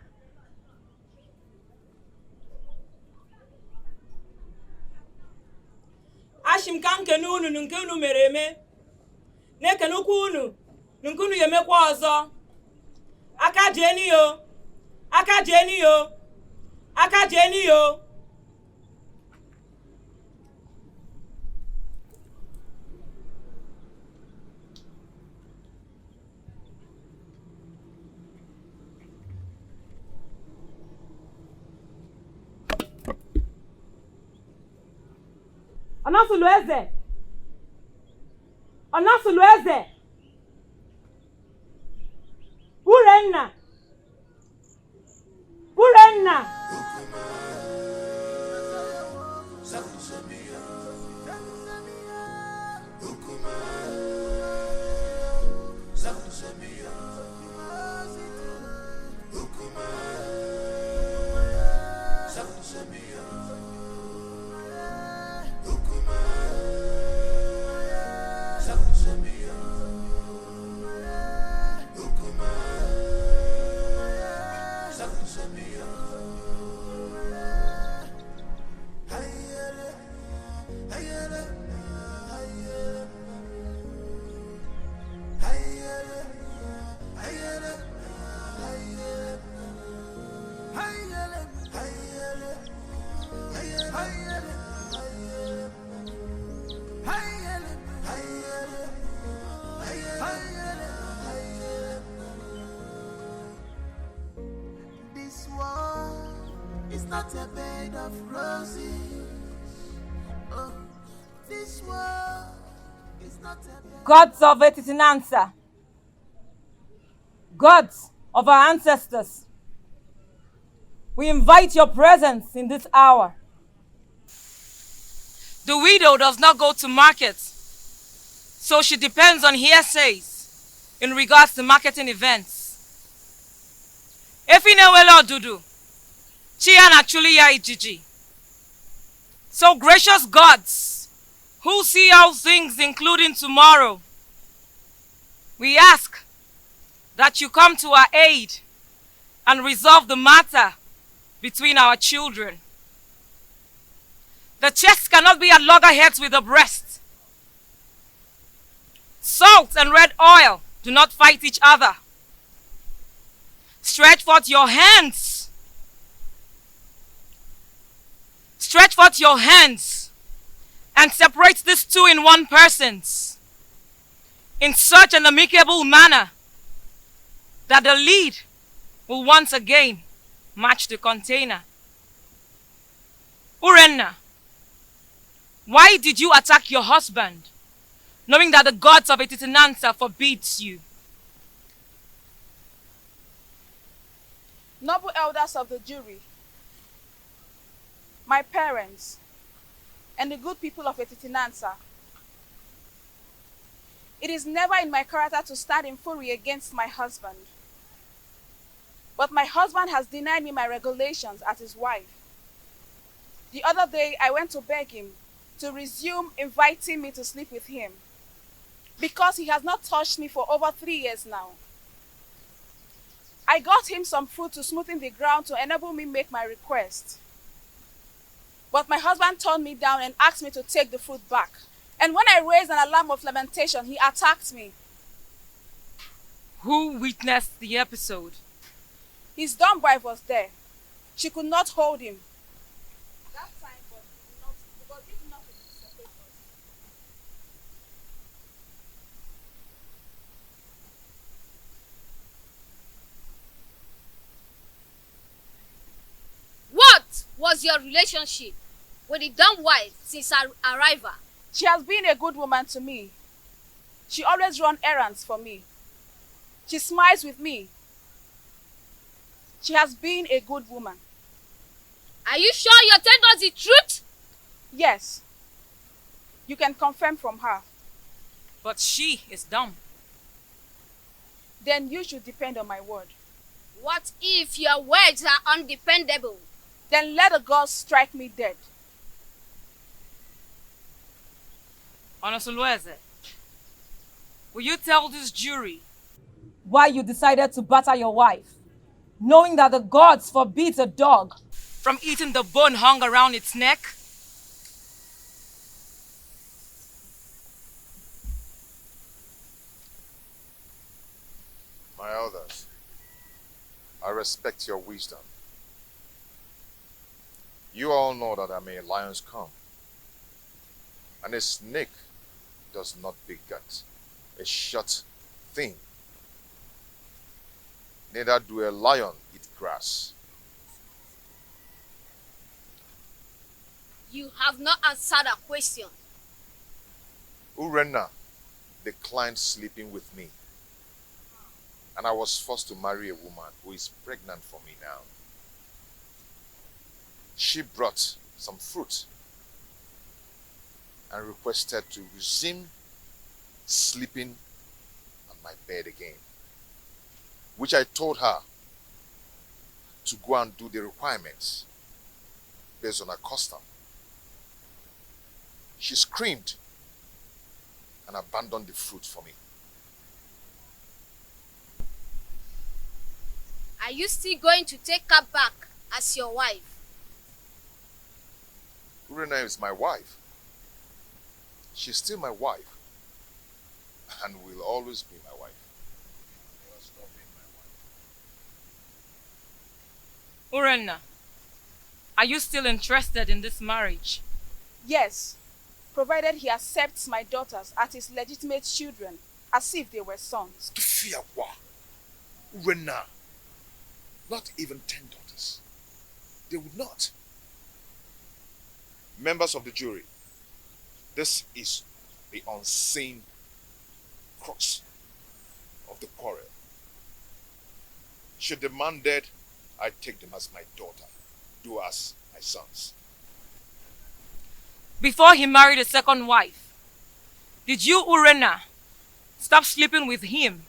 Ashim kan kenunu nunkenu mereme. Ne kenukunu nunkunu yemekwa ọzọ. Aka jeni yo. Aka jeni yo. Aka jeni yo. Anasulueze. Anasulueze. Urenna. Urenna. This world is not a bed of roses. Oh, this world is not a bed. Gods of Etitinansa. Gods of our ancestors. We invite your presence in this hour. The widow does not go to market, so she depends on hearsays in regards to marketing events. Efinewelo Dudu, Chia actually ya ijiji. So gracious gods, who see all things including tomorrow, we ask that you come to our aid and resolve the matter between our children. The chest cannot be at loggerheads with the breast. Salt and red oil do not fight each other. Stretch forth your hands. Stretch forth your hands and separate these two in one persons in such an amicable manner that the lead will once again match the container. Urenna, why did you attack your husband, knowing that the gods of Etitinansa forbids you? Noble elders of the jury, my parents, and the good people of Etitinansa, it is never in my character to stand in fury against my husband. But my husband has denied me my regulations as his wife. The other day, I went to beg him to resume inviting me to sleep with him because he has not touched me for over 3 years now. I got him some fruit to smoothen the ground to enable me make my request. But my husband turned me down and asked me to take the fruit back. And when I raised an alarm of lamentation, he attacked me. Who witnessed the episode? His dumb wife was there. She could not hold him. That time was did nothing to separate us. What was your relationship with the dumb wife since her arrival? She has been a good woman to me. She always runs errands for me. She smiles with me. She has been a good woman. Are you sure you're telling us the truth? Yes. You can confirm from her. But she is dumb. Then you should depend on my word. What if your words are undependable? Then let the gods strike me dead. Onosulueze, will you tell this jury why you decided to batter your wife, knowing that the gods forbid a dog from eating the bone hung around its neck? My elders, I respect your wisdom. You all know that I may lions come, and a snake does not beget a short thing. Neither do a lion eat grass. You have not answered a question. Urenna declined sleeping with me, and I was forced to marry a woman who is pregnant for me now. She brought some fruit and requested to resume sleeping on my bed again, which I told her to go and do the requirements based on her custom. She screamed and abandoned the fruit for me. Are you still going to take her back as your wife? Urena is my wife. She's still my wife and will always be my wife. Urenna, are you still interested in this marriage? Yes, provided he accepts my daughters as his legitimate children, as if they were sons. Urena, not even 10 daughters. They would not. Members of the jury, this is the unseen crux of the quarrel. Should the man dead, I take them as my daughter, do as my sons. Before he married a second wife, did you, Urenna, stop sleeping with him?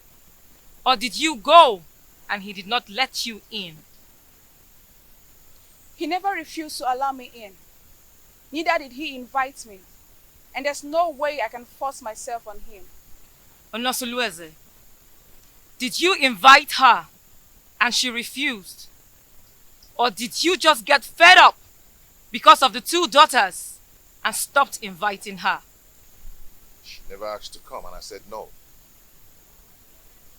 Or did you go and he did not let you in? He never refused to allow me in. Neither did he invite me. And there's no way I can force myself on him. Onosulueze, did you invite her and she refused? Or did you just get fed up because of the 2 daughters and stopped inviting her? She never asked to come and I said no.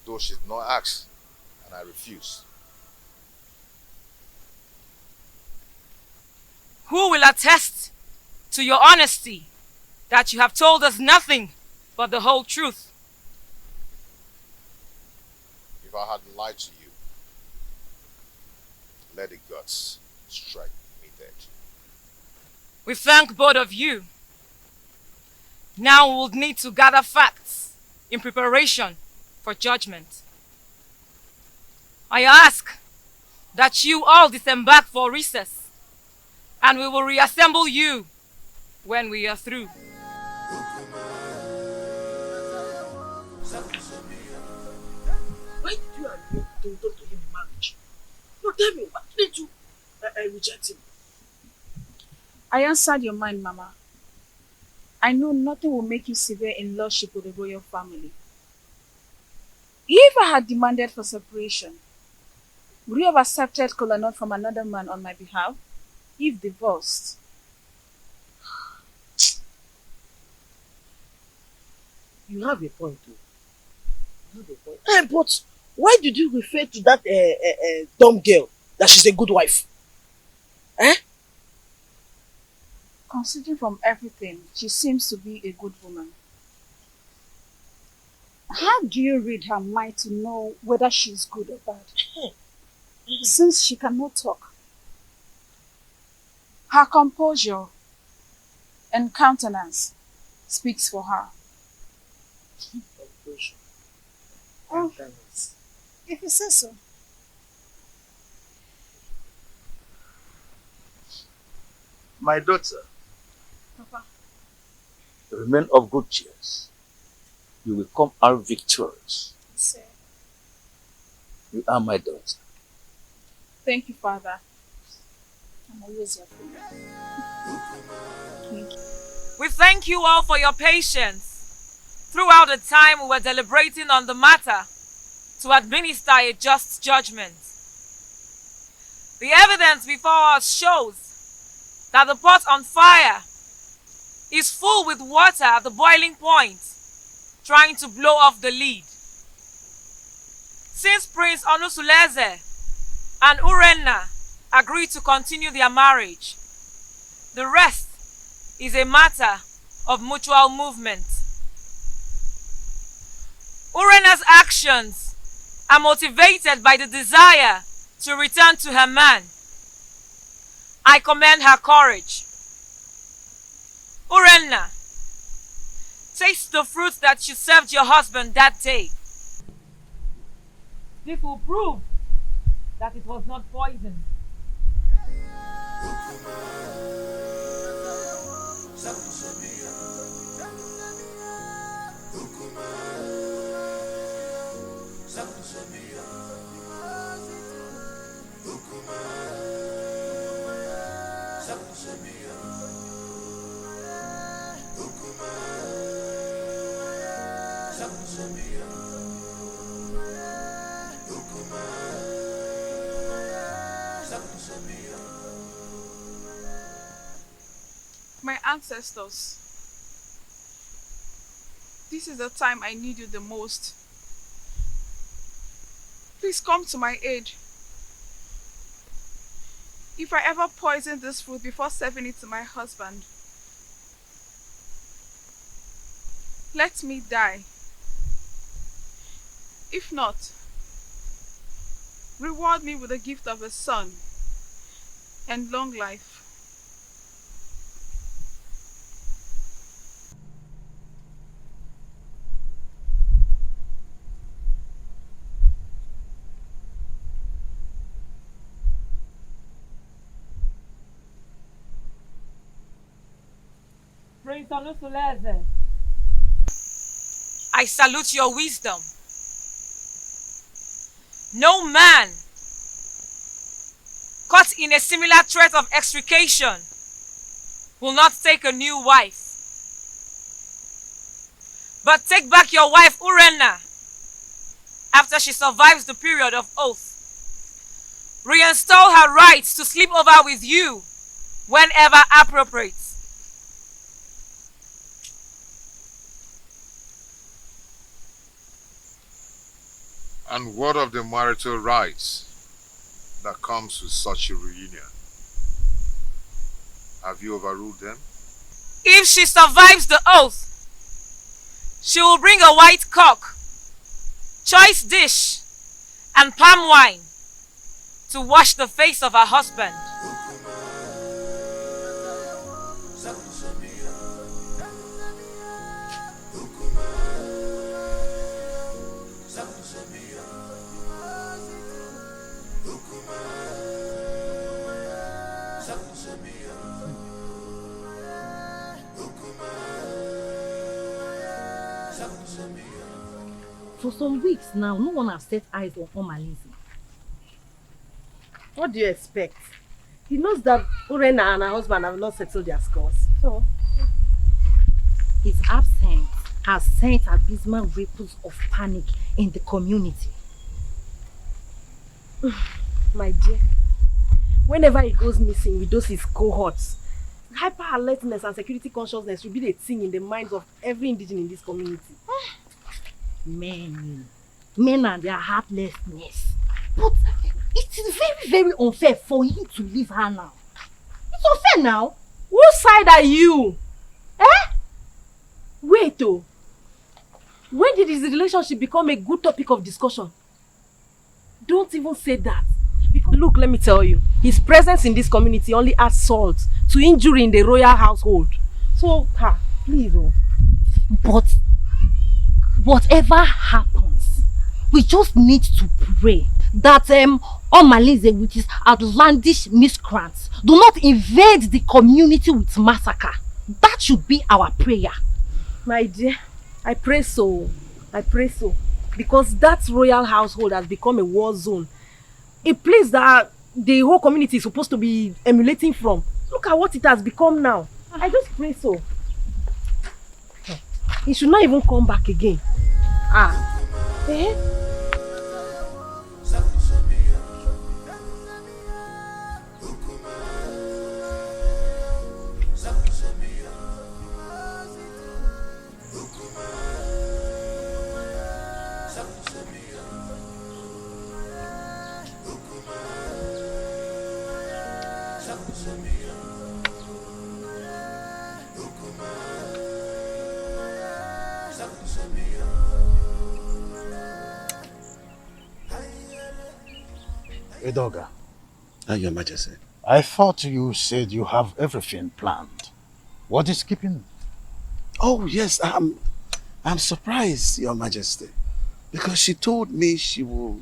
Though she did not ask and I refused. Who will attest to your honesty that you have told us nothing but the whole truth? If I had lied to you, let the gods strike me dead. We thank both of you. Now we will need to gather facts in preparation for judgment. I ask that you all disembark for recess, and we will reassemble you when we are through. Why did you agree to talk to him in marriage? No, tell me, why didn't you reject him? I answered your mind, Mama. I know nothing will make you severe in lordship with the royal family. If I had demanded for separation, would you have accepted Kolanut from another man on my behalf? If divorced? You have a point too. You have a point. But why did you refer to that dumb girl that she's a good wife? Eh? Considering from everything, she seems to be a good woman. How do you read her mind to know whether she's good or bad? Since she cannot talk. Her composure and countenance speaks for her. Oh, if you say so. My daughter, Papa. remain of good cheer. You will come out victorious. Sir. You are my daughter. Thank you, Father. I'm always your friend. Thank you. We thank you all for your patience throughout the time we were deliberating on the matter to administer a just judgment. The evidence before us shows that the pot on fire is full with water at the boiling point, trying to blow off the lid. Since Prince Onusuleze and Urenna agreed to continue their marriage, the rest is a matter of mutual movement. Urenna's actions are motivated by the desire to return to her man. I commend her courage. Urenna, taste the fruit that you served your husband that day. This will prove that it was not poison. My ancestors, this is the time I need you the most. Please come to my aid. If I ever poison this food before serving it to my husband, let me die. If not, reward me with the gift of a son and long life. Prince Onusuleze, I salute your wisdom. No man caught in a similar threat of extrication will not take a new wife. But take back your wife Urenna after she survives the period of oath. Reinstall her rights to sleep over with you whenever appropriate. And what of the marital rights that comes with such a reunion? Have you overruled them? If she survives the oath, she will bring a white cock, choice dish, and palm wine to wash the face of her husband. For some weeks now, no one has set eyes on Omalinze. What do you expect? He knows that Urenna and her husband have not settled their scores. So, His absence has sent abysmal ripples of panic in the community. My dear, whenever he goes missing with those his cohorts, hyper alertness and security consciousness will be the thing in the minds of every indigenous in this community. Men and their heartlessness. But it is very, very unfair for him to leave her now. It's unfair now. Whose side are you? Wait though. When did his relationship become a good topic of discussion? Don't even say that. Because look, let me tell you, his presence in this community only adds salt to injury in the royal household. So, please. But whatever happens, we just need to pray that Omalize with his outlandish miscreants do not invade the community with massacre. That should be our prayer. My dear, I pray so. I pray so. Because that royal household has become a war zone. A place that the whole community is supposed to be emulating from. Look at what it has become now. I just pray so. He should not even come back again. Edoga. Your Majesty. I thought you said you have everything planned. What is keeping? Oh yes, I'm surprised, Your Majesty, because she told me she will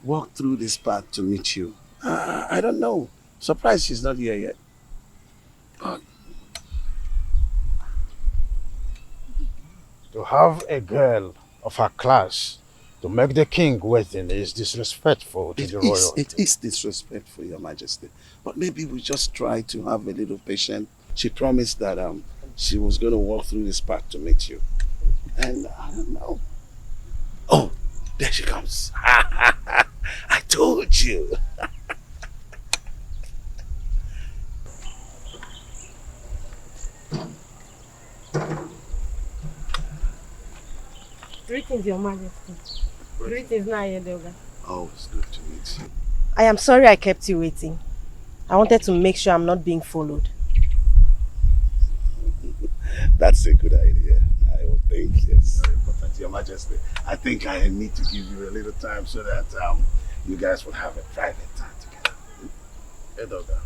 walk through this path to meet you. I don't know. Surprised she's not here yet. To have a girl of her class to make the king waiting is disrespectful to the royal. It is disrespectful, Your Majesty. But maybe we just try to have a little patience. She promised that she was going to walk through this path to meet you. And I don't know. Oh, there she comes. I told you. Greetings, Your Majesty. Greetings, Edoga. Oh, it's good to meet you. I am sorry I kept you waiting. I wanted to make sure I'm not being followed. That's a good idea. I would think, yes. Very important, Your Majesty. I think I need to give you a little time so that you guys will have a private time together. Edoga.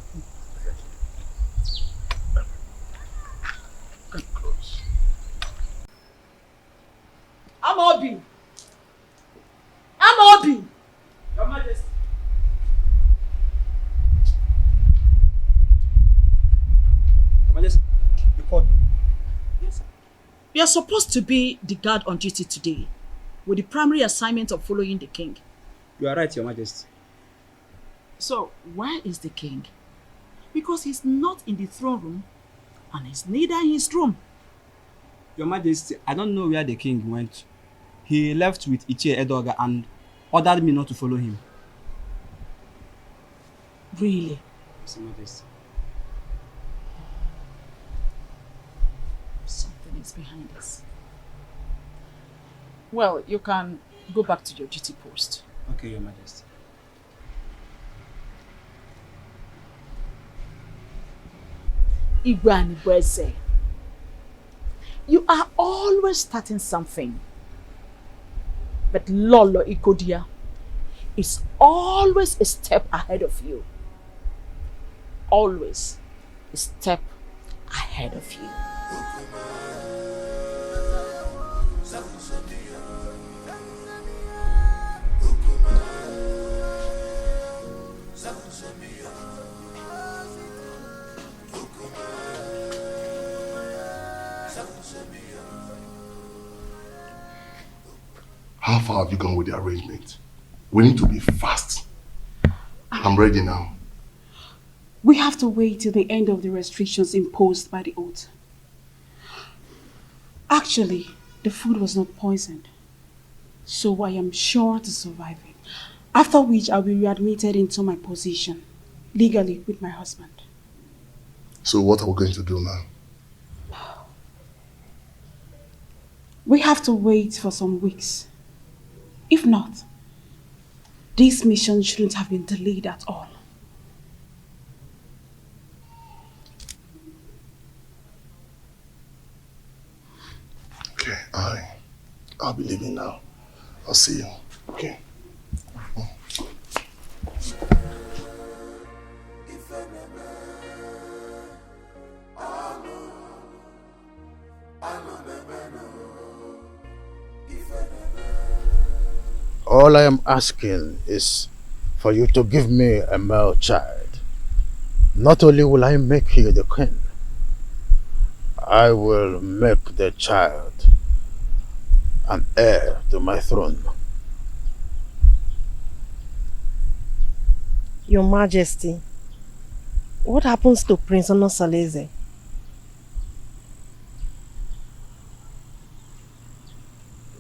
Come close. Amobi! Your Majesty. Your Majesty, you called me. Yes, sir. You are supposed to be the guard on duty today, with the primary assignment of following the king. You are right, Your Majesty. So, where is the king? Because he's not in the throne room, and he's neither in his room. Your Majesty, I don't know where the king went. He left with Ichie Edoga and ordered me not to follow him. Really? Yes, Your Majesty. Something is behind this. Well, you can go back to your duty post. Okay, Your Majesty. Igwani Bweze, you are always starting something. But Lolo Ikodia is always a step ahead of you. Always a step ahead of you. How far have you gone with the arrangement? We need to be fast. I'm ready now. We have to wait till the end of the restrictions imposed by the oath. Actually, the food was not poisoned, so I am sure to survive it. After which I'll be readmitted into my position, legally with my husband. So what are we going to do now? We have to wait for some weeks. If not, this mission shouldn't have been delayed at all. Okay, I'll be leaving now. I'll see you. Okay. All I am asking is for you to give me a male child. Not only will I make you the queen, I will make the child an heir to my throne. Your Majesty, what happens to Prince Onosaleze?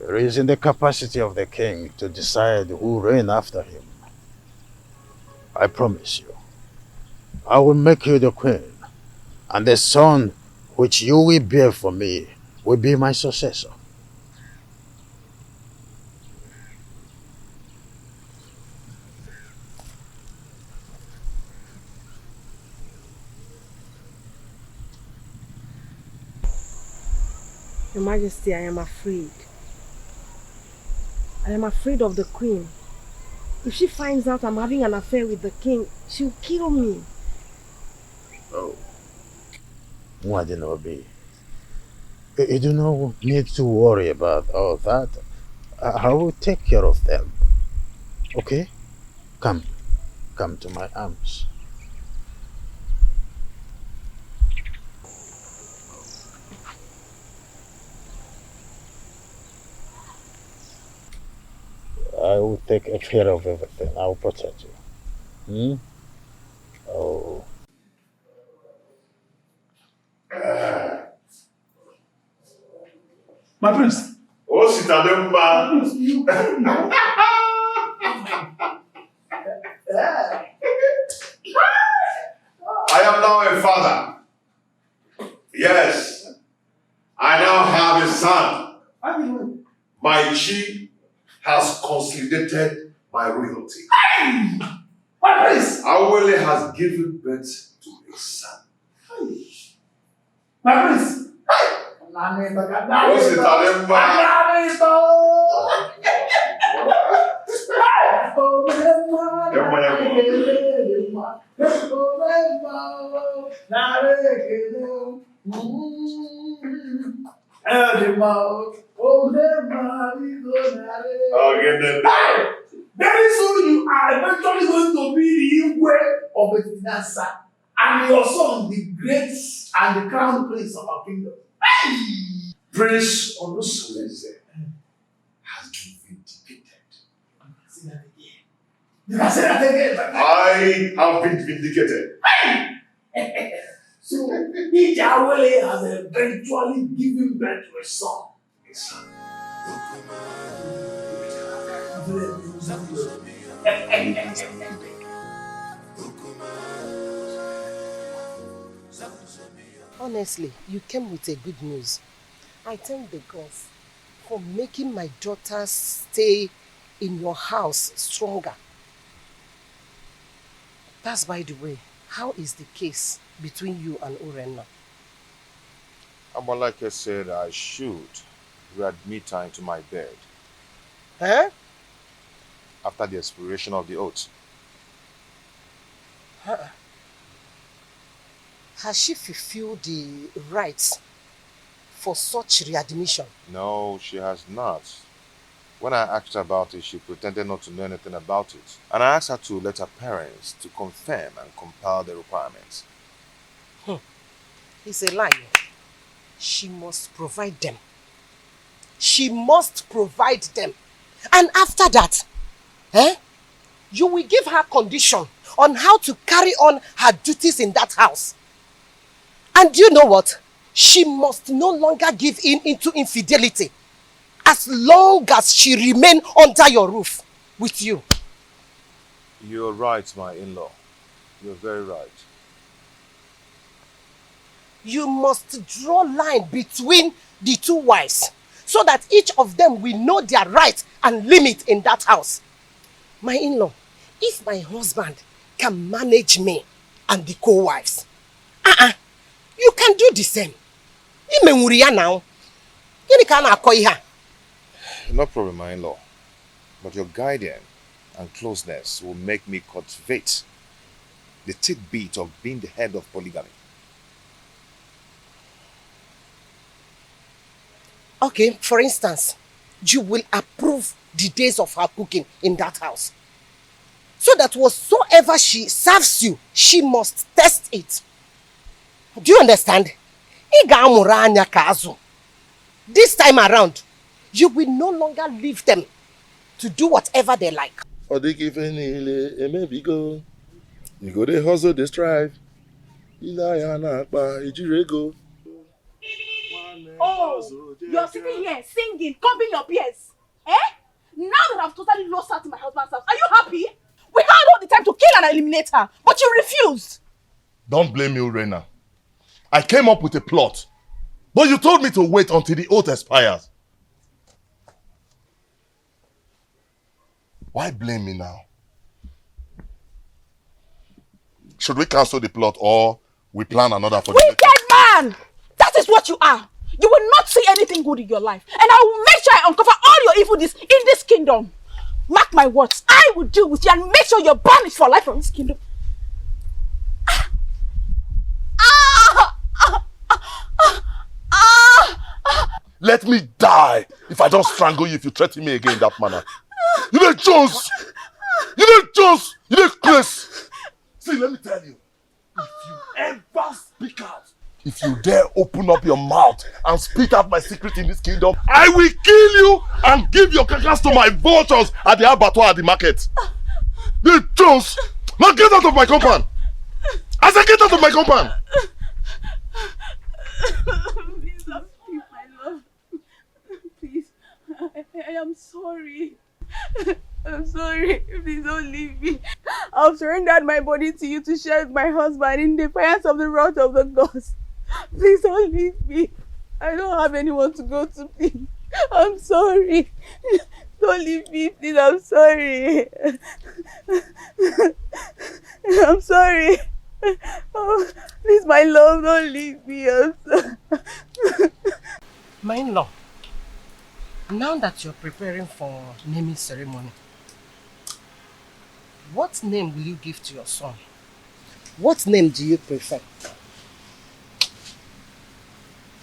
It is in the capacity of the king to decide who reign after him. I promise you, I will make you the queen, and the son which you will bear for me will be my successor. Your Majesty, I am afraid. I am afraid of the queen. If she finds out I'm having an affair with the king, she'll kill me. Oh. Mwadinobi, you do not need to worry about all that. I will take care of them. Okay? Come to my arms. I will take care of everything. I will protect you. Oh. My prince. Oh, Sitademba. I am now a father. Yes. I now have a son. My chi has consolidated my royalty. My prince. Awele has given birth to a son. My prince. What's it, Very soon you are eventually going to be the Igwe of the Finanza, and your son, the great and the crown prince of our kingdom. Prince Onosaleze has been vindicated. Say that again. You can say that again. I have been vindicated. So, Ijawele has eventually given birth to a son. A son. Honestly, you came with a good news. I thank the gods for making my daughter's stay in your house stronger. That's by the way, how is the case between you and Urenna? But like I said, I should readmit her into my bed. Huh? After the expiration of the oath. Has she fulfilled the rights for such readmission? No, she has not. When I asked her about it, she pretended not to know anything about it. And I asked her to let her parents to confirm and compile the requirements. He's a liar. She must provide them. She must provide them. And after that, you will give her condition on how to carry on her duties in that house. And do you know what? she must no longer give in into infidelity as long as she remain under your roof with you. You're right, my in-law. You're very right. You must draw line between the two wives so that each of them will know their right and limit in that house. My in-law, if my husband can manage me and the co-wives, you can do the same. Now. No problem, my in-law. But your guidance and closeness will make me cultivate the tidbit of being the head of polygamy. Okay, for instance, you will approve the days of her cooking in that house. So that whatsoever she serves you, she must test it. Do you understand? This time around, you will no longer leave them to do whatever they like. You go they hustle, they strive. Oh, you're sitting here singing, combing your ears. Eh? Now that I've totally lost her to my husband's house, are you happy? We had all the time to kill and eliminate her, but you refused. Don't blame you, Rena. I came up with a plot, but you told me to wait until the oath expires. Why blame me now? Should we cancel the plot or we plan another for the wicked man! That is what you are. You will not see anything good in your life. And I will make sure I uncover all your evil deeds in this kingdom. Mark my words. I will deal with you and make sure you're banished for life from this kingdom. Let me die if I don't strangle you if you threaten me again in that manner. You know Jones! You know Jones! You know Chris! See, let me tell you. If you ever speak out, if you dare open up your mouth and spit out my secret in this kingdom, I will kill you and give your carcass to my vultures at the abattoir at the market. The Jones! Now get out of my compound! I said get out of my compound! Please don't leave, my love. Please, I am sorry. I'm sorry. Please don't leave me. I've surrendered my body to you to share with my husband in defiance of the wrath of the gods. Please don't leave me. I don't have anyone to go to, please. I'm sorry. Don't leave me, please. I'm sorry. I'm sorry. Oh, please, my love, don't leave me. I'm sorry. My in-law, now that you're preparing for naming ceremony, what name will you give to your son? What name do you prefer?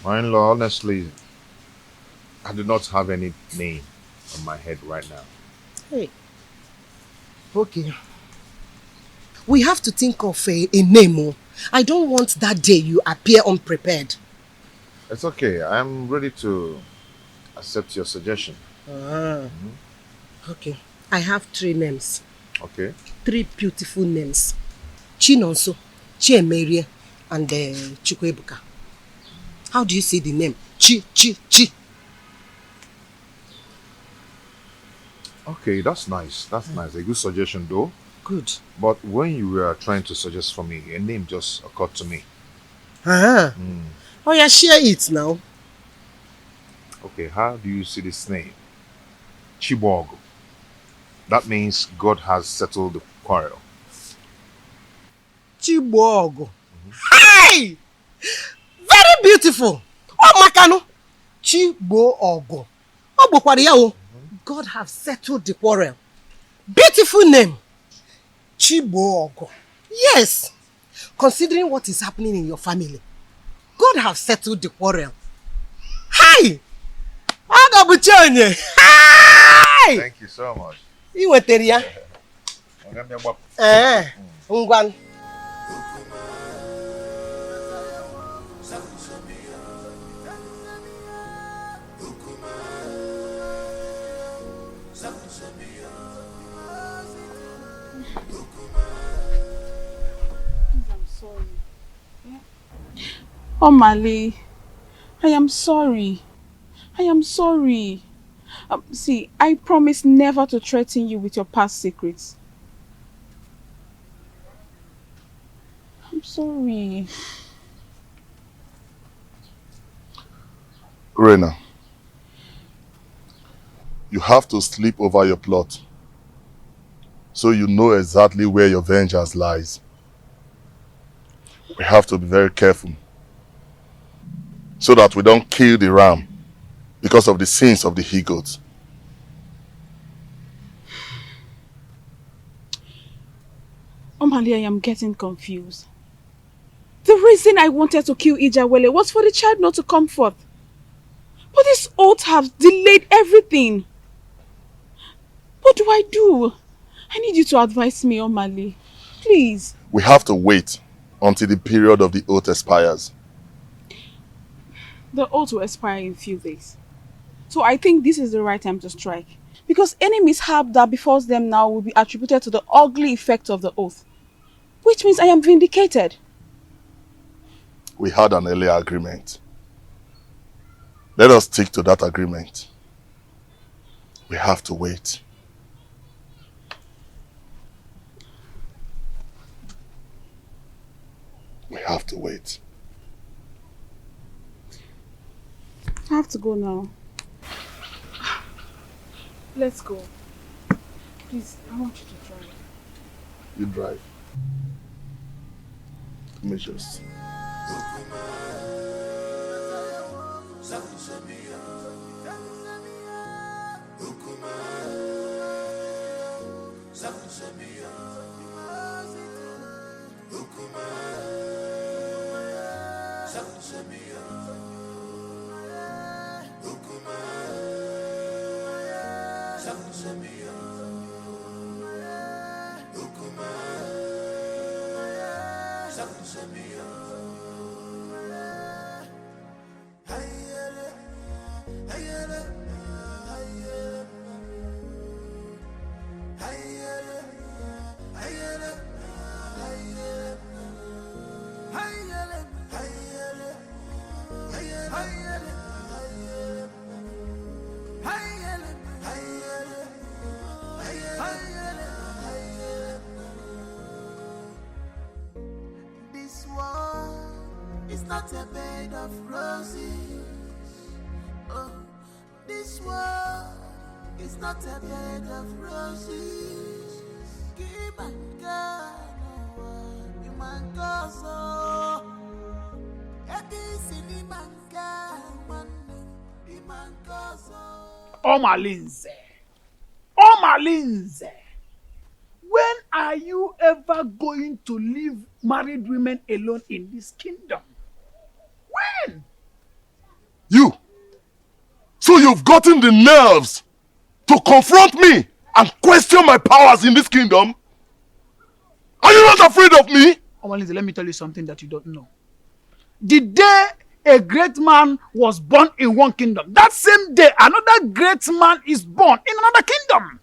My in-law, honestly, I do not have any name on my head right now. Hey. Okay. We have to think of a name. I don't want that day you appear unprepared. It's okay. I'm ready to accept your suggestion. Okay. I have 3 names. Okay. 3 beautiful names. Chinonso, Chiemerie, and Chukwebuka. How do you say the name? Chi. Okay, that's nice. That's nice. A good suggestion though. Good. But when you were trying to suggest for me, a name just occurred to me. Oh yeah, share it now. Okay, how do you see this name? Chibogo. That means God has settled the quarrel. Chibogo. Hey! Very beautiful. Oh, Makano. Chibogo. Oh, God have settled the quarrel. Beautiful name. Chibogo. Yes. Considering what is happening in your family, God have settled the quarrel. Hi! Hi! Thank you so much. You were there. Ngwan. Oh, Mali, I am sorry. I am sorry. See, I promise never to threaten you with your past secrets. I'm sorry. Rena, you have to sleep over your plot so you know exactly where your vengeance lies. We have to be very careful so that we don't kill the ram because of the sins of the he-goats. Omali, I am getting confused. The reason I wanted to kill Ijawele was for the child not to come forth. But this oath has delayed everything. What do I do? I need you to advise me, Omali. Please. We have to wait until the period of the oath expires. The oath will expire in a few days. So I think this is the right time to strike. Because any mishap that befalls them now will be attributed to the ugly effect of the oath. Which means I am vindicated. We had an earlier agreement. Let us stick to that agreement. We have to wait. We have to wait. I have to go now. Let's go. Please, I want you to drive. You drive. Let me just... This world is not a bed of roses. Oh, this world is not a bed of roses. Keep on going, man goes on. Omalinze, when are you ever going to leave married women alone in this kingdom? When? You! So you've gotten the nerves to confront me and question my powers in this kingdom? Are you not afraid of me? Omalinze, let me tell you something that you don't know. The day a great man was born in one kingdom, that same day another great man is born in another kingdom.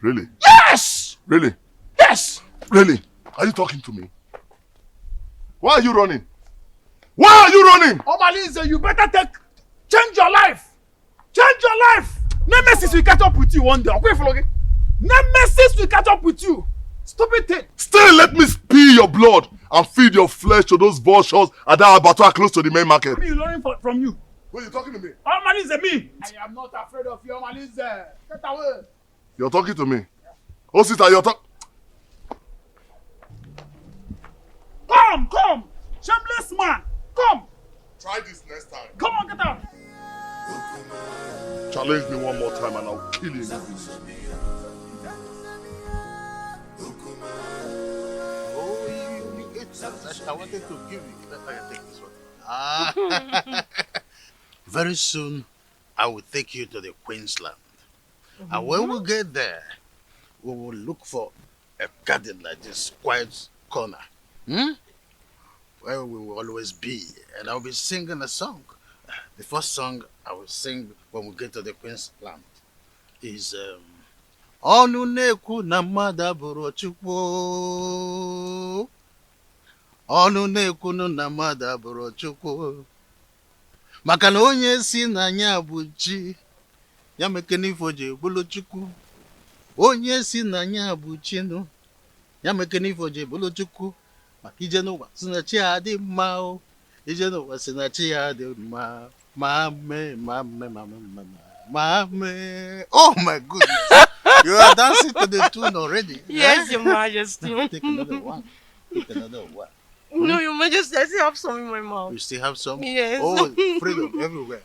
Really? Yes! Really? Yes! Really? Are you talking to me? Why are you running? Why are you running? Omalinze, you better change your life. Change your life. Nemesis will catch up with you one day. Okay, Nemesis will catch up with you. Stupid thing. Still let me spill your blood and feed your flesh to those vultures at that abattoir close to the main market. What are you learning from you? Wait, you talking to me? Omalinze, me. I am not afraid of you, Omalinze. Get away. You're talking to me. Oh, sister, you're talking. Come. Shameless man. Come. Try this next time. Come on, get out. Challenge me one more time and I'll kill you. I wanted to give you. Let me take this one. Very soon, I will take you to the Queensland. And when we get there, we will look for a garden like this, quiet corner. Where we will always be. And I'll be singing a song. The first song I will sing when we get to the Queensland is Onu nekwu na mmadụ abụrụ Chukwu. Onu nekwu na mmadụ abụrụ Chukwu. maka na onye si na anya bụ chi ya mekene ifo je bụlụ chukwu onye si na anya bụ chinu ya mekene ifo je bụlụ chukwu maka ije n'ụwa si na chi ya dị mma o ije n'ụwa si na chi ya dị mma mame. Oh my goodness, you are dancing to the tune already. Yes, Your Majesty. Take another one. Take another one. No, Your Majesty, I still have some in my mouth. You still have some? Yes. Oh, freedom everywhere.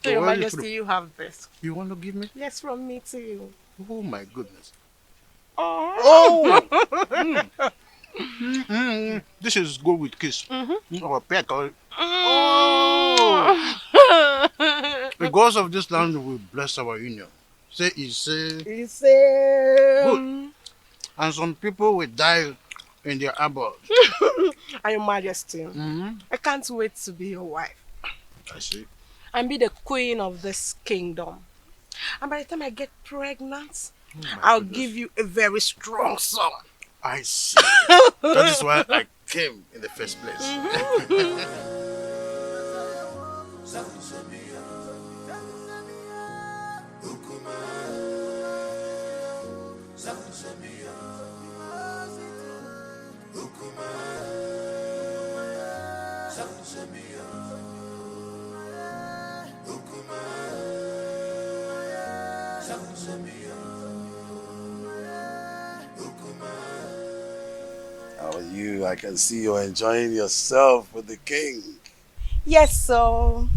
So, Your Majesty, you have this. You want to give me? Yes, from me too. Oh my goodness. Oh! This is good with kiss. Or peck. Or... Oh! The gods of this land will bless our union. Say, Good. And some people will die in their abode. Your Majesty, I can't wait to be your wife. I see. And be the queen of this kingdom. And by the time I get pregnant, I'll give you a very strong son. I see. That is why I came in the first place. How are you? I can see you're enjoying yourself with the king. Yes, so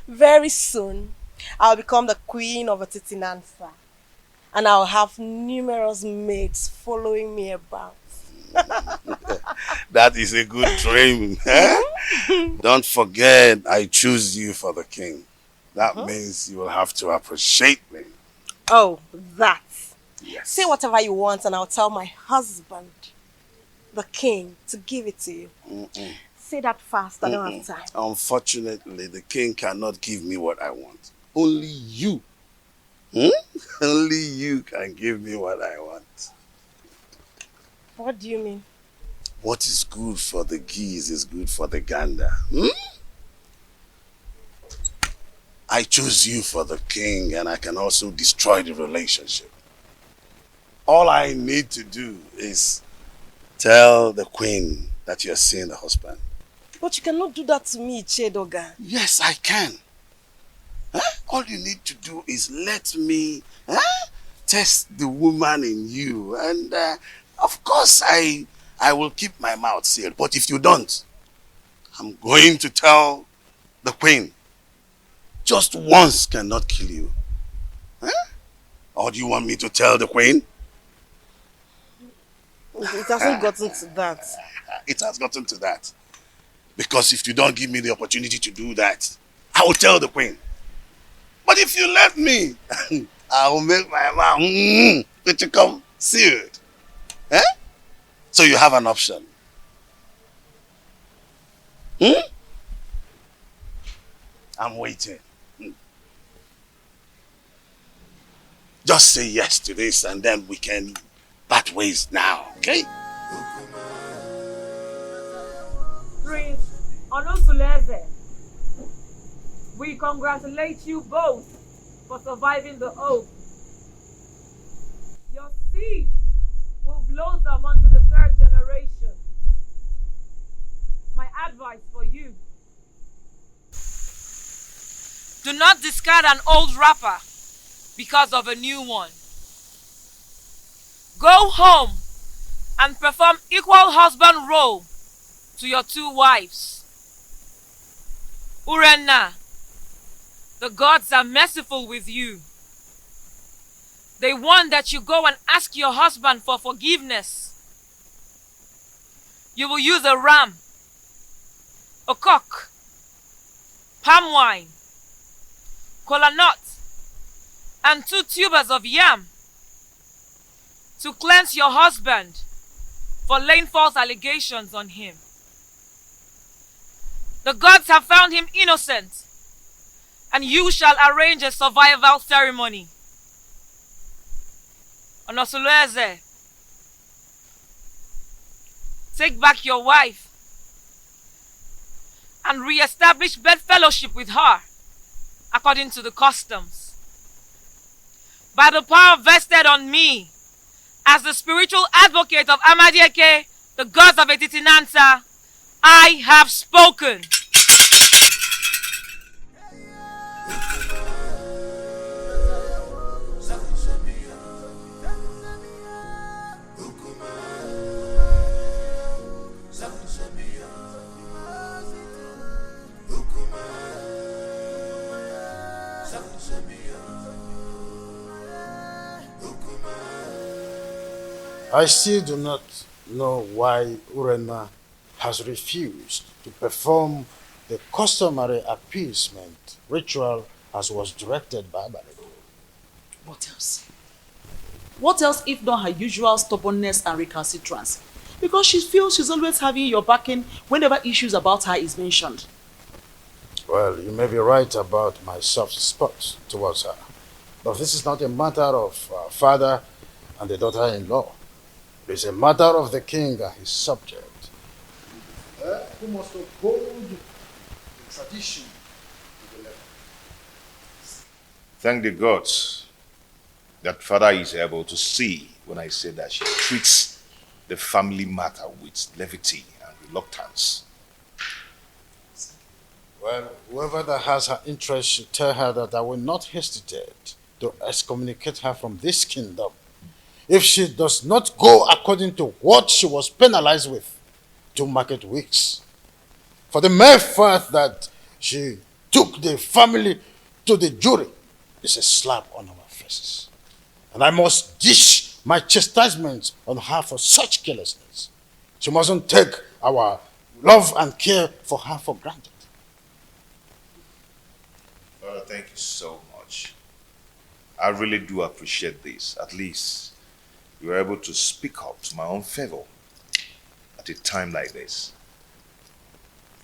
very soon I'll become the queen of Atitinansa, and I'll have numerous maids following me about. That is a good dream. Don't forget, I choose you for the king. That means you will have to appreciate me. Oh, that. Yes. Say whatever you want and I'll tell my husband, the king, to give it to you. Say that fast, I don't have time. Unfortunately, the king cannot give me what I want. Only you. Only you can give me what I want. What do you mean? What is good for the geese is good for the gander. I choose you for the king, and I can also destroy the relationship. All I need to do is tell the queen that you're seeing the husband. But you cannot do that to me, Chedoga. Yes, I can. All you need to do is let me test the woman in you. And of course, I will keep my mouth sealed. But if you don't, I'm going to tell the queen. Just once cannot kill you. Or do you want me to tell the queen? It hasn't gotten to that. It has gotten to that. Because if you don't give me the opportunity to do that, I will tell the queen. But if you let me, I will make my mouth become sealed. So you have an option. I'm waiting. Just say yes to this and then we can part ways now, okay? Prince Onosuleze, we congratulate you both for surviving the oath. Your seed will blossom unto the third generation. My advice for you: do not discard an old wrapper because of a new one. Go home and perform equal husband role to your two wives. Urenna, the gods are merciful with you. They want that you go and ask your husband for forgiveness. You will use a ram, a cock, palm wine, kola nut, and 2 tubers of yam to cleanse your husband for laying false allegations on him. The gods have found him innocent, and you shall arrange a survival ceremony. Onosuleze, take back your wife and re-establish bedfellowship with her, according to the customs. By the power vested on me, as the spiritual advocate of Amadieke, the gods of Etitinansa, I have spoken. I still do not know why Urena has refused to perform the customary appeasement ritual as was directed by Marital. What else? What else if not her usual stubbornness and recalcitrance? Because she feels she's always having your backing whenever issues about her is mentioned. Well, you may be right about my soft spots towards her. But this is not a matter of father and the daughter-in-law. It is a matter of the king and his subject, who must uphold the tradition to the letter. Thank the gods that father is able to see when I say that she treats the family matter with levity and reluctance. Well, whoever that has her interest should tell her that I will not hesitate to excommunicate her from this kingdom if she does not go according to what she was penalized with 2 market weeks. For the mere fact that she took the family to the jury is a slap on our faces. And I must dish my chastisement on her for such carelessness. She mustn't take our love and care for her for granted. Father, thank you so much. I really do appreciate this. At least you were able to speak up to my own favor at a time like this.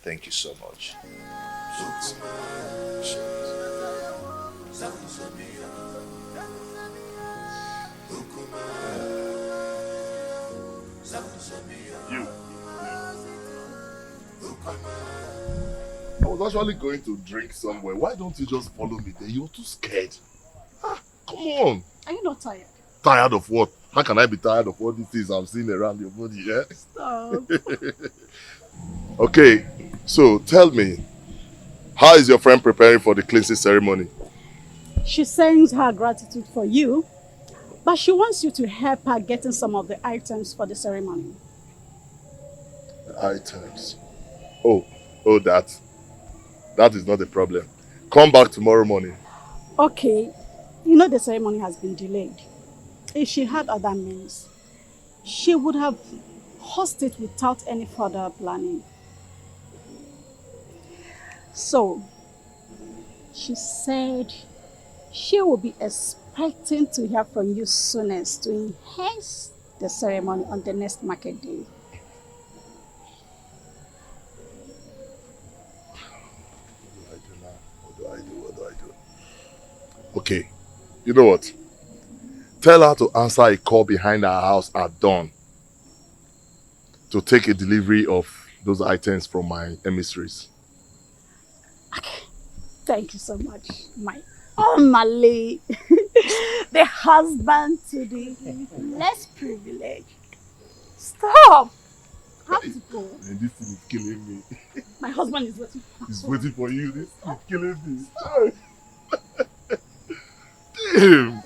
Thank you so much. You. I was actually going to drink somewhere. Why don't you just follow me there? You're too scared. Come on. Are you not tired? Tired of what? How can I be tired of all these things I'm seeing around your body, yeah? Stop. Okay, so tell me, how is your friend preparing for the cleansing ceremony? She sends her gratitude for you, but she wants you to help her getting some of the items for the ceremony. The items? Oh, that is not a problem. Come back tomorrow morning. Okay, you know the ceremony has been delayed. If she had other means, she would have hosted it without any further planning. So, she said she will be expecting to hear from you soonest to enhance the ceremony on the next market day. What do I do? Okay, you know what? Tell her to answer a call behind our house at dawn to take a delivery of those items from my emissaries. Okay, thank you so much, my Omale, the husband to the less privileged. Stop! I have to go. And this thing is killing me. My husband is waiting. He's waiting for you. This is killing me. Damn!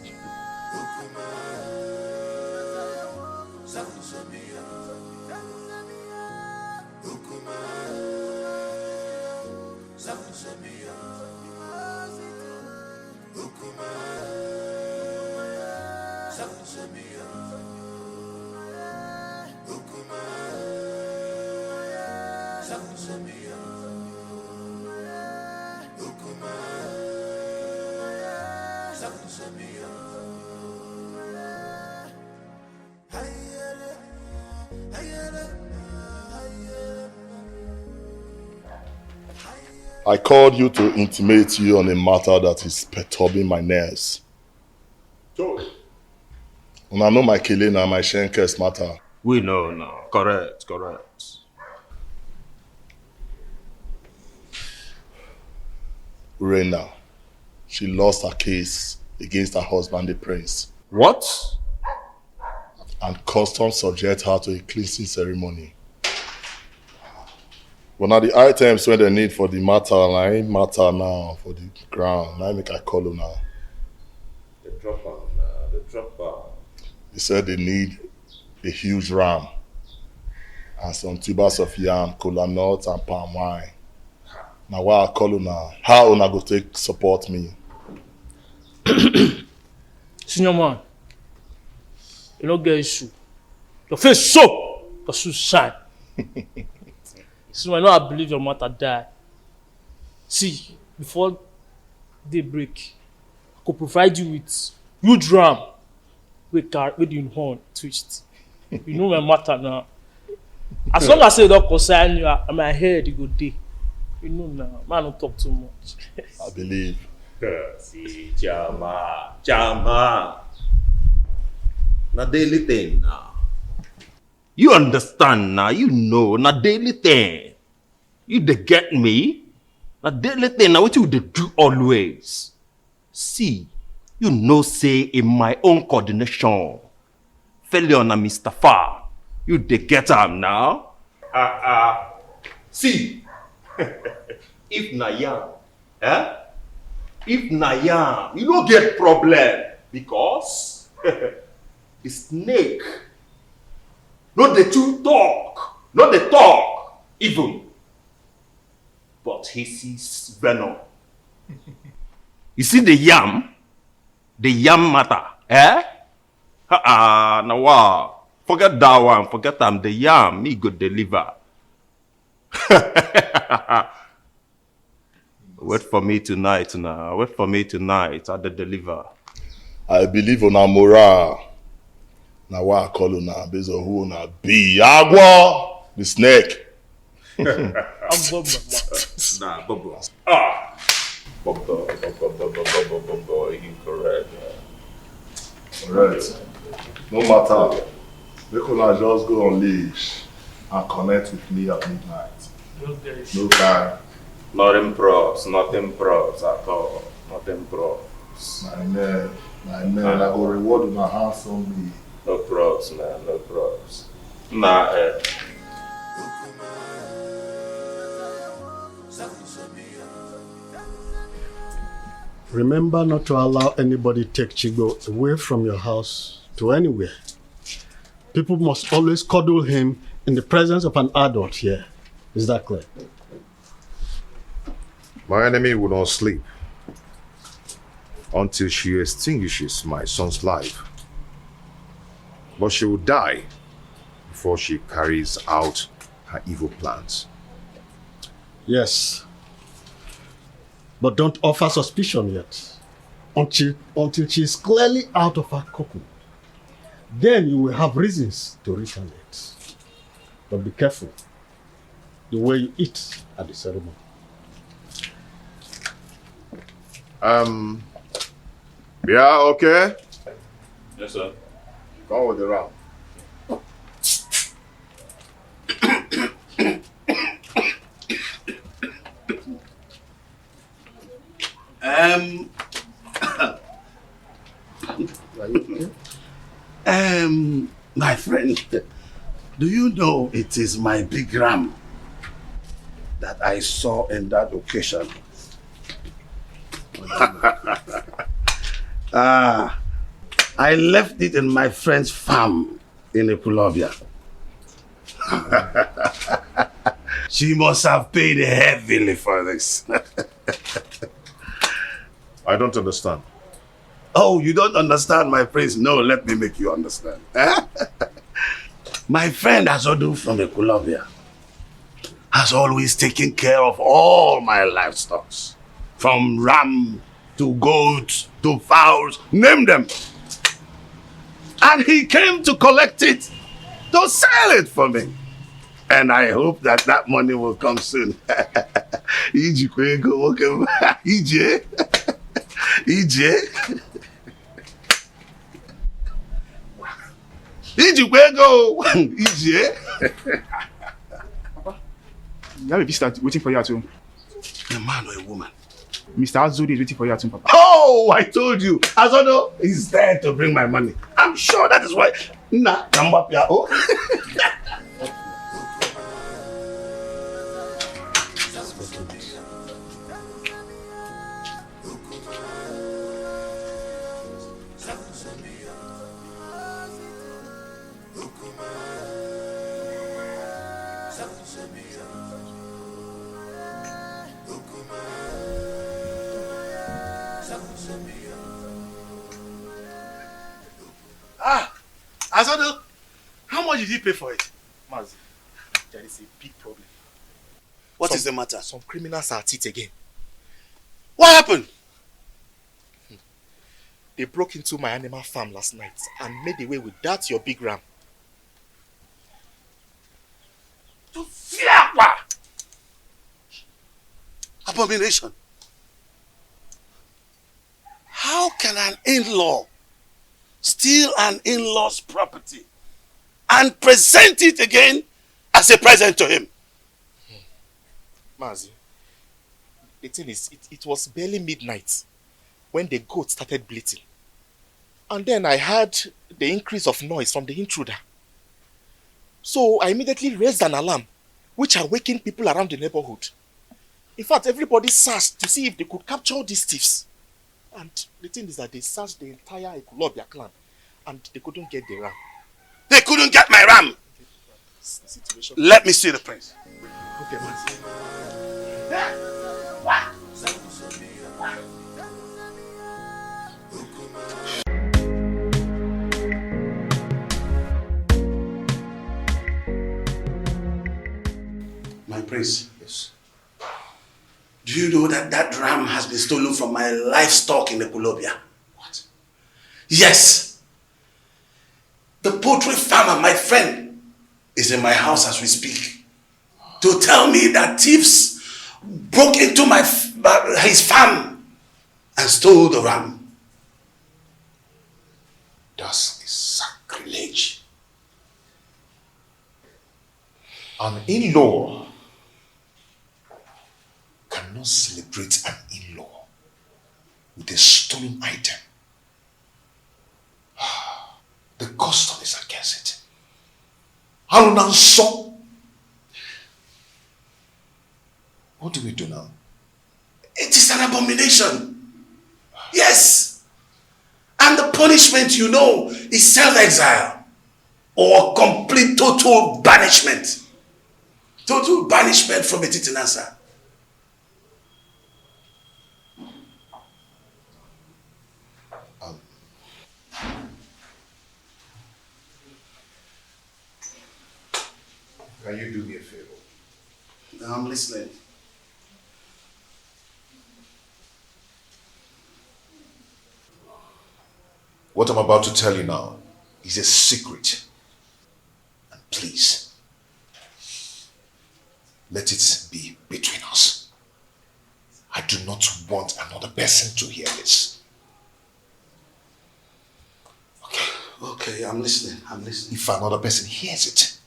I called you to intimate you on a matter that is perturbing my nerves. And I know my killing and my Shenker's matter. We know now. Correct. Urena, she lost her case against her husband, the prince. What? And customs subject her to a cleansing ceremony. But now the items when they need for the matter, I ain't matter now for the ground. Now I make I call you now. The dropper. They said they need a huge ram and some tubers of yam, cola nuts, and palm wine. Now why I call you now? How una go take support me? Senior man, you don't get issue. Your face so, your shoes shine. So I know I believe your mother died. See, before daybreak, I could provide you with huge ram with the horn twist. You know my matter now. As long as I don't concern you, my head you go day. You know now, man don't talk too much. I believe. See, Jama. Na daily thing now. You understand now, you know, na daily thing. You dey get me? Na daily thing, now what you dey do always. See, you know say in my own coordination, failure na Mr. Far, you dey get am now? See, if na yam, if na yam, you don't get problem because the snake, not the two talk, not the talk even, but he sees venom. You see the yam matter, now wow, forget that one, forget them. The yam, me go deliver. Wait for me tonight now. Wait for me tonight at the deliver. I believe on our morale. Now why I call you now based on who na be Agua, the snake. Nah, Bobo. Bobo, incorrect. Alright. No matter. They could just go on leash and connect with me at midnight. No time. Nothing props at all. Nothing props. My man, I go reward you my handsomely. No props, man, no props. Nah, Remember not to allow anybody take Chigo away from your house to anywhere. People must always cuddle him in the presence of an adult here. Is that clear? My enemy will not sleep until she extinguishes my son's life. But she will die before she carries out her evil plans. Yes. But don't offer suspicion yet. Until she is clearly out of her cocoon. Then you will have reasons to retaliate. But be careful the way you eat at the ceremony. Yeah, okay? Yes, sir. Come with the round. My friend, do you know it is my big ram that I saw in that occasion? I left it in my friend's farm in Ekulobia. She must have paid heavily for this. I don't understand. Oh, you don't understand, my prince? No, let me make you understand. My friend Azodu from Ekulobia has always taken care of all my livestock. From ram to goat to fowls, name them. And he came to collect it, to sell it for me. And I hope that that money will come soon. EJ. You have a visitor waiting for you at home. A man or a woman? Mr. Azuri is waiting for you at home, Papa. Oh, I told you. Azodo is there to bring my money. I'm sure that is why. Nah, come up here. Oh. Azodo, how much did you pay for it? Mazi, there is a big problem. What is the matter? Some criminals are at it again. What happened? They broke into my animal farm last night and made away with that your big ram. Abomination. How can an in-law steal an in-law's property and present it again as a present to him? Mazi, the thing is, it was barely midnight when the goat started bleating. And then I heard the increase of noise from the intruder. So I immediately raised an alarm, which awakened people around the neighborhood. In fact, everybody searched to see if they could capture these thieves. And the thing is that they searched the entire Ekulobia clan and they couldn't get the ram. They couldn't get my ram! Let me see the prince. Okay, Mazi. My prince. Yes. Do you know that that ram has been stolen from my livestock in the Ekulobia? What? Yes. The poultry farmer, my friend, is in my house as we speak to tell me that thieves broke into his farm and stole the ram. That's a sacrilege. An in-law cannot celebrate an in-law with a stolen item. The custom is against it. So, what do we do now? It is an abomination. Yes. And the punishment, you know, is self-exile or complete total banishment. Total banishment from Etitinasa. Can you do me a favor? I'm listening. What I'm about to tell you now is a secret. And please, let it be between us. I do not want another person to hear this. Okay, I'm listening. I'm listening. If another person hears it,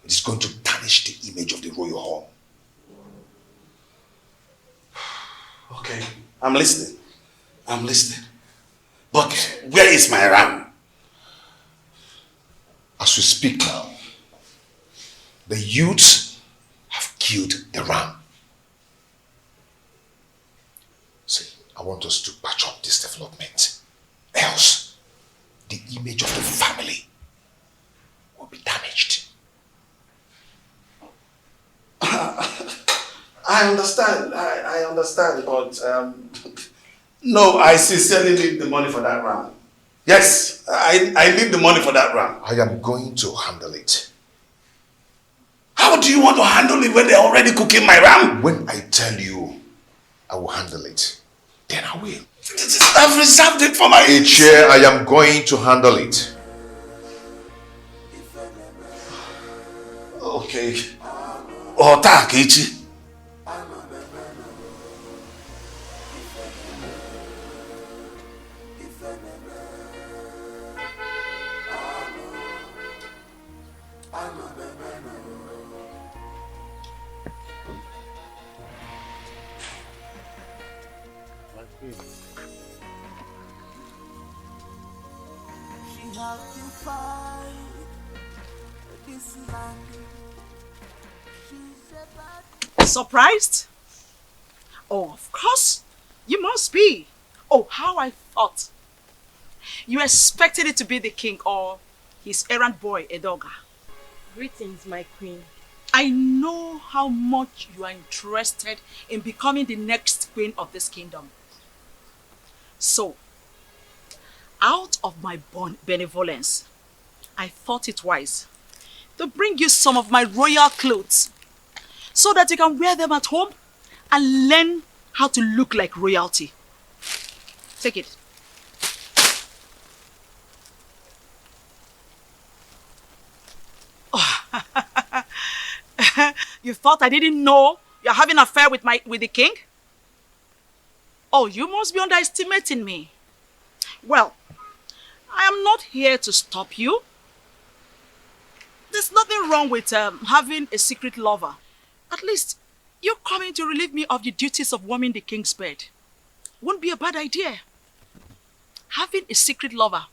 it is going to tarnish the image of the royal home. Okay, I'm listening. I'm listening. But where is my ram? As we speak now, the youths have killed the ram. See, I want us to patch up this development. Else, the image of the family will be damaged. I understand. I understand, but no, I sincerely need the money for that ram. Yes, I need the money for that ram. I am going to handle it. How do you want to handle it when they're already cooking my ram? When I tell you I will handle it, then I will. I've reserved it for my... Chair, I am going to handle it. Okay. Ota Kechi. She has to fight this land. She's about Surprised? Oh, of course. You must be. Oh, how I thought. You expected it to be the king or his errand boy, Edoga. Greetings, my queen. I know how much you are interested in becoming the next queen of this kingdom. So, out of my benevolence, I thought it wise to bring you some of my royal clothes so that you can wear them at home and learn how to look like royalty. Take it. You thought I didn't know you're having an affair with the king? Oh, you must be underestimating me. Well, I am not here to stop you. There's nothing wrong with having a secret lover. At least, you're coming to relieve me of the duties of warming the king's bed. Won't be a bad idea. Having a secret lover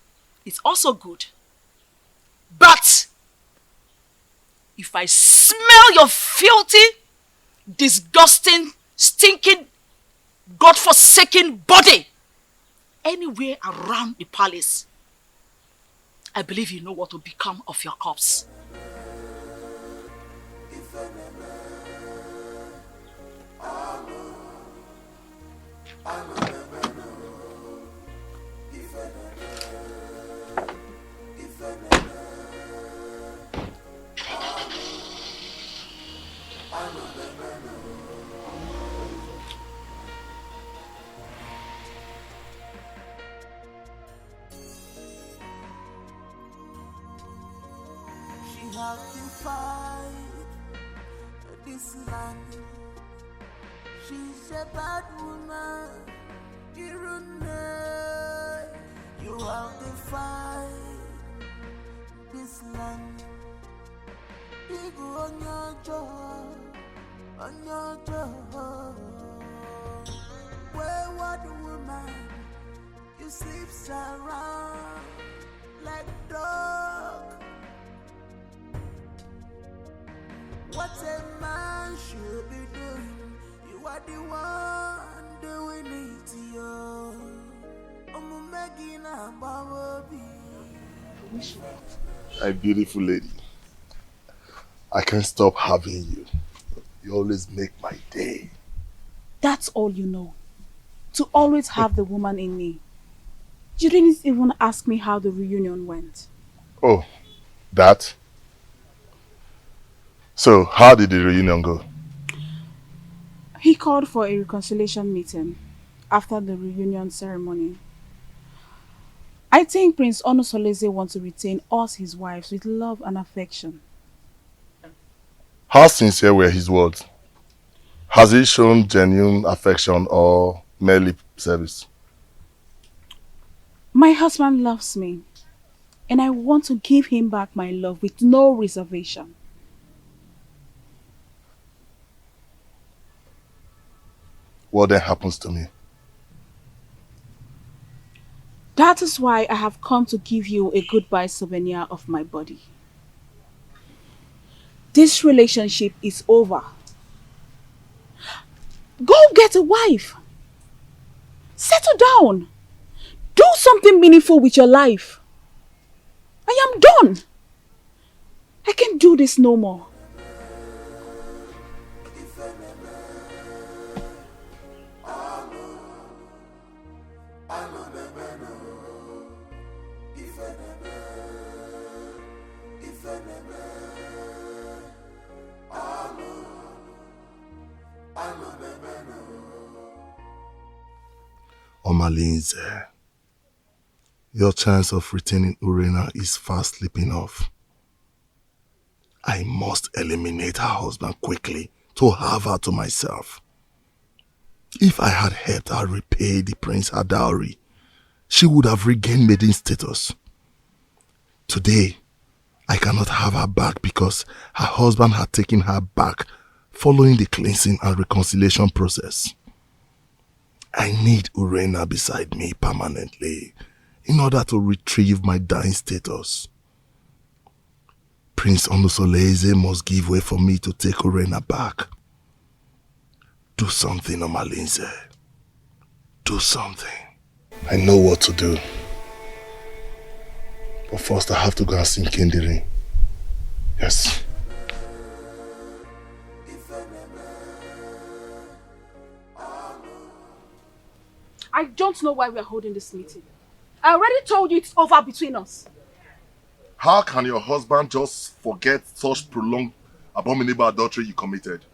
is also good. But if I smell your filthy, disgusting, stinking, God-forsaken body anywhere around the palace, I believe you know what will become of your corpse. She has to fight this land. She's a bad woman. You have to fight this land. Big on your jaw, on your jaw. Wayward woman, you sleeps around like dog. What a man should be doing, you are the one doing it to you. My beautiful lady, I can't stop having you. You always make my day. That's all you know. To always have the woman in me. You didn't even ask me how the reunion went. Oh, that? So, how did the reunion go? He called for a reconciliation meeting after the reunion ceremony. I think Prince Onosoleze wants to retain us, his wives, with love and affection. How sincere were his words? Has he shown genuine affection or mere lip service? My husband loves me, and I want to give him back my love with no reservation. What then happens to me? That is why I have come to give you a goodbye souvenir of my body. This relationship is over. Go get a wife. Settle down. Do something meaningful with your life. I am done. I can't do this no more. Omalinze, your chance of retaining Urena is fast slipping off. I must eliminate her husband quickly to have her to myself. If I had helped her repay the prince her dowry, she would have regained maiden status. Today, I cannot have her back because her husband had taken her back following the cleansing and reconciliation process. I need Urena beside me permanently in order to retrieve my dying status. Prince Onusoleze must give way for me to take Urena back. Do something, Omalinze. Do something. I know what to do. But first I have to go and see Kindiri. Yes. I don't know why we are holding this meeting. I already told you it's over between us. How can your husband just forget such prolonged abominable adultery you committed?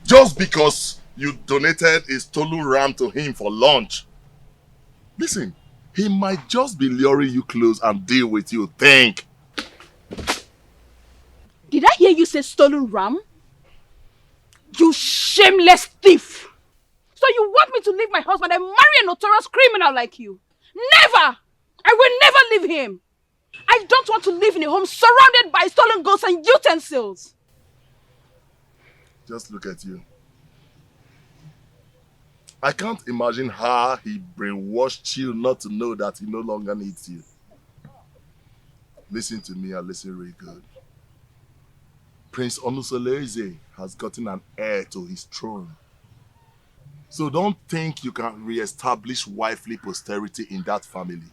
Just because you donated a stolen ram to him for lunch. Listen, he might just be luring you close and deal with you. Think. Did I hear you say stolen ram? You shameless thief! So you want me to leave my husband and marry a notorious criminal like you? Never! I will never leave him! I don't want to live in a home surrounded by stolen goods and utensils! Just look at you. I can't imagine how he brainwashed you not to know that he no longer needs you. Listen to me and listen really good. Prince Onusoleze has gotten an heir to his throne. So don't think you can re-establish wifely posterity in that family.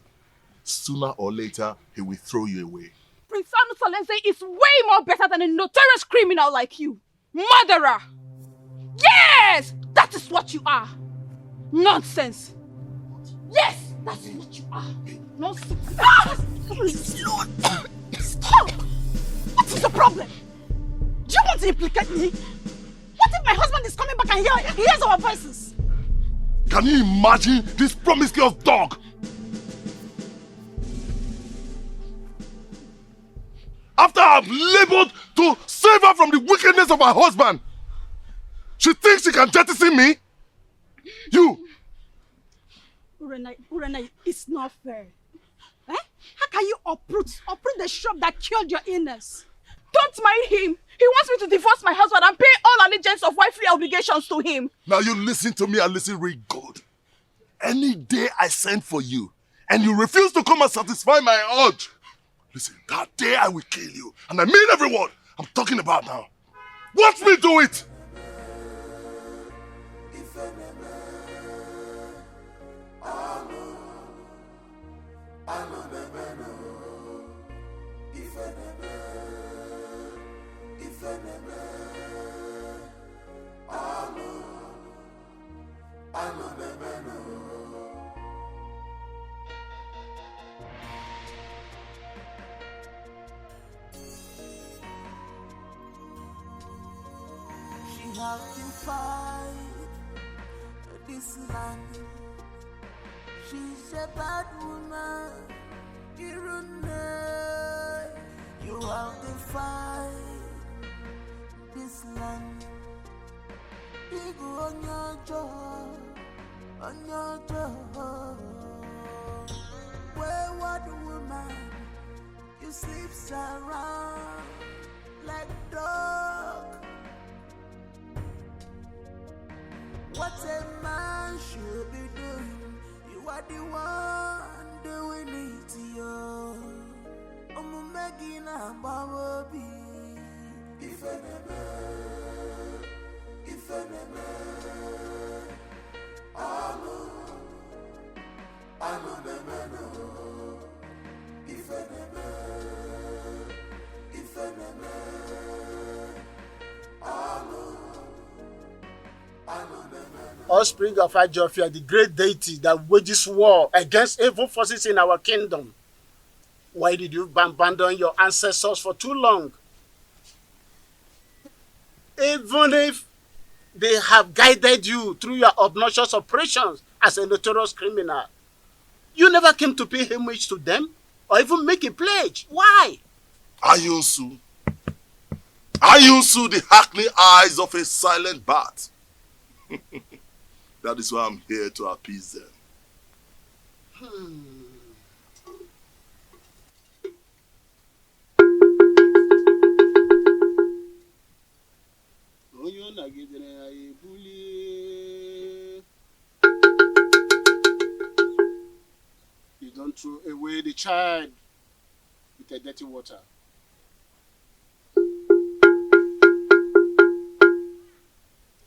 Sooner or later, he will throw you away. Prince Onusoleze is way more better than a notorious criminal like you. Murderer! Yes! That is what you are. Nonsense. Yes, that is what you are. Nonsense. Ah! Lord. Stop! What is the problem? Do you want to implicate me? What if my husband is coming back and hears our voices? Can you imagine this promiscuous dog? After I've labored to save her from the wickedness of my husband, she thinks she can jettison me? You! Urena, it's not fair. Eh? How can you uproot the shrub that killed your inners? Don't mind him. He wants me to divorce my husband and pay all allegiance of wifely obligations to him. Now you listen to me and listen real good. Any day I send for you and you refuse to come and satisfy my urge, listen, that day I will kill you. And I mean every word I'm talking about now. Watch me do it! She has defied this land. She's a bad woman. You have defied this land. You go on your job, Wayward woman, you sleep around like dog. What a man should be doing, you are the one doing it to you. I'm making a baby. If Offspring of Ajofia, the great deity that wages war against evil forces in our kingdom. Why did you abandon your ancestors for too long? Even if they have guided you through your obnoxious operations as a notorious criminal, you never came to pay homage to them or even make a pledge. Why? Ayusu, the hackney eyes of a silent bat. That is why I'm here to appease them. throw away the child with a dirty water. If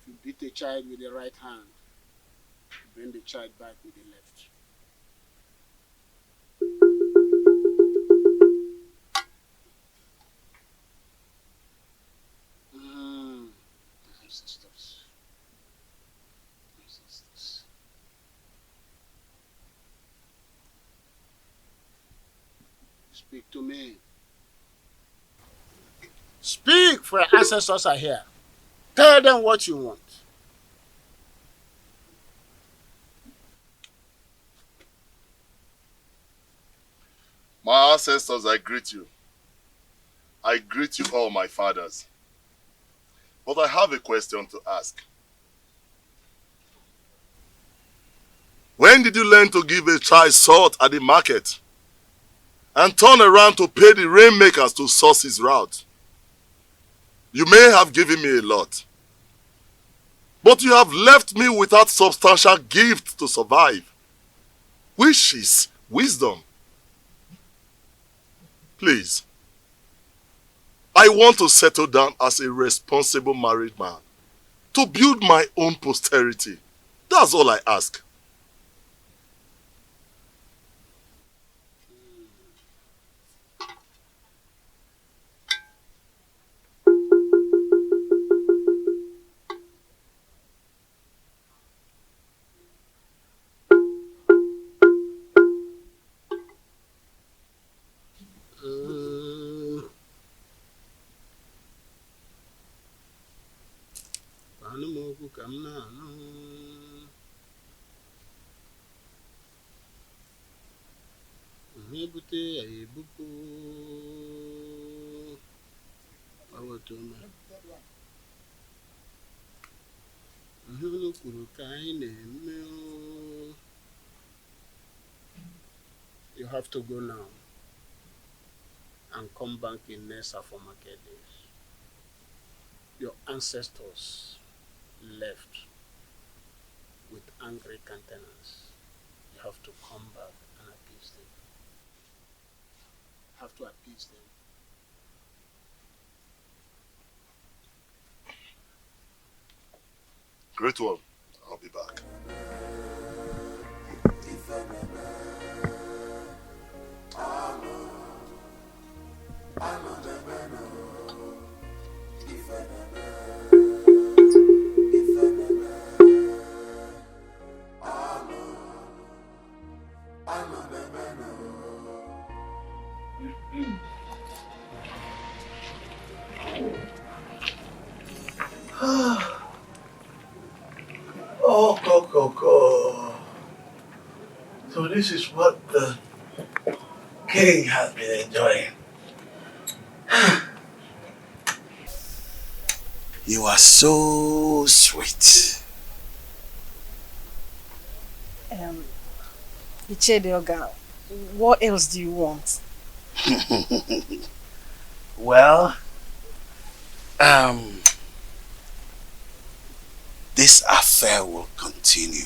you beat the child with the right hand, bring the child back with the left. Sisters. Speak to me. Speak, for your ancestors are here. Tell them what you want. My ancestors, I greet you. I greet you all, my fathers. But I have a question to ask. When did you learn to give a child salt at the market and turn around to pay the rainmakers to source his route? You may have given me a lot, but you have left me without substantial gift to survive, which is wisdom. Please, I want to settle down as a responsible married man, to build my own posterity. That's all I ask. You have to go now and come back in Nessa for market days. Your ancestors left with angry countenance. You have to come back and appease them. You have to appease them. Great one. I'll be back. Oh, go. So this is what the king has been enjoying. You are so sweet. Ichedioga, what else do you want? Well, this affair will continue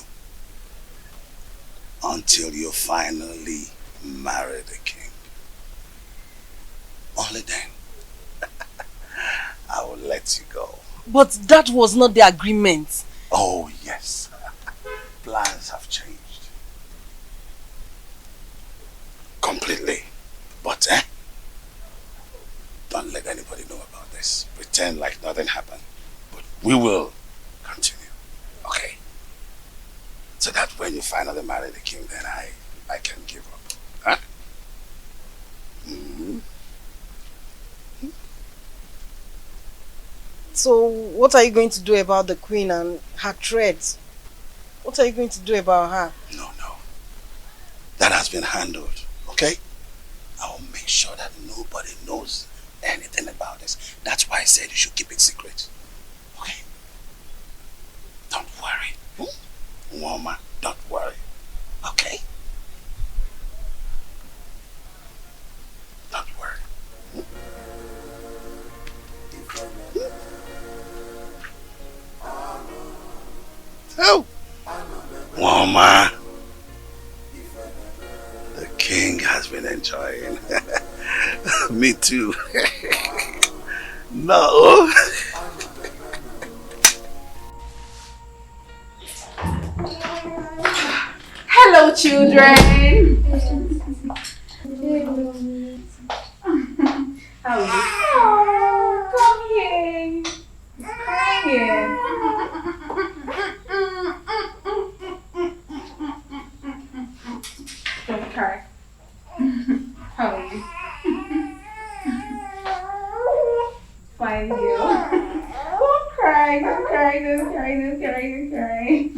until you finally marry the king. Only then I will let you go. But that was not the agreement. Oh yes, plans have changed completely. But don't let anybody know about this. Pretend like nothing happened. But we will continue. Okay? So that when you finally marry the king, then I can give up. Huh? Mm-hmm. So what are you going to do about the queen and her threats? What are you going to do about her? No. That has been handled. Okay? I will make sure that nobody knows anything about this. That's why I said you should keep it secret. Okay? Don't worry. Woman, don't worry. Okay? Don't worry. Oh! Woman, the king enjoying. Me too. No. Hello, children. How are you? Oh, come here. Crying. Don't cry. How are you? Fine, girl. Don't cry, don't cry, don't cry, don't cry, don't cry.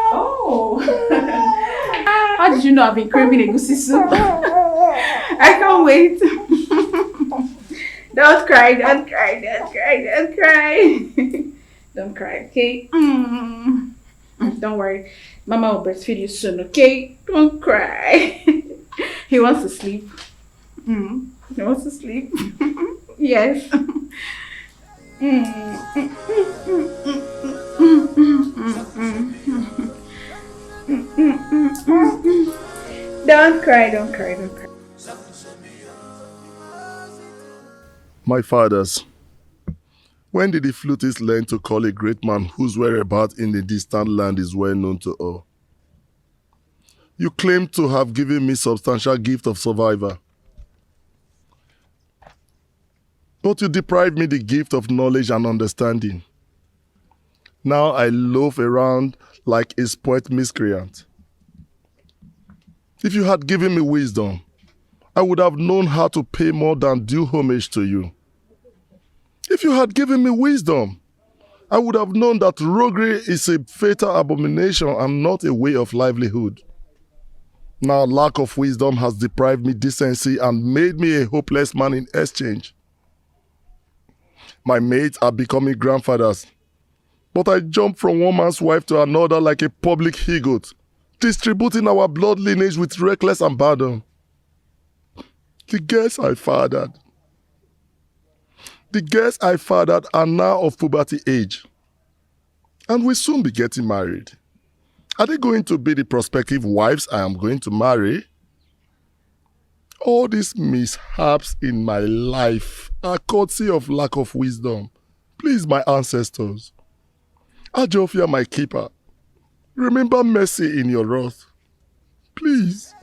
Oh. How did you know I've been craving egusi soup? I can't wait. Don't cry, don't cry, don't cry, don't cry. Don't cry, okay? Don't worry. Mama will breastfeed you soon, okay? Don't cry. He wants to sleep. He wants to sleep. Yes. Don't cry, don't cry, don't cry. My fathers, when did the flutist learn to call a great man whose whereabouts in the distant land is well known to all? You claim to have given me substantial gift of survivor. But you deprived me the gift of knowledge and understanding. Now I loaf around like a spoilt miscreant. If you had given me wisdom, I would have known how to pay more than due homage to you. If you had given me wisdom, I would have known that roguery is a fatal abomination and not a way of livelihood. Now lack of wisdom has deprived me decency and made me a hopeless man in exchange. My mates are becoming grandfathers, but I jump from one man's wife to another like a public he-goat, distributing our blood lineage with reckless abandon. The girls I fathered are now of puberty age and will soon be getting married. Are they going to be the prospective wives I am going to marry? All these mishaps in my life are courtesy of lack of wisdom. Please, my ancestors, Ajofia, my keeper, remember mercy in your wrath. Please.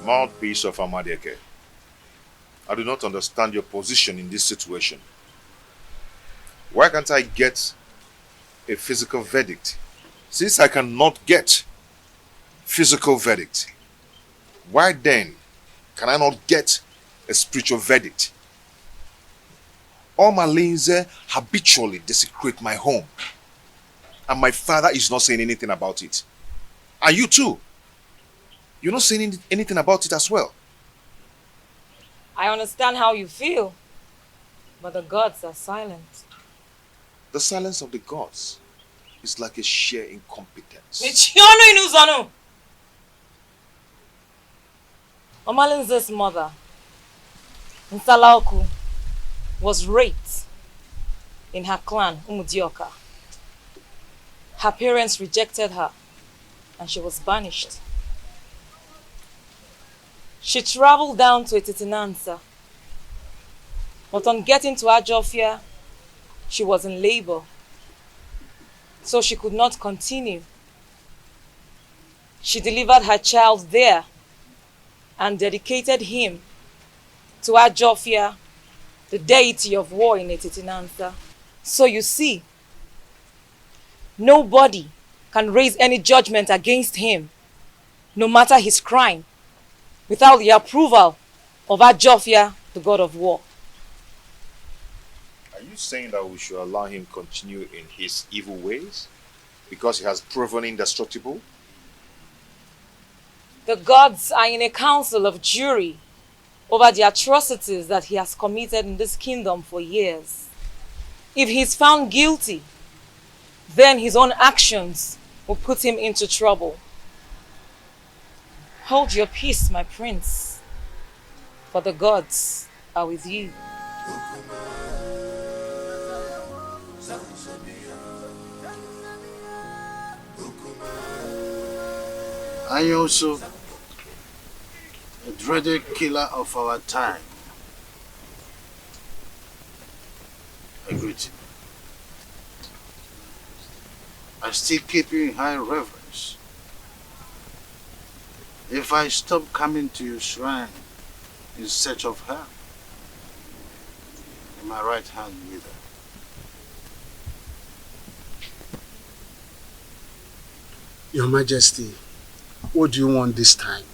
Mouthpiece of Amadeke, I do not understand your position in this situation. Why can't I get a physical verdict? Since I cannot get physical verdict, why then can I not get a spiritual verdict? All my Linze habitually desecrate my home, and my father is not saying anything about it. And you too. You're not saying anything about it as well. I understand how you feel, but the gods are silent. The silence of the gods is like a sheer incompetence. Omalinze's mother, Nsalaoku, was raped in her clan, Umudioka. Her parents rejected her and she was banished. She traveled down to Etitinansa, but on getting to Ajofia, she was in labor, so she could not continue. She delivered her child there and dedicated him to Ajofia, the deity of war in Etitinansa. So you see, nobody can raise any judgment against him, no matter his crime, without the approval of Ajofia, the god of war. Are you saying that we should allow him continue in his evil ways because he has proven indestructible? The gods are in a council of jury over the atrocities that he has committed in this kingdom for years. If he is found guilty, then his own actions will put him into trouble. Hold your peace, my prince, for the gods are with you. I also, a dreaded killer of our time, I greet you. I still keep you in high reverence. If I stop coming to your shrine in search of her, in my right hand wither. Your Majesty, what do you want this time?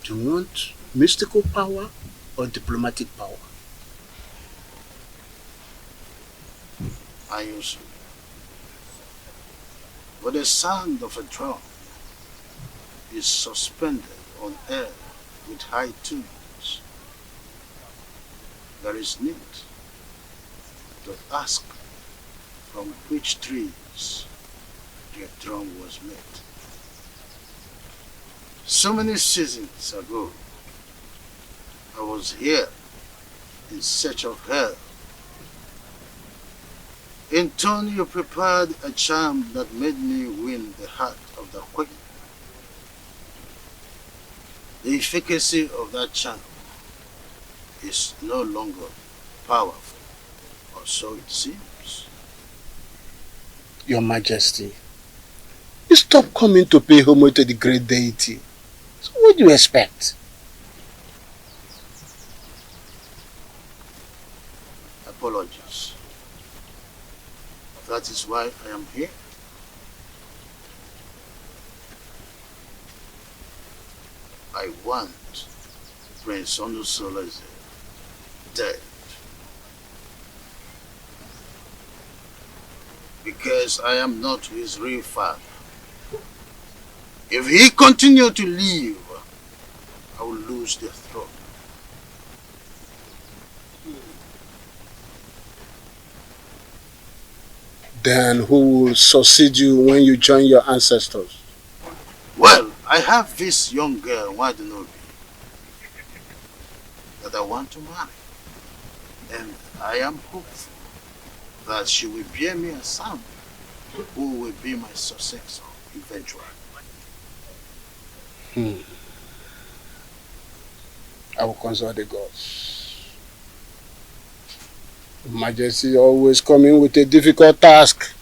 Do you want mystical power or diplomatic power? I also. But the sound of a drum is suspended on air with high tunes. There is need to ask from which trees the drum was made. So many seasons ago, I was here in search of her. In turn, you prepared a charm that made me win the heart of the queen. The efficacy of that charm is no longer powerful, or so it seems. Your Majesty, you stop coming to pay homage to the great deity. So what do you expect? Apologies. That is why I am here. I want Prince Onusoleze dead. Because I am not his real father. If he continue to live, I will lose the throne. Then who will succeed you when you join your ancestors? Well, I have this young girl, Wadinobi, that I want to marry. And I am hopeful that she will bear me a son who will be my successor eventually. I will consult the gods. Your Majesty always coming with a difficult task.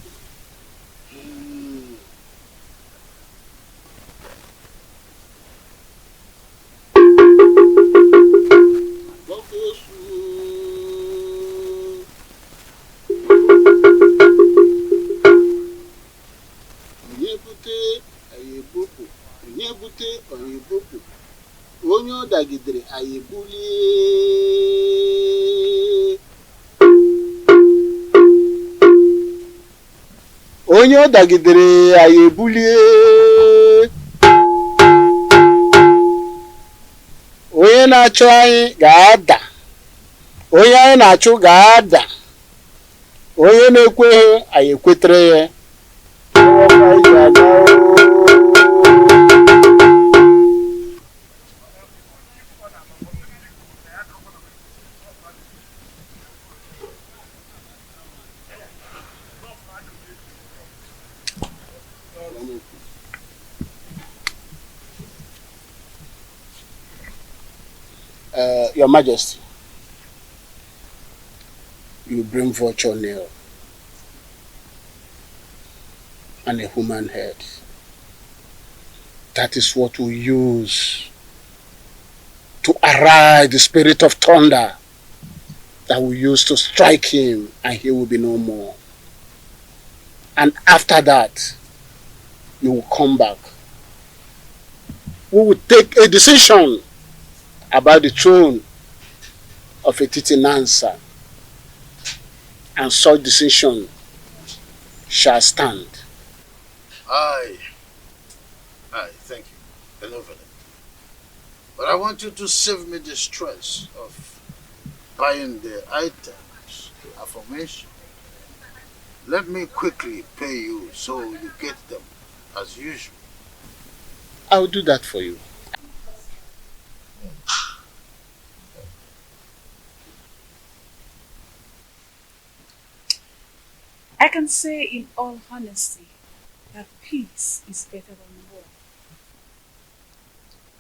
Onye ọ dagidere anyị ebulie. Onye ọ dagidere anyị ebulie. Onye na-achụ anyị ga-ada. Onye anyị na-achụ ga-ada. Onye na-ekweghị anyị ekwetere ya. Your Majesty, you bring vulture nail and a human head. That is what we use to arise the spirit of thunder that we use to strike him, and he will be no more. And after that, you will come back. We will take a decision about the throne of Etiti Nansa, and such decision shall stand. Aye, thank you. Benevolent. But I want you to save me the stress of buying the items, the affirmation. Let me quickly pay you so you get them as usual. I'll do that for you. I can say in all honesty that peace is better than war.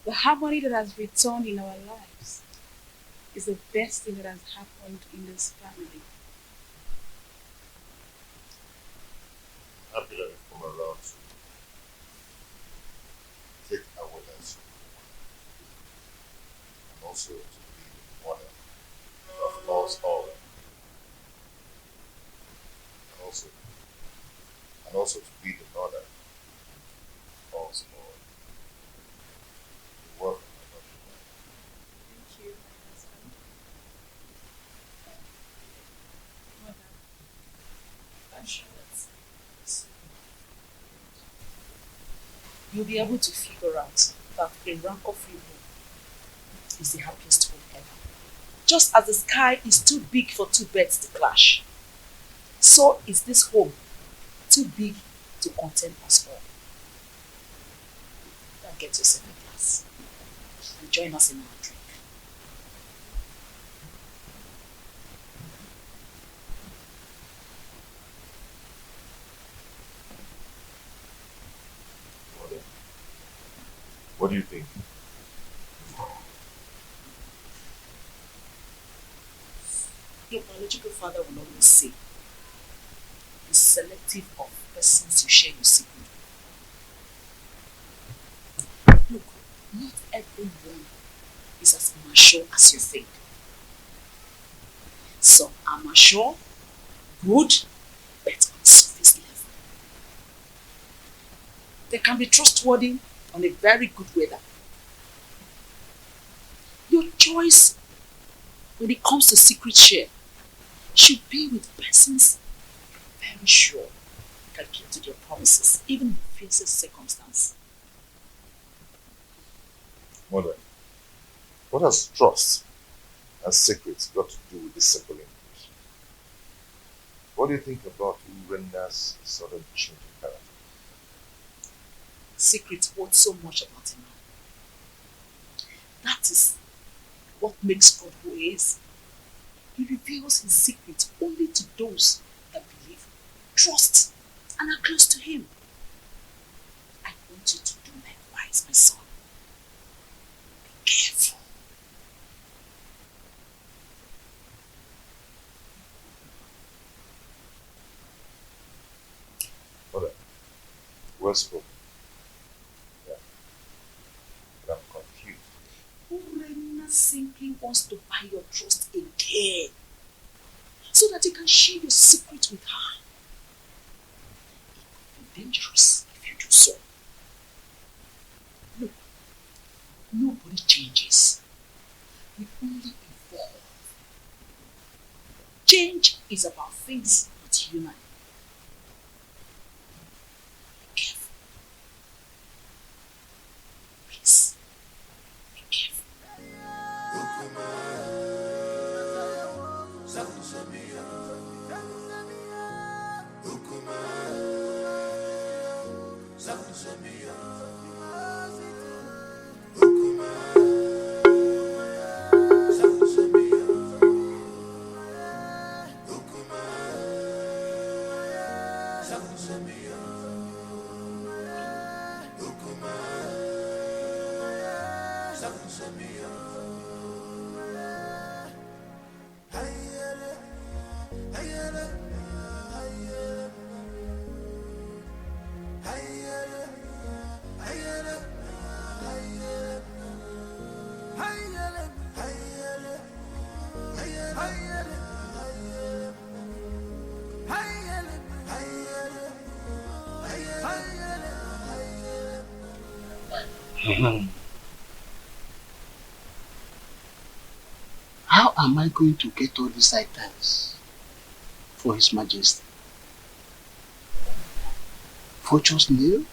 The harmony that has returned in our lives is the best thing that has happened in this family. Happy that you've come around to take our as and also to be the mother of us all. And also to be the mother of us all. You're welcome, my love. Thank you, my husband. Mother, I'm sure that you'll be able to figure out that a rancor-free home is the happiest home ever. Just as the sky is too big for two birds to clash, so is this home too big to contain us all. Now get yourself a glass and join us in our drink. What do you think? Your biological father will always say, be selective of persons you share your secret with. Look, not everyone is as mature as you think. Some are mature, good, but on surface level. They can be trustworthy on a very good weather. Your choice when it comes to secret share should be with persons very sure can keep to their promises, even in the fiercest circumstance. Mother, what has trust and secrets got to do with this simple English? What do you think about Urenda's sudden change in character? Secrets hold so much about a man. That is what makes God who he is. He reveals his secrets only to those that believe, trust, and are close to him. I want you to do likewise, my son. Be careful. Mother, well spoken. Yeah. But I'm confused. Urena simply wants to buy your trust again, so that you can share your secret with her. It could be dangerous if you do so. Look, nobody changes. We only evolve. Change is about things not human. Be careful. Please, be careful. How am I going to get all these items for His Majesty? Vulture's nail?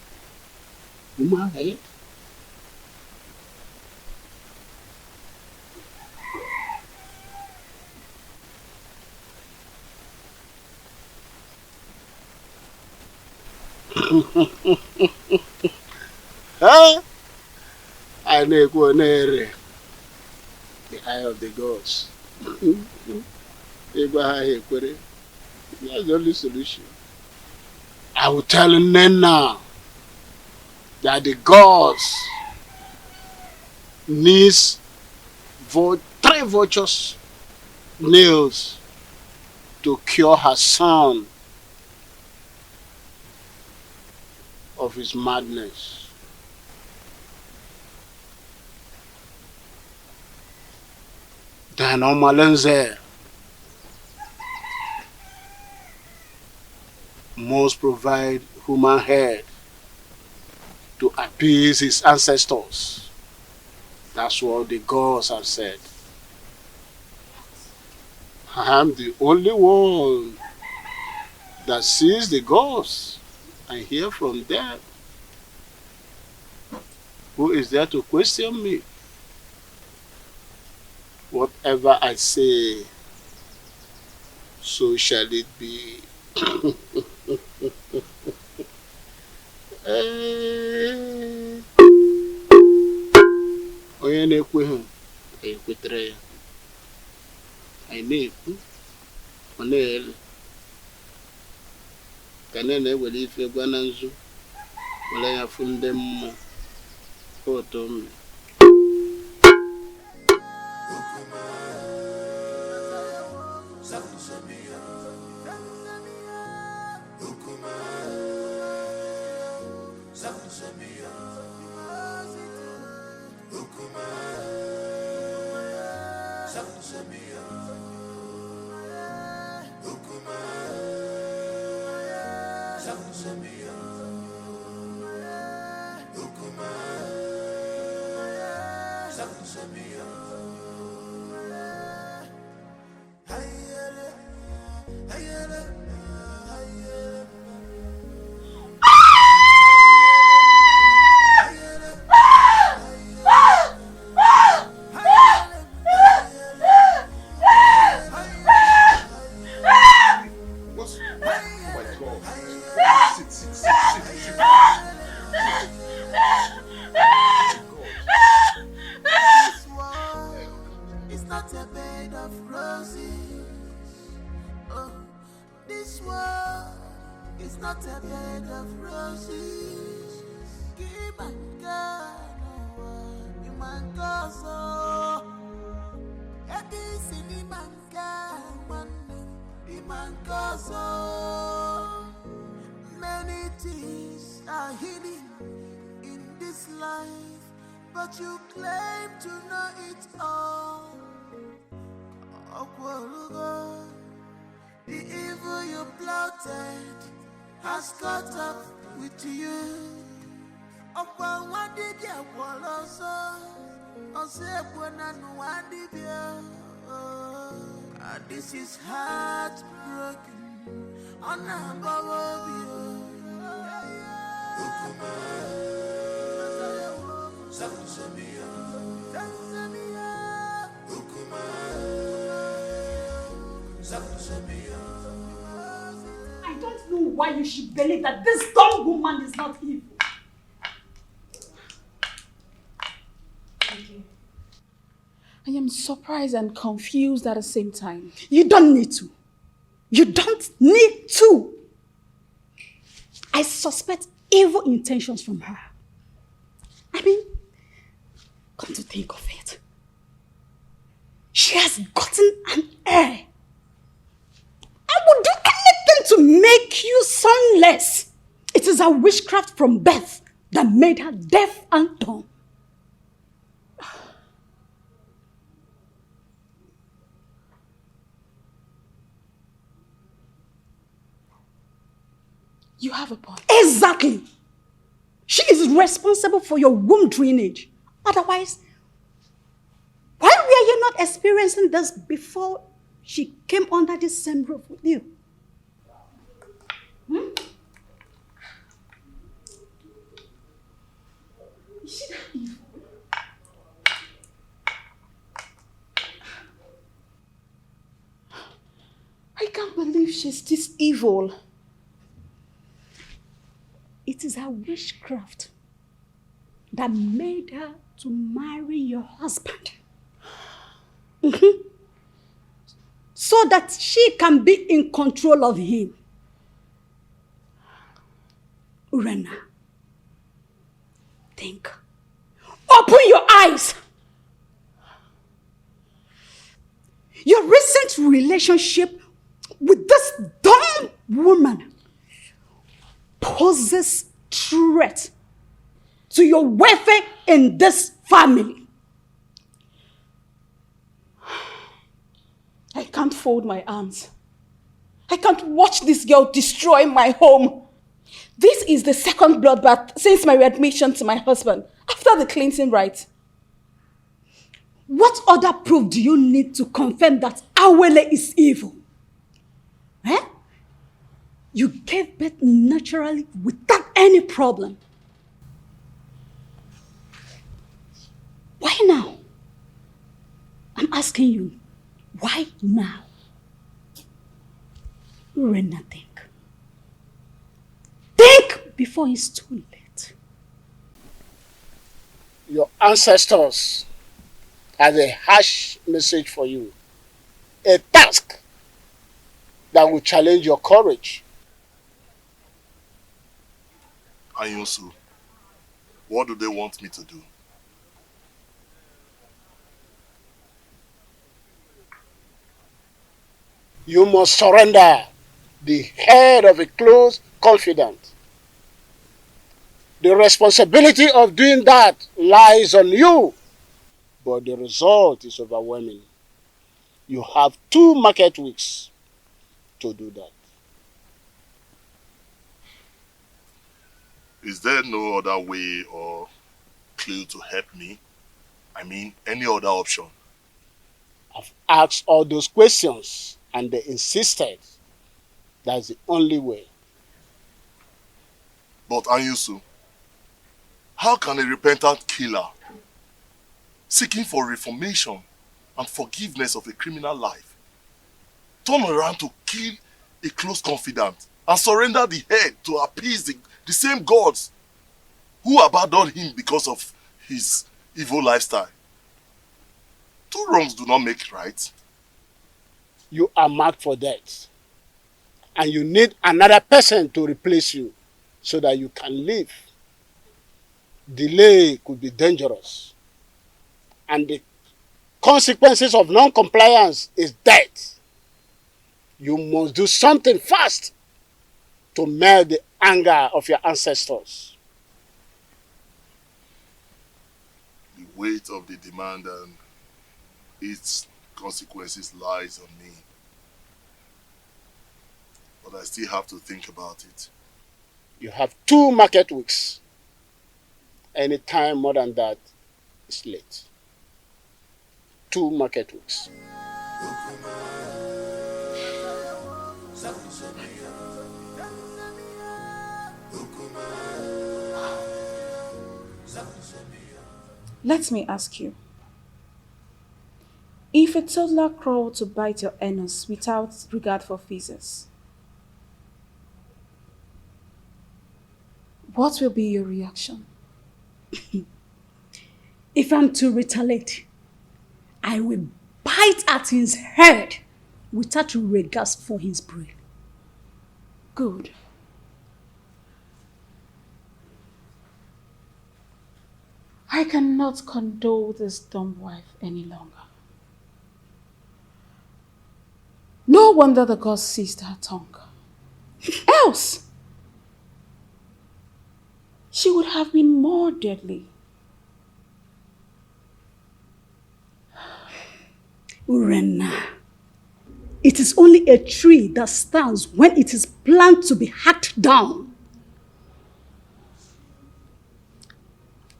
Human head? Huh? I know the eye of the gods. That's the only solution. I will tell Nen now that the gods needs 3 vultures nails to cure her son of his madness. Then Omalenze must provide human head to appease his ancestors. That's what the gods have said. I am the only one that sees the gods and hear from them. Who is there to question me? Whatever I say, so shall it be. Onye na-ekweghị ekwetere ya. Anyị na-ekwu, ọ na-ele. Ka na-ewere ife gwa na nzu, were ya fụ ndị mmụọ. Otu mme. Many things are hidden in this life, but you claim to know it all. The evil you plotted has caught up with you. This is heartbroken. I don't know why you should believe that this dumb woman is not evil. I am surprised and confused at the same time. You don't need to. You don't need to. I suspect evil intentions from her. I mean, come to think of it, she has gotten an heir. I would do anything to make you sonless. It is her witchcraft from birth that made her deaf and dumb. You have a point. Exactly. She is responsible for your womb drainage. Otherwise, why were you not experiencing this before she came under this same roof with you? Is she that evil? I can't believe she's this evil. it is her witchcraft that made her to marry your husband. So that she can be in control of him. Urena, think. Open your eyes. Your recent relationship with this dumb woman poses threat to your welfare in this family. I can't fold my arms. I can't watch this girl destroy my home. This is the second bloodbath since my readmission to my husband after the cleansing rite. What other proof do you need to confirm that Awele is evil? Eh? You gave birth naturally without any problem. Why now? I'm asking you, why now? Rena, think. Think before it's too late. Your ancestors had a harsh message for you. A task that will challenge your courage. Anyosu, what do they want me to do? You must surrender the head of a close confidant. The responsibility of doing that lies on you, but the result is overwhelming. You have 2 market weeks to do that. Is there no other way or clue to help me? I mean, any other option? I've asked all those questions and they insisted that's the only way. But Anyusu, how can a repentant killer seeking for reformation and forgiveness of a criminal life turn around to kill a close confidant and surrender the head to appease the same gods who abandoned him because of his evil lifestyle? 2 wrongs do not make right. You are marked for death. And you need another person to replace you so that you can live. Delay could be dangerous. And the consequences of non-compliance is death. You must do something fast to melt the anger of your ancestors. The weight of the demand and its consequences lies on me. But I still have to think about it. You have 2 market weeks. Any time more than that is late. 2 market weeks. Let me ask you. If a toddler crawled to bite your anus without regard for physics, what will be your reaction? If I'm to retaliate, I will bite at his head without regard for his brain. Good. I cannot condole this dumb wife any longer. No wonder the gods seized her tongue. Else, she would have been more deadly. Urena, it is only a tree that stands when it is planned to be hacked down.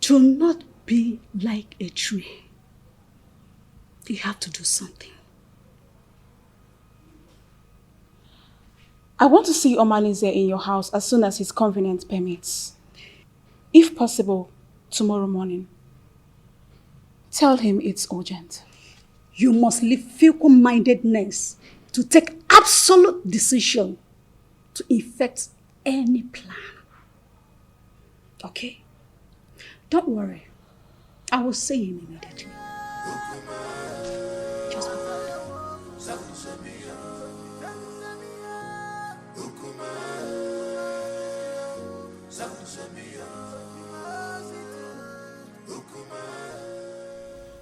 To not be like a tree, you have to do something. I want to see Omalinze in your house as soon as his convenience permits. If possible, tomorrow morning. Tell him it's urgent. You must leave fickle-mindedness to take absolute decision to effect any plan. Okay? Don't worry. I will see him immediately. Just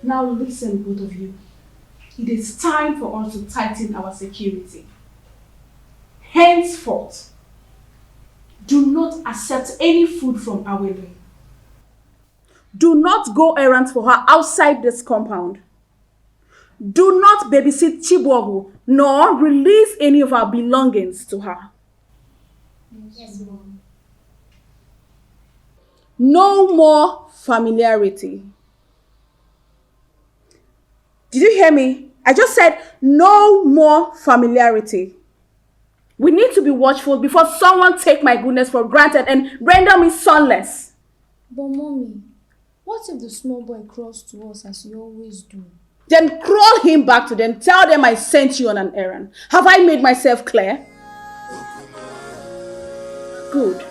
Now listen, both of you. It is time for us to tighten our security. Henceforth, do not accept any food from Awele. Do not go errands for her outside this compound. Do not babysit Chibuogu, nor release any of our belongings to her. Yes, Mom. No more familiarity. Did you hear me? I just said no more familiarity. We need to be watchful before someone take my goodness for granted and render me sonless. But Mommy, what if the small boy crawls to us as you always do? Then crawl him back to them. Tell them I sent you on an errand. Have I made myself clear? Good.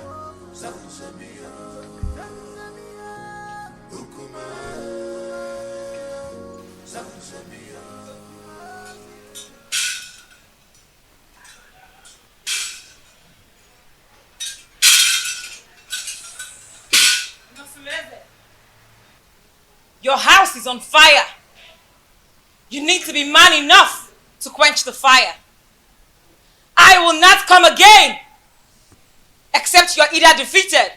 Your house is on fire. You need to be man enough to quench the fire. I will not come again except you are either defeated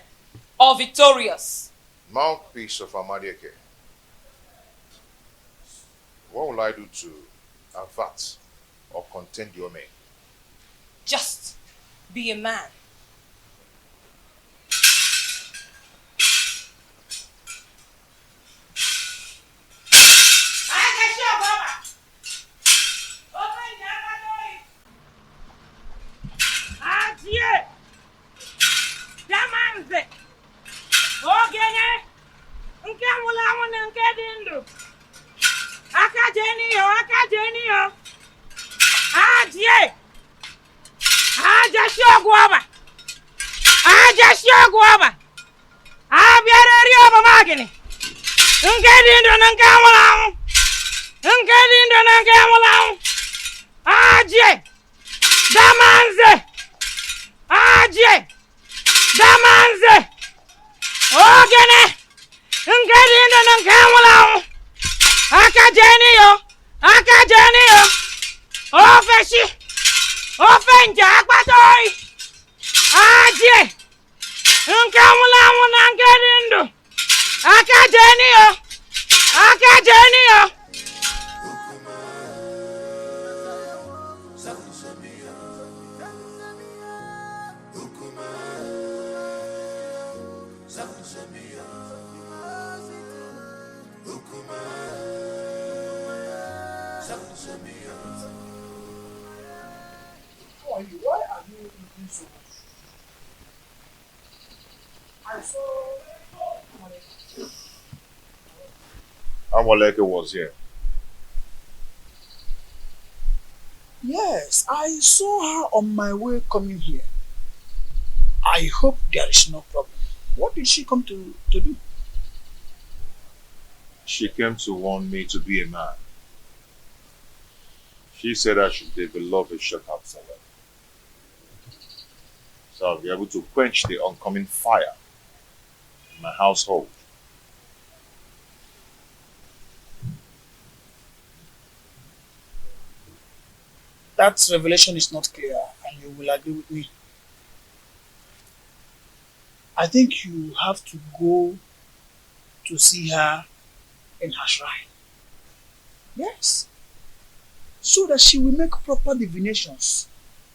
or victorious. Mouthpiece of Amadieke. What will I do to avert or contain your men? Just be a man. Why are you looking so much? I saw Amoleke was here. Yes, I saw her on my way coming here. I hope there is no problem. What did she come to do? She came to warn me to be a man. She said I should develop a shortcut for her, so I'll be able to quench the oncoming fire in my household. That revelation is not clear, and you will agree with me. I think you have to go to see her in her shrine. Yes. So that she will make proper divinations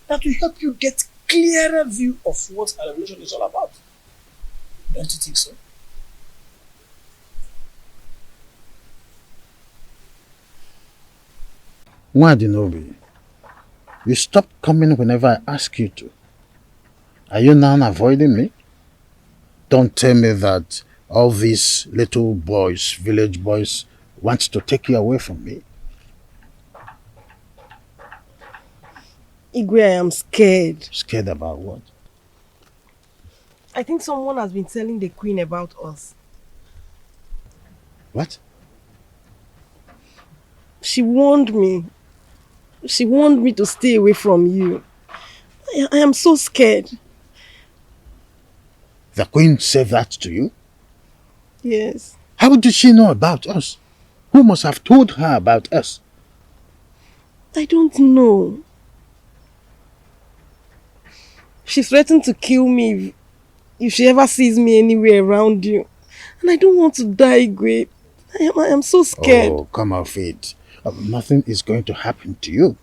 that will help you get clearer view of what her revelation is all about. Don't you think so? Nwadinobi, you stop coming whenever I ask you to. Are you now avoiding me? Don't tell me that all these little boys, village boys, want to take you away from me. Igwe, I am scared. Scared about what? I think someone has been telling the queen about us. What? She warned me. She warned me to stay away from you. I am so scared. The queen said that to you? Yes. How did she know about us? Who must have told her about us? I don't know. She threatened to kill me if she ever sees me anywhere around you. And I don't want to die, Igwe. I am so scared. Oh, come off it. Nothing is going to happen to you.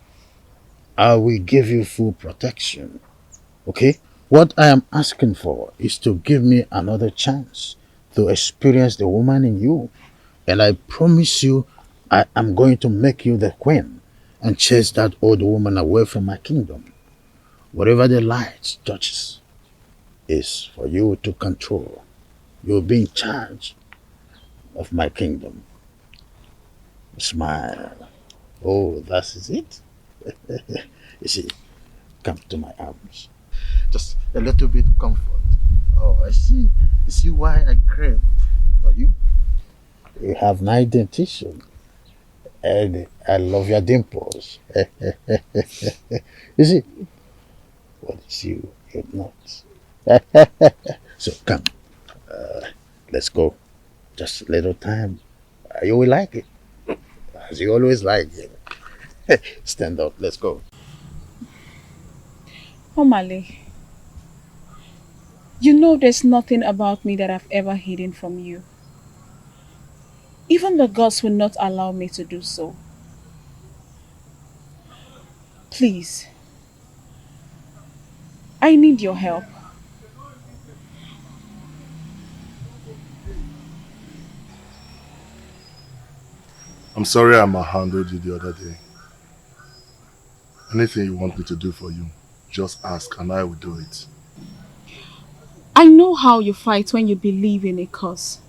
I will give you full protection. Okay? What I am asking for is to give me another chance to experience the woman in you. And I promise you, I am going to make you the queen and chase that old woman away from my kingdom. Whatever the light touches is for you to control. You'll be in charge of my kingdom. Smile. Oh, that is it. You see, come to my arms. Just a little bit comfort. Oh, I see. You see why I crave for you? You have nice dentition. And I love your dimples. You see, what is you? You're not. So come. Let's go. Just a little time. You will like it. As you always like it. Stand up. Let's go. Omale, you know there's nothing about me that I've ever hidden from you. Even the gods will not allow me to do so. Please, I need your help. I'm sorry I mishandled you the other day. Anything you want me to do for you, just ask and I will do it. I know how you fight when you believe in a cause.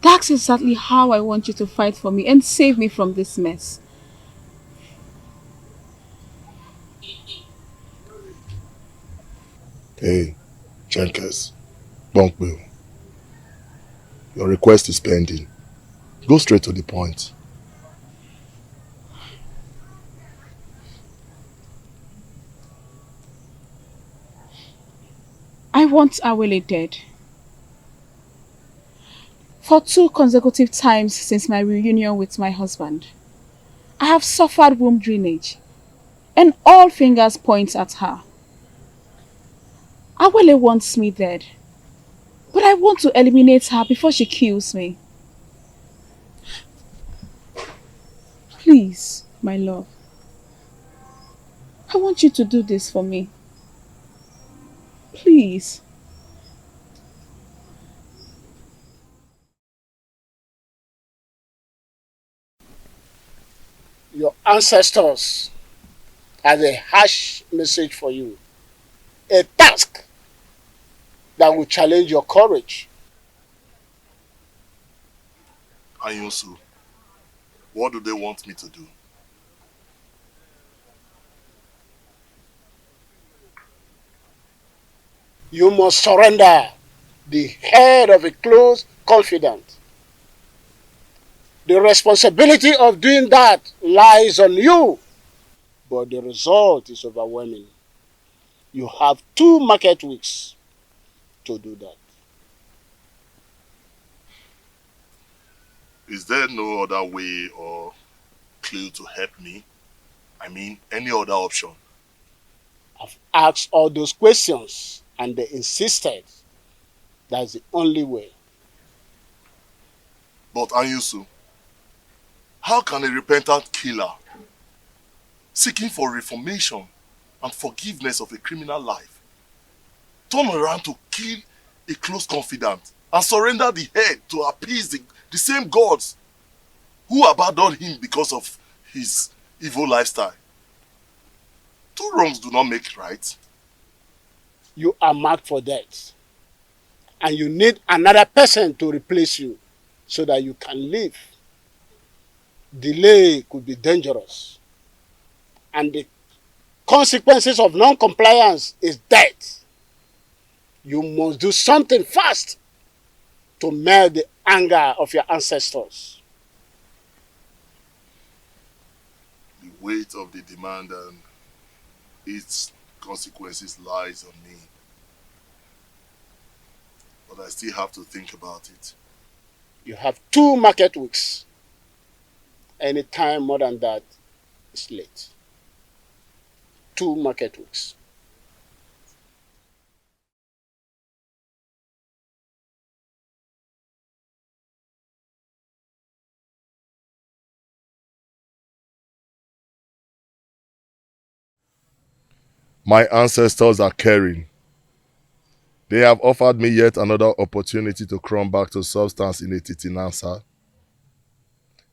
That's exactly how I want you to fight for me and save me from this mess. Hey, Jenkins, Bunkbill. Your request is pending. Go straight to the point. I want Awele dead. For 2 consecutive times since my reunion with my husband, I have suffered womb drainage, and all fingers point at her. Awele wants me dead, but I want to eliminate her before she kills me. Please, my love, I want you to do this for me. Please. Your ancestors had a harsh message for you. A task that will challenge your courage. Anyusu, what do they want me to do? You must surrender the head of a close confidant. The responsibility of doing that lies on you, but the result is overwhelming. You have 2 market weeks to do that. Is there no other way or clue to help me? I mean, any other option? I've asked all those questions and they insisted that's the only way. But Anyusu, how can a repentant killer seeking for reformation and forgiveness of a criminal life turn around to kill a close confidant and surrender the head to appease the same gods who abandoned him because of his evil lifestyle? 2 wrongs do not make right. You are marked for death, and you need another person to replace you so that you can live. Delay could be dangerous, and the consequences of non-compliance is death. You must do something fast to melt the anger of your ancestors. The weight of the demand and its consequences lies on me. But I still have to think about it. You have 2 market weeks. Any time more than that is late. 2 market weeks. My ancestors are caring. They have offered me yet another opportunity to come back to substance in a titinansa.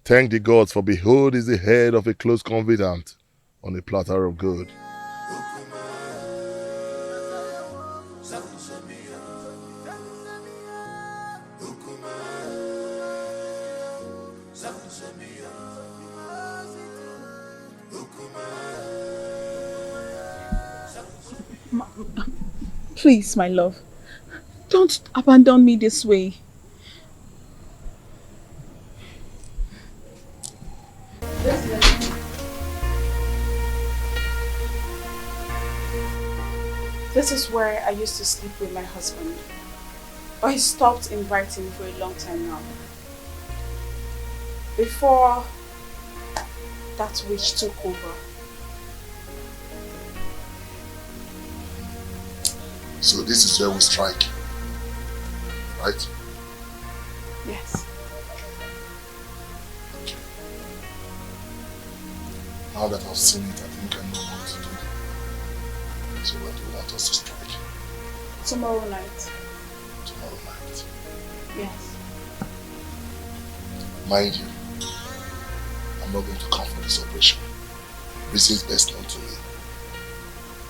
Thank the gods, for behold is the head of a close confidant on a platter of gold. Please, my love, don't abandon me this way. This is where I used to sleep with my husband, but he stopped inviting me for a long time now. Before that witch took over. So this is where we strike, right? Yes. Now that I've seen it, I think I know what to do. So when do you want us to strike? Tomorrow night. Tomorrow night. Yes. Mind you, I'm not going to come for this operation. Reasons best known to me.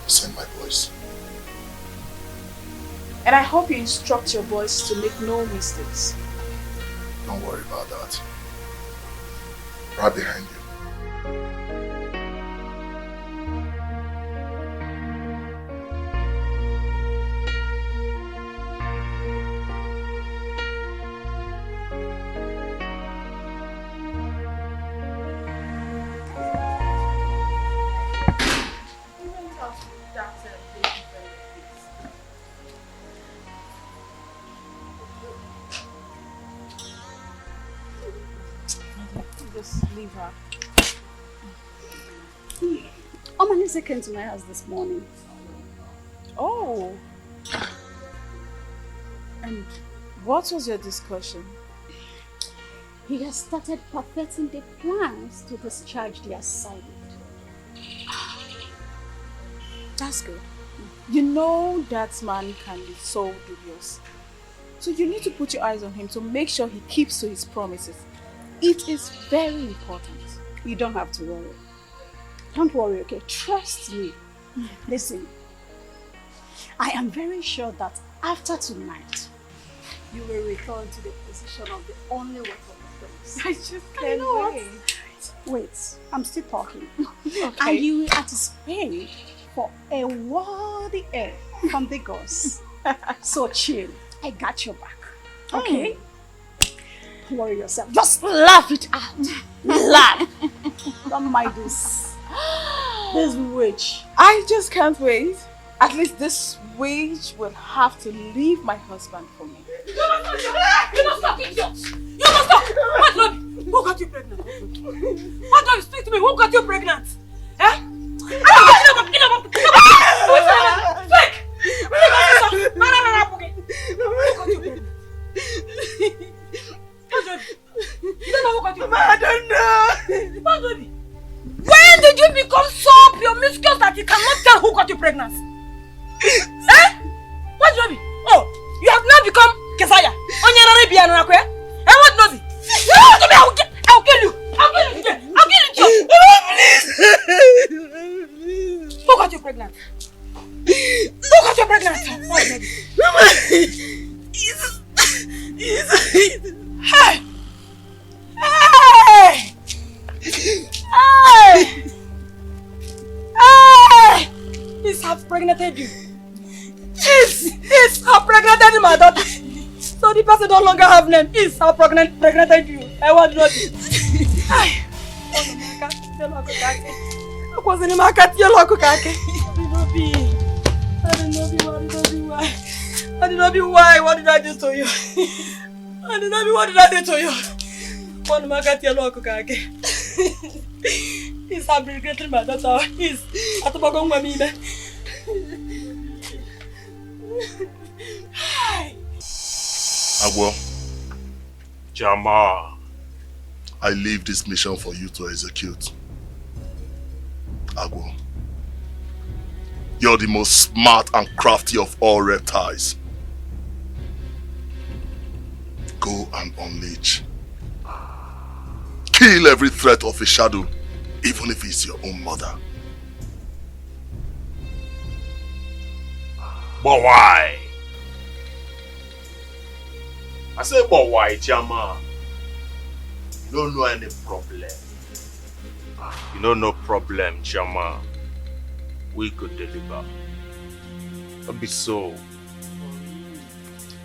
I'll send my boys. And I hope you instruct your boys to make no mistakes. Don't worry about that. Right behind you. Just leave her. Omanese came to my house this morning. Oh. And what was your discussion? He has started perfecting the plans to discharge the assignment. That's good. You know that man can be so dubious. So you need to put your eyes on him to make sure he keeps to his promises. It is very important. You don't have to worry. Don't worry, okay? Trust me. Listen, I am very sure that after tonight, you will return to the position of the only one of the place. I just can't wait. Wait, I'm still talking. Okay. And you will anticipate for a worthy heir from the gods. So chill. I got your back. Okay? Don't worry yourself. Just laugh it out. Laugh. Don't mind this. This witch. I just can't wait. At least this witch will have to leave my husband for me. You must stop, idiot! You must stop! What, Lord? Who got you pregnant? What do you speak to me? Who got you pregnant? Eh? Fake! You don't know who got you pregnant? I don't know. What, baby? When did you become so promiscuous that you cannot tell who got you pregnant? Eh? What, baby? Oh, you have now become Kesaya. And what, Nozi? You know what to me? I'll kill you. I'll kill you today. I'll kill you. Please. Who got you pregnant? Who got you pregnant? What, baby? Hey! Hey! Hey! Hey! He's half pregnanted you. Is I pregnanted my daughter. So the person no longer have name. Is I pregnanted you. I want to know this. I was in my cat, you look at I don't know why. I did not be why. What did I do to you? I did not be what did I do to you? One my cat, you look at He's abrogating my daughter. He's at the bottom of me. Agwo. Jamal. I leave this mission for you to execute. Agwo. You're the most smart and crafty of all reptiles. Go and unleash. Kill every threat of a shadow, even if it's your own mother. But why? I said, but why, Jama? You don't know any problem. You know no problem, Jama. We could deliver. Don't be so.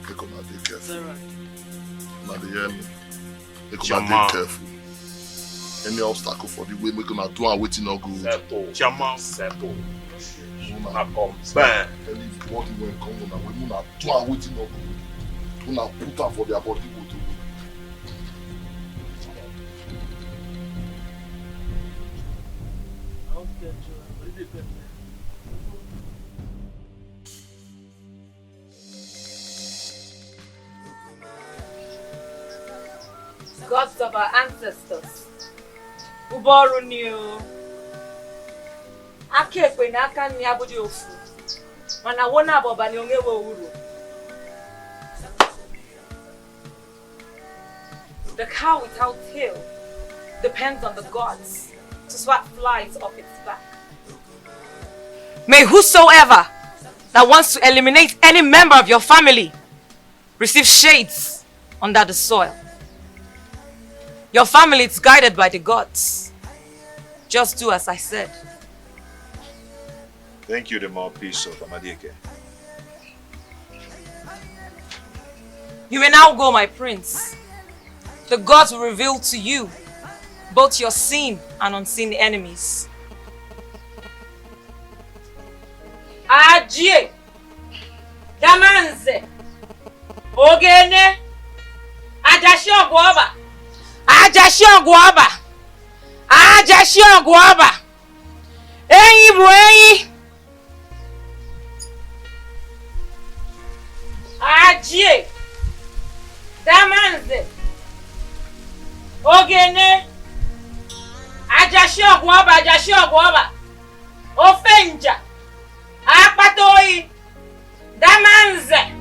Make una dey careful. Una dey hear me? Make una Jama. dey careful. Any obstacle for the way, make una do and waiting no good. Settle. Jama, settle. Una come back. Anybody when come una way, una do and waiting no good. Una put am for their body go to. Gods of our ancestors, Uboru knew. Akekwe na aka nni abụdị ofu, mana wona abọbani onyewe uru. The cow without tail depends on the gods to swat flies off its back. May whosoever that wants to eliminate any member of your family receive shades under the soil. Your family is guided by the gods. Just do as I said. Thank you, the mouthpiece of Amadieke. You may now go, my prince. The gods will reveal to you both your seen and unseen enemies. Ajie, Damanze, Ogene, Ajashio Guaba, Ajashio Guaba, Ajashio Guaba, Eyi Bueyi, Ajie, Damanze, Ogene, Ajashio Guaba, Ofenja, Apatoi, Damanze.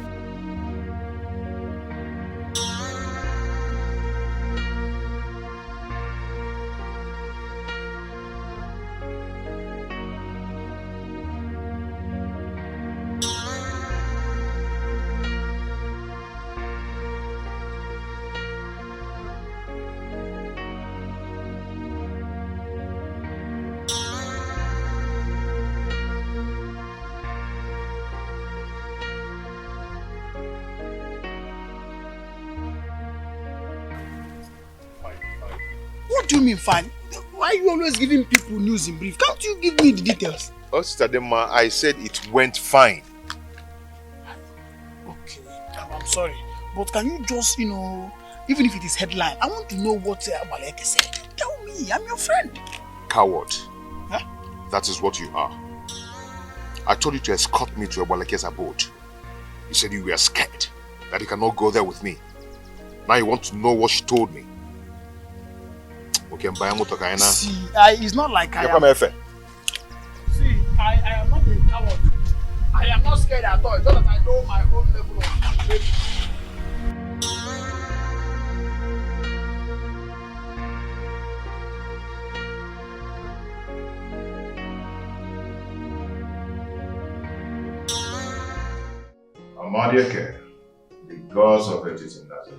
What do you mean fine? Why are you always giving people news in brief? Can't you give me the details? Oh, Sister Dema, I said it went fine. Okay, I'm sorry. But can you just, even if it is headline, I want to know what Waleke said. Tell me, I'm your friend. Coward. Huh? That is what you are. I told you to escort me to Waleke's abode. You said you were scared, that you cannot go there with me. Now you want to know what she told me. Okay, see, it's not like I am... See, I am not a coward. I am not scared at all. It's just that I know my own level of capability. Amadieke, the gods of it is in Nazareth.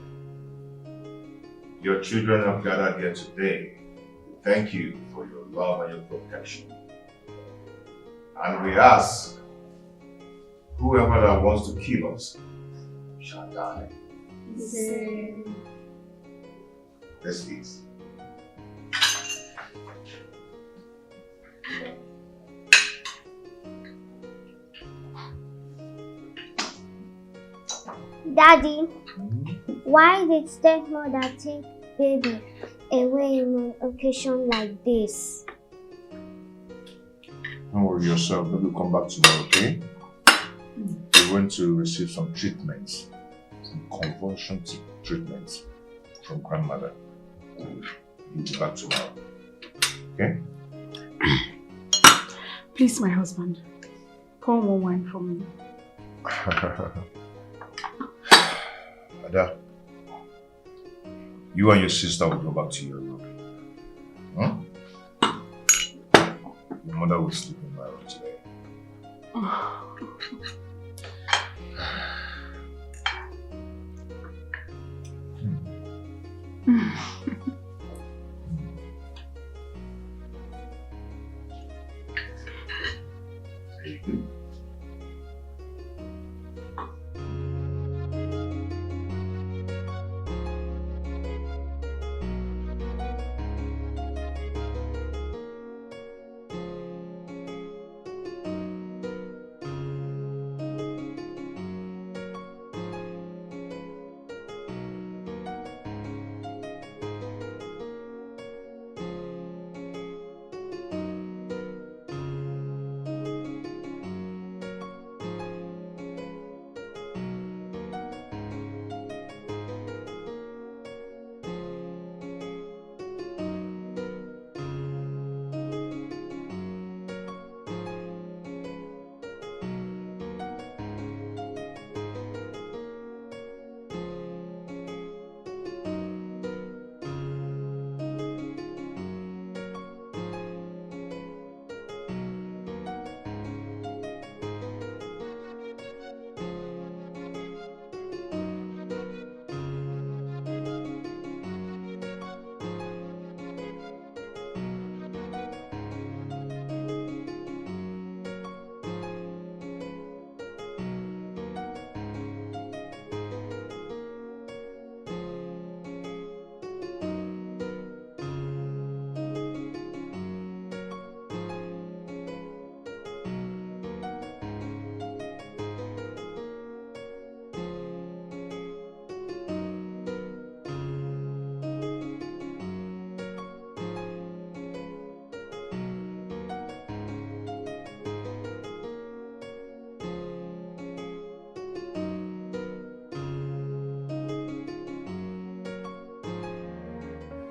Your children have gathered here today. Thank you for your love and your protection. And we ask Whoever that wants to kill us shall die. Let's eat. Daddy, why did stepmother take baby away on an occasion like this? Don't worry yourself, maybe we'll come back tomorrow, okay? We're going to receive some treatments, some conversion treatments from grandmother. We'll be back tomorrow, okay? Please, my husband, pour more wine for me. Ada, you and your sister will go back to your room. Huh? Your mother will sleep in my room today.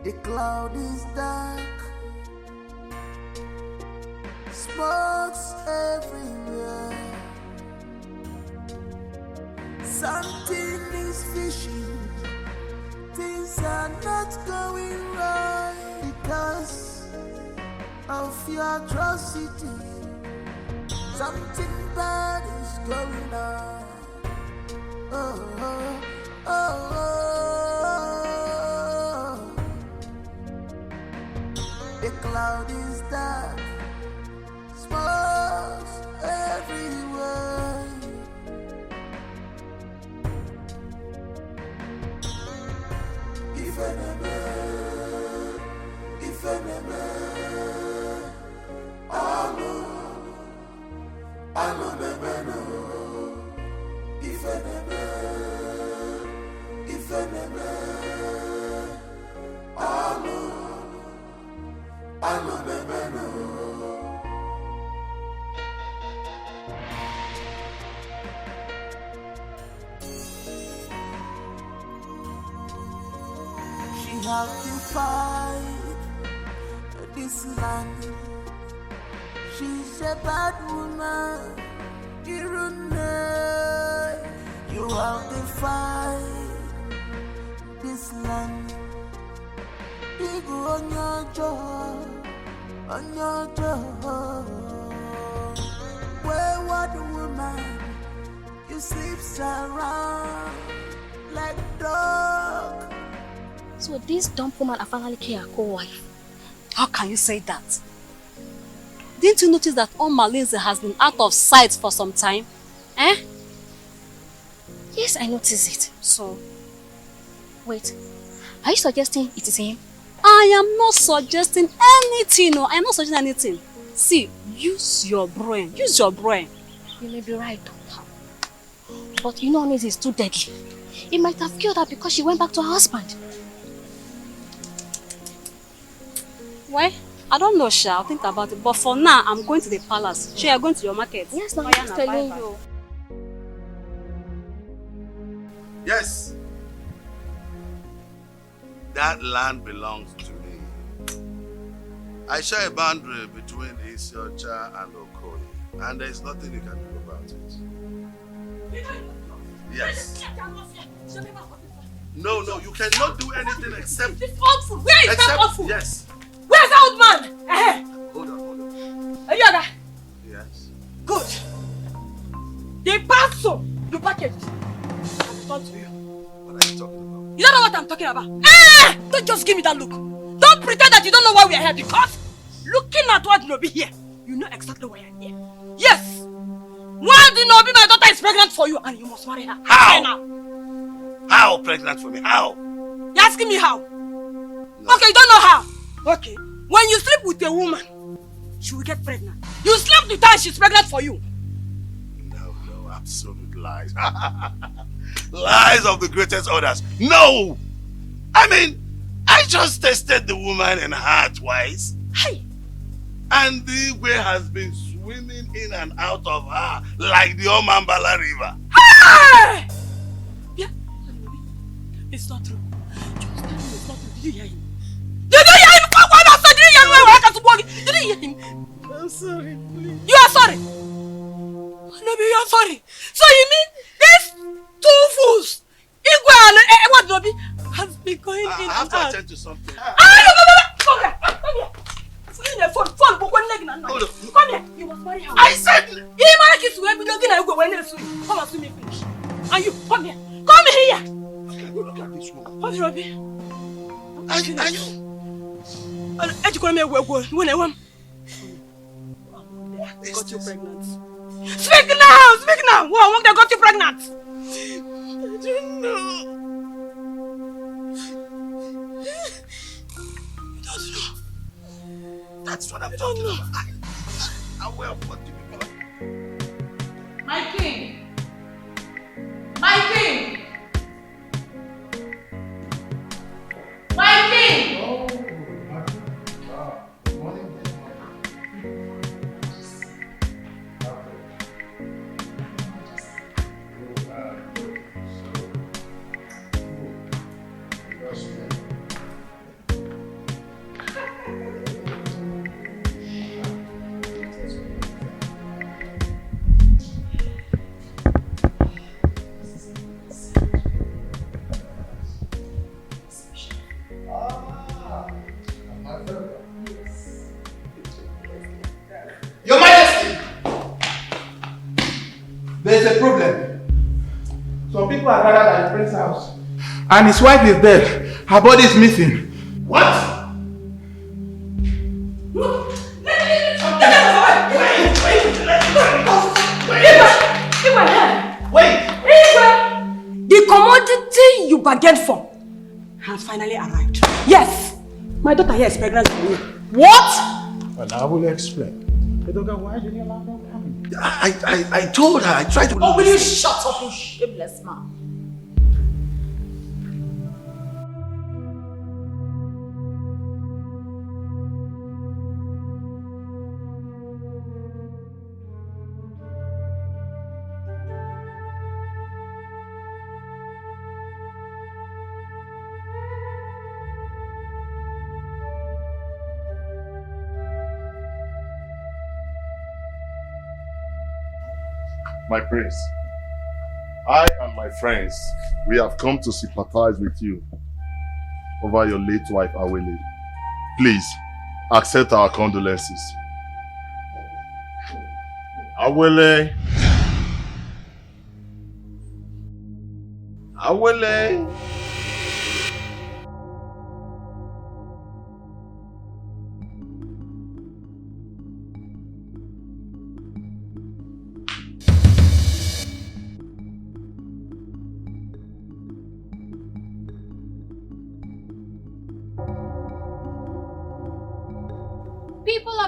The cloud is dark, smokes everywhere. Something is fishing, things are not going right because of your atrocity. Something bad is going on. Oh, oh, oh, oh. The cloud is dark, smokes everywhere. If enemy, I know the man. If enemy, I know the man. She have defied this land. She's a bad woman. You have defied this land. Big on your jaw, wayward woman, you sleeps around like dog. So this dumb woman I finally killed her co-wife. How can you say that? Didn't you notice that Malinze has been out of sight for some time? Eh? Yes, I noticed it. So? Wait, are you suggesting it is him? I am not suggesting anything. No, I am not suggesting anything. See, use your brain. Use your brain. You may be right. But you know Onize is too deadly. He might have killed her because she went back to her husband. Well, I don't know, Sha. I'll think about it. But for now, I'm going to the palace. Sha, you're going to your market. Yes, no, I'm telling you. Yes. That land belongs to me. I share a boundary between Isiocha and Okoye, and there's nothing you can do about it. Yes. No, you cannot do anything except... This old fool! Where is that old fool? Yes. Where's that old man? Hold on. Are you other? Yes. Good. The parcel you packaged. I'll talk to you. What are you talking about? You don't know what I'm talking about. Don't just give me that look. Don't pretend that you don't know why we are here, because looking at what Nobi here, you know exactly why I'm here. Yes! Why did Nobi, my daughter is pregnant for you and you must marry her? How? How pregnant for me? How? You're asking me how? No. Okay, you don't know how. Okay. When you sleep with a woman, she will get pregnant. You slept with her and she's pregnant for you. No, absolute lies. Lies of the greatest orders. No! I mean, I just tested the woman and her twice. Hey! And the way has been swimming in and out of her like the Omambala River. Hey! Yeah. It's not true. Just tell me it's not true. Did you hear him? Did you hear him? Did you hear him? I'm sorry, please. You are sorry? Nobi, you are sorry. So you mean these two fools, Igwe and what Nobi, has been going in and out? I have to attend to something. Come here. In the phone, come here. You must marry her. I said... You marry kiss when we don't get go when next week. Come and see me finish. And you, come here. Come here. Look at this woman. What's Robbie? Are you? When I want. Got you pregnant. Speak now! What they got you pregnant? I don't know. You don't know. That's what I'm talking about. I'm aware of what you become. My king! My king! My king! Your Majesty, there's a problem. Some people are gathered at the prince's house, and his wife is dead. Her body is missing. What? The commodity you bargained for has finally arrived. Yes, my daughter here is pregnant for you. What? Well, I will explain. Why did you allow them coming? I told her, I tried to... Oh, will you shut up, you shameless man? My prince, I and my friends, we have come to sympathize with you over your late wife, Awele. Please, accept our condolences. Awele. Awele.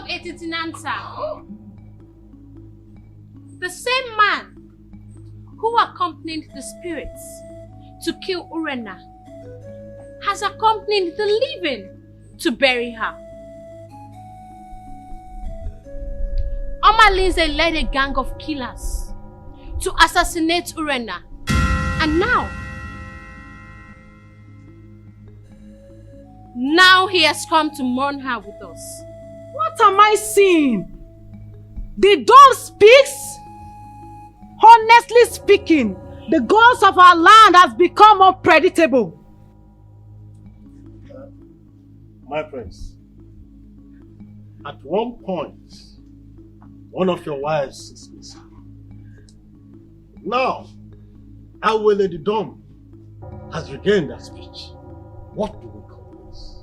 of Etitinansa, the same man who accompanied the spirits to kill Urena has accompanied the living to bury her. Omalinze led a gang of killers to assassinate Urena, and now he has come to mourn her with us. What am I seeing? The dawn speaks? Honestly speaking, the gods of our land has become unpredictable. My friends, at one point, one of your wives is missing. Now, our Lady Dom has regained her speech. What do we call this?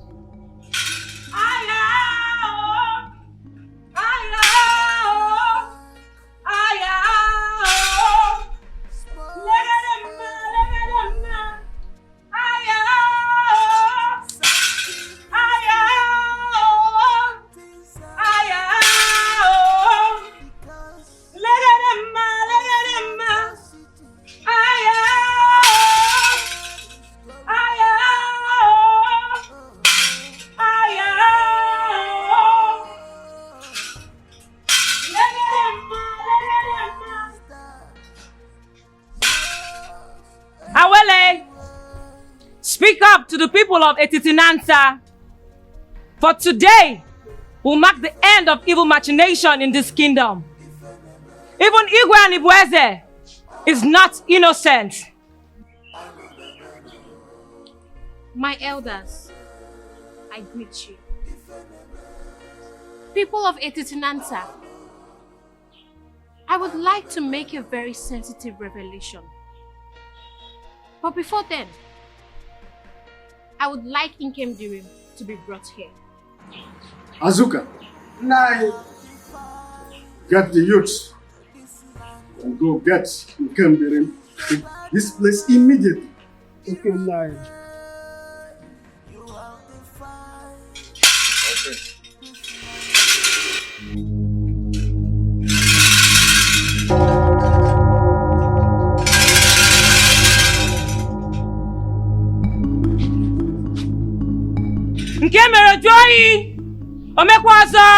Speak up to the people of Etitinansa, for today will mark the end of evil machination in this kingdom. Even Igwe and Ibueze is not innocent. My elders, I greet you. People of Etitinansa, I would like to make a very sensitive revelation. But before then, I would like Inkem Dirim to be brought here. Azuka, get the youths and go get Inkem Dirim to this place immediately. Okay, Nai. Nke mere Joyi, omekwazo.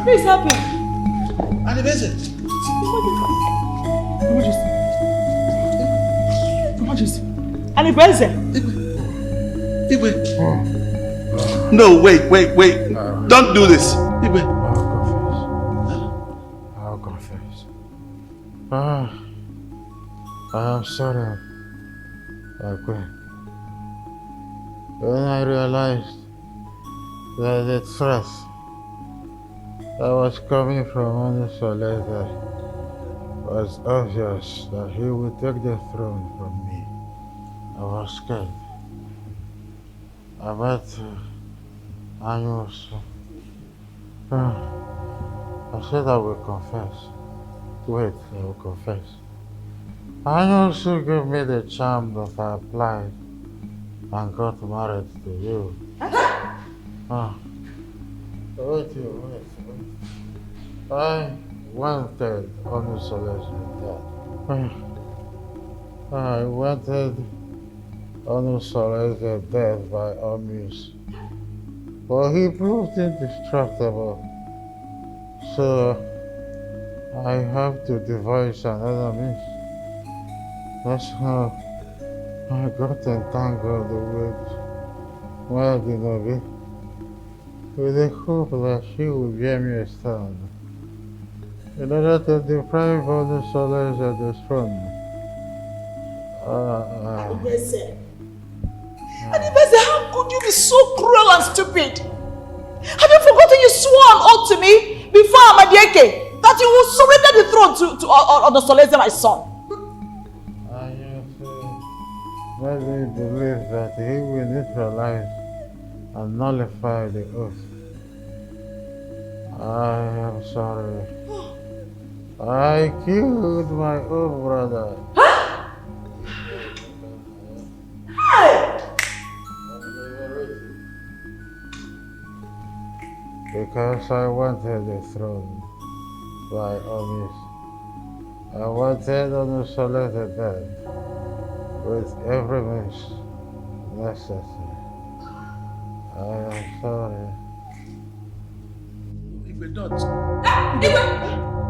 Please help him. No, wait. Don't do this. I'll confess. I am sorry. I quit. When I realized that the threat that was coming from Onisoleta was obvious that he would take the throne from me, I was scared. I met Anus. I said I will confess. Wait, I will confess. Anus gave me the charm that I applied and got married to you. Wait. I wanted Onisoleta's death. I wanted Onisoleta's death by all means. But he proved indestructible. So I have to devise another means. That's how I got to entangle the words while the Novi, with the hope that she will bear me a son, in order to deprive all the solace of the throne. Adibese, how could you be so cruel and stupid? Have you forgotten you swore an oath to me before Amadieke that you will surrender the throne to Onosoleze, my son? I used to let me believe that he will neutralize and nullify the oath. I am sorry. I killed my own brother. Because I wanted the throne, by all means. I wanted Onosoleze dead, with every means necessary. I am sorry. Igwe, don't. Igwe!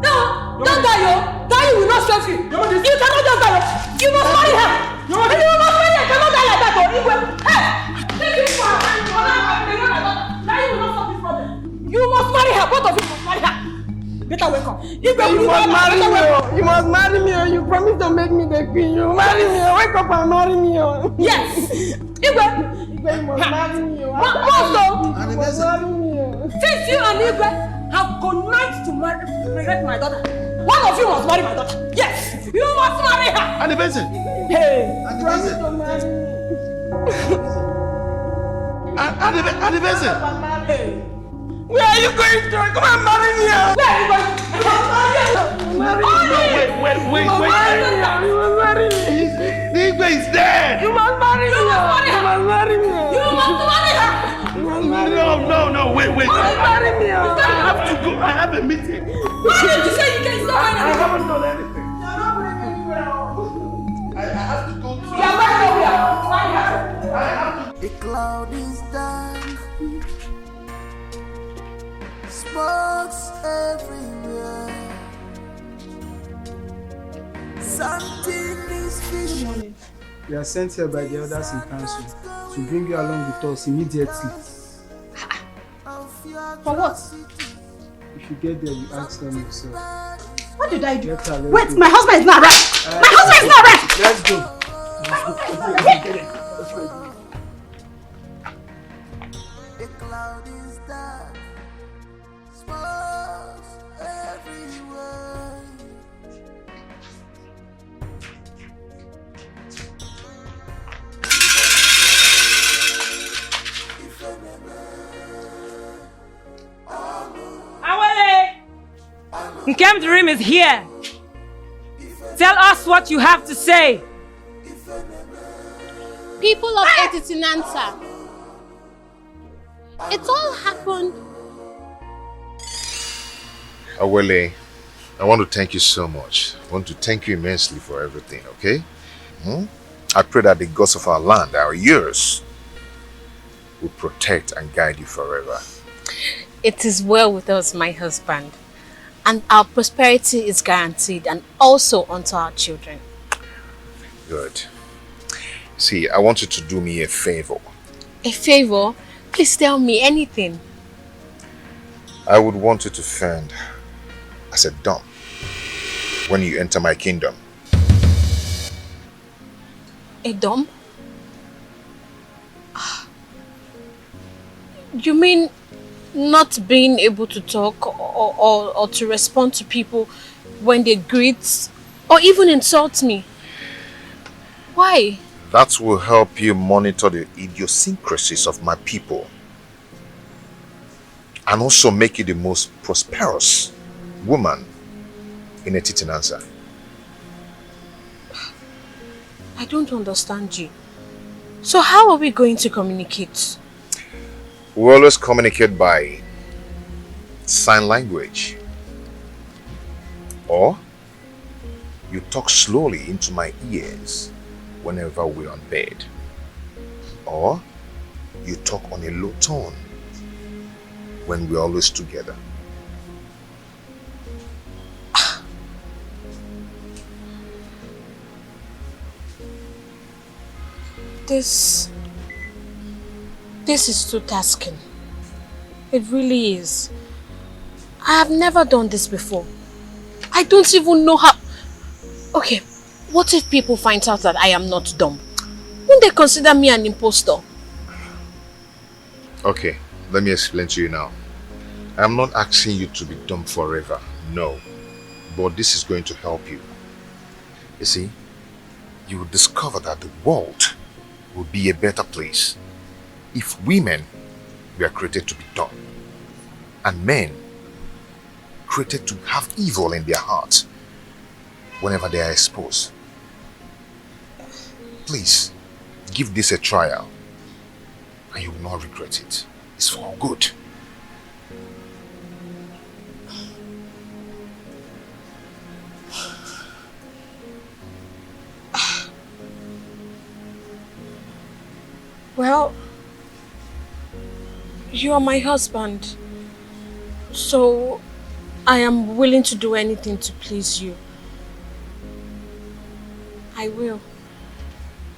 No! Don't die, yo! Die will not save you! You cannot just die, yo! You must marry her! You must marry her! You cannot die like that, yo! Igwe! Hey! Take this for her! Die will not solve this problem! You must marry her! Both of you must marry her! Better wake up! Igwe, you must marry me! You must marry me! You promise to make me the queen! You marry me! Wake up and marry me! Yes! Igwe! Igwe, you must marry me! You must marry me! Since you and Igwe have connived to marry my daughter, one of you must marry my daughter. Yes, you must marry her. And the person. Hey, promise to marry me. And the person. Where are you going to? Come and marry me. Where are you going? Marry me. Wait. You must marry me. The Igwe is dead. You must marry me. You must marry her. You must marry her. You must marry her. No, wait. You must marry me. I have to go. I have a meeting. Why did you say you can stop? I haven't done anything. You're not bringing anywhere else. I have to go to. You're not nowhere. Marry her. I have to. The cloud is done. Smokes everywhere. Something is fishy. We are sent here by the elders in council to bring you along with us immediately. For what? If you get there, you ask them yourself. What did I do? Wait, my husband is not around. My husband is not around. Let's go. The cloud is dark. Smokes everywhere. Awele! Nkem Dream is here. Tell us what you have to say. People of Etitinansa, it all happened. Awele, I want to thank you so much. I want to thank you immensely for everything, okay? I pray that the gods of our land, our years, will protect and guide you forever. It is well with us, my husband. And our prosperity is guaranteed, and also unto our children. Good. See, I want you to do me a favor. A favor? Please tell me anything. I would want you to fend as a dumb when you enter my kingdom. A dumb? You mean not being able to talk or to respond to people when they greet or even insult me? Why? That will help you monitor the idiosyncrasies of my people and also make you the most prosperous woman in Etitinansa. I don't understand you. So how are we going to communicate? We always communicate by sign language. Or you talk slowly into my ears whenever we're on bed. Or you talk on a low tone when we're always together. This is too tasking. It really is. I have never done this before. I don't even know how... Okay, what if people find out that I am not dumb? Won't they consider me an impostor? Okay, let me explain to you now. I'm not asking you to be dumb forever, no. But this is going to help you. You see, you will discover that the world will be a better place if women were created to be dumb and men created to have evil in their hearts whenever they are exposed. Please, give this a trial and you will not regret it. It's for good. Well, you are my husband, so I am willing to do anything to please you. I will.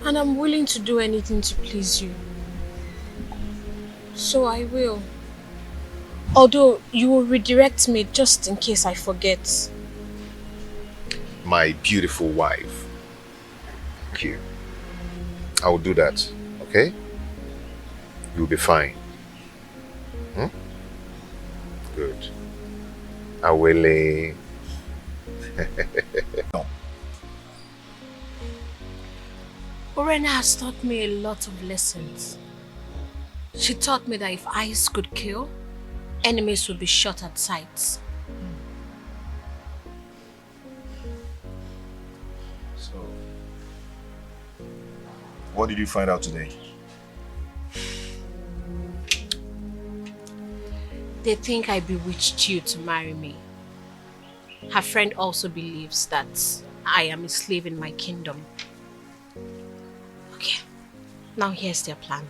And I'm willing to do anything to please you. So I will. Although you will redirect me just in case I forget. My beautiful wife. Thank you. I will do that, okay? You'll be fine. Hmm? Good. I will. Urena has taught me a lot of lessons. She taught me that if eyes could kill, enemies would be shot at sight. So, what did you find out today? They think I bewitched you to marry me. Her friend also believes that I am a slave in my kingdom. Okay, now here's their plan.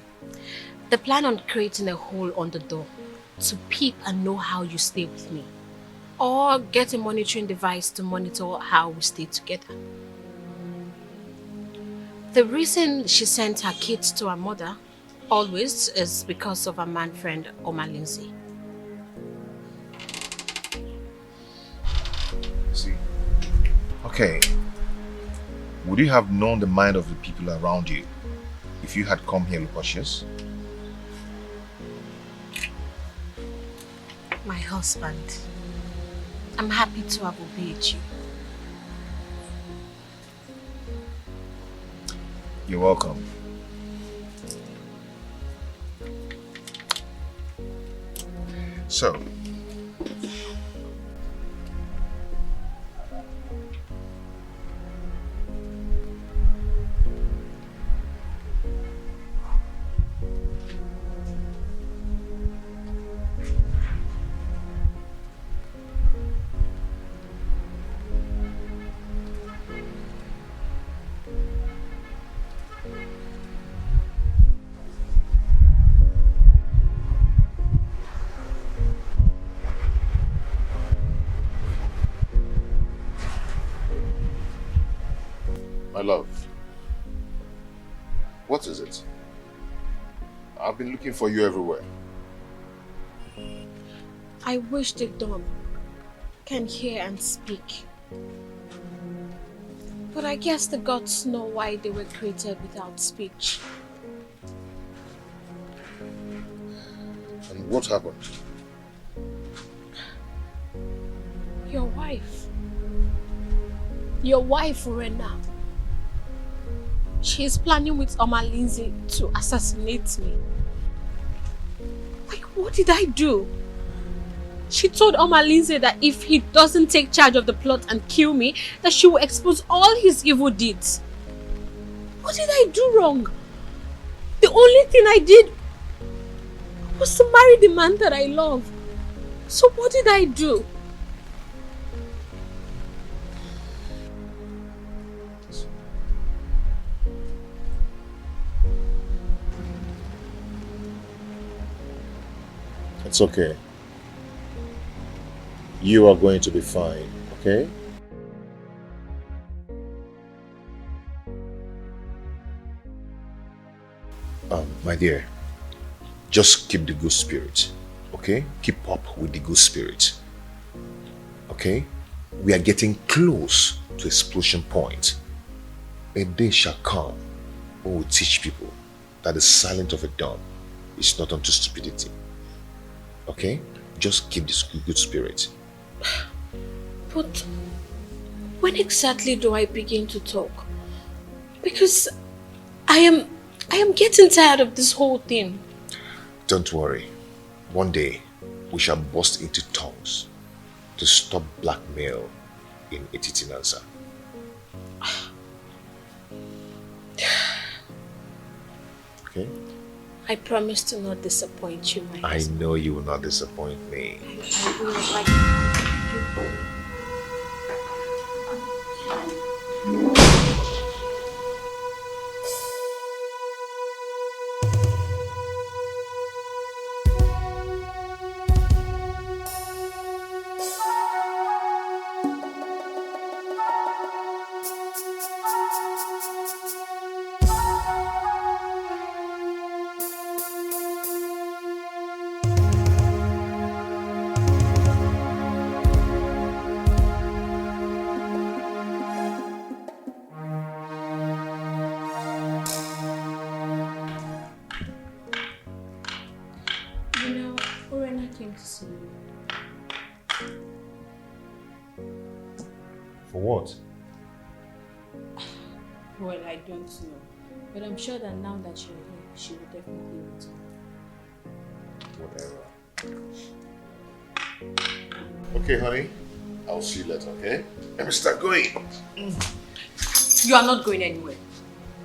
They plan on creating a hole on the door to peep and know how you stay with me. Or get a monitoring device to monitor how we stay together. The reason she sent her kids to her mother always is because of her man friend Oma Lindsay. See? Okay. Would you have known the mind of the people around you if you had come here cautious? My husband, I'm happy to have obeyed you. You're welcome. So, my love, what is it? I've been looking for you everywhere. I wish the dawn can hear and speak. But I guess the gods know why they were created without speech. And what happened? Your wife. Your wife, Urena. She is planning with Oma Lindsay to assassinate me. Like, what did I do? She told Oma Lindsay that if he doesn't take charge of the plot and kill me, that she will expose all his evil deeds. What did I do wrong? The only thing I did was to marry the man that I love. So what did I do? It's okay. You are going to be fine, okay? My dear, just keep the good spirit, okay? Keep up with the good spirit, okay? We are getting close to explosion point. A day shall come when we teach people that the silence of a dawn is not unto stupidity, okay? Just keep this good spirit. But when exactly do I begin to talk? Because I am getting tired of this whole thing. Don't worry. One day, we shall burst into tongues to stop blackmail in Etitinanza. Okay? I promise to not disappoint you, my husband. I know you will not disappoint me. I will like... For what? Well, I don't know. But I'm sure that now that you're here, she will definitely return. Whatever. Okay, honey. I'll see you later, okay? Let me start going. You are not going anywhere.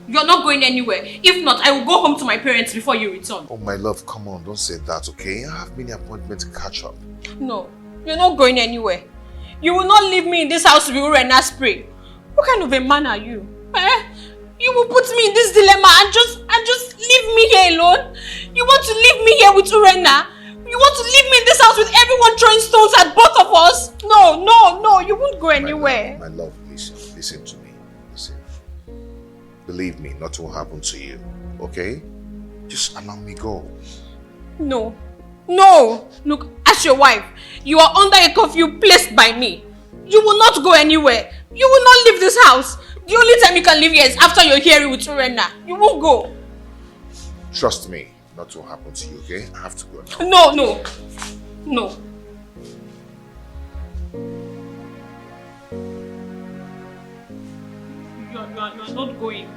You are not going anywhere. If not, I will go home to my parents before you return. Oh, my love, come on. Don't say that, okay? I have many appointments to catch up. No, you're not going anywhere. You will not leave me in this house to be Urena spray. What kind of a man are you? Eh? You will put me in this dilemma and just leave me here alone? You want to leave me here with Urena? You want to leave me in this house with everyone throwing stones at both of us? No, you won't go anywhere. My love, listen to me. Listen. Believe me, nothing will happen to you, okay? Just allow me go. No. Look, as your wife, you are under a curfew placed by me. You will not go anywhere. You will not leave this house. The only time you can leave here is after you're here with Urena. You won't go. Trust me, nothing will happen to you, okay? I have to go now. No. You are not going.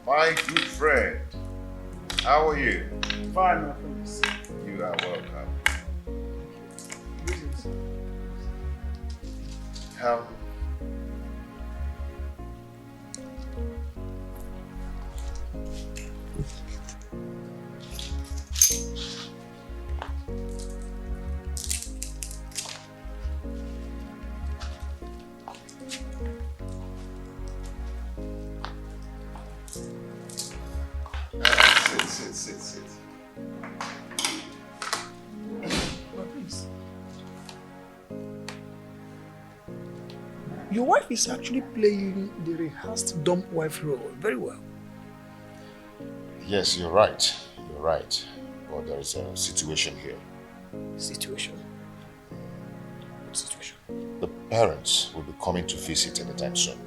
My good friend. How are you? Fine, my friends. You are welcome. Sit. Your wife is actually playing the rehearsed dumb wife role very well. Yes, you're right. You're right. But there is a situation here. Situation? What situation? The parents will be coming to visit anytime soon.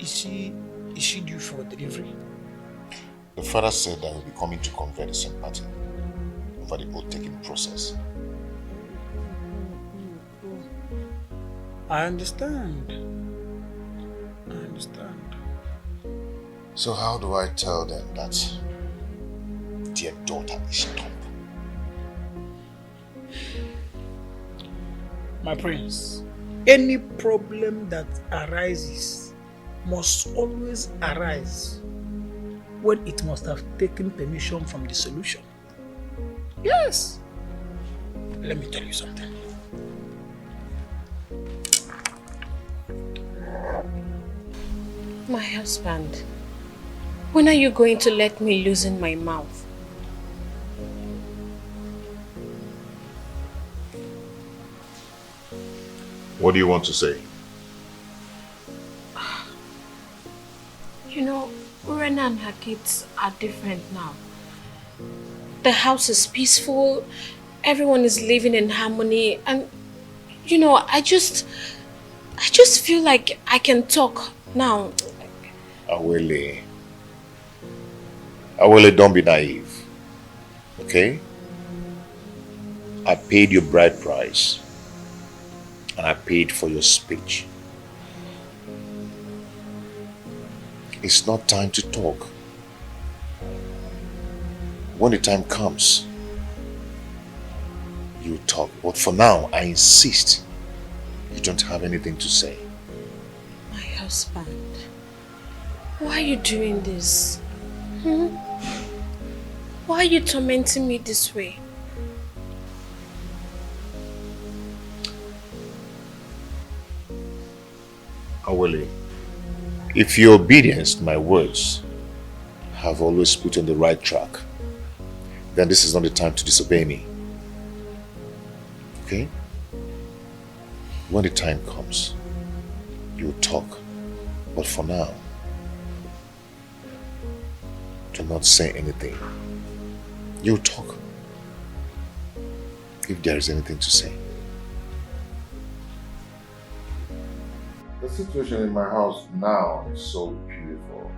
Is she due for delivery? The father said that he'll be coming to convey the sympathy over the oath-taking process. I understand. So how do I tell them that their daughter is dumb? My prince, any problem that arises must always arise when it must have taken permission from the solution. Yes. Let me tell you something. My husband, when are you going to let me loosen my mouth? What do you want to say? You know, Urena and her kids are different now. The house is peaceful, everyone is living in harmony, and you know, I just feel like I can talk now. Awele, don't be naive, okay? I paid your bride price, and I paid for your speech. It's not time to talk. When the time comes, you talk. But for now, I insist you don't have anything to say. My husband, why are you doing this? Why are you tormenting me this way? Awele, if your obedience to my words have always put you on the right track, then this is not the time to disobey me. Okay? When the time comes, you'll talk. But for now, do not say anything. You talk if there is anything to say. The situation in my house now is so beautiful.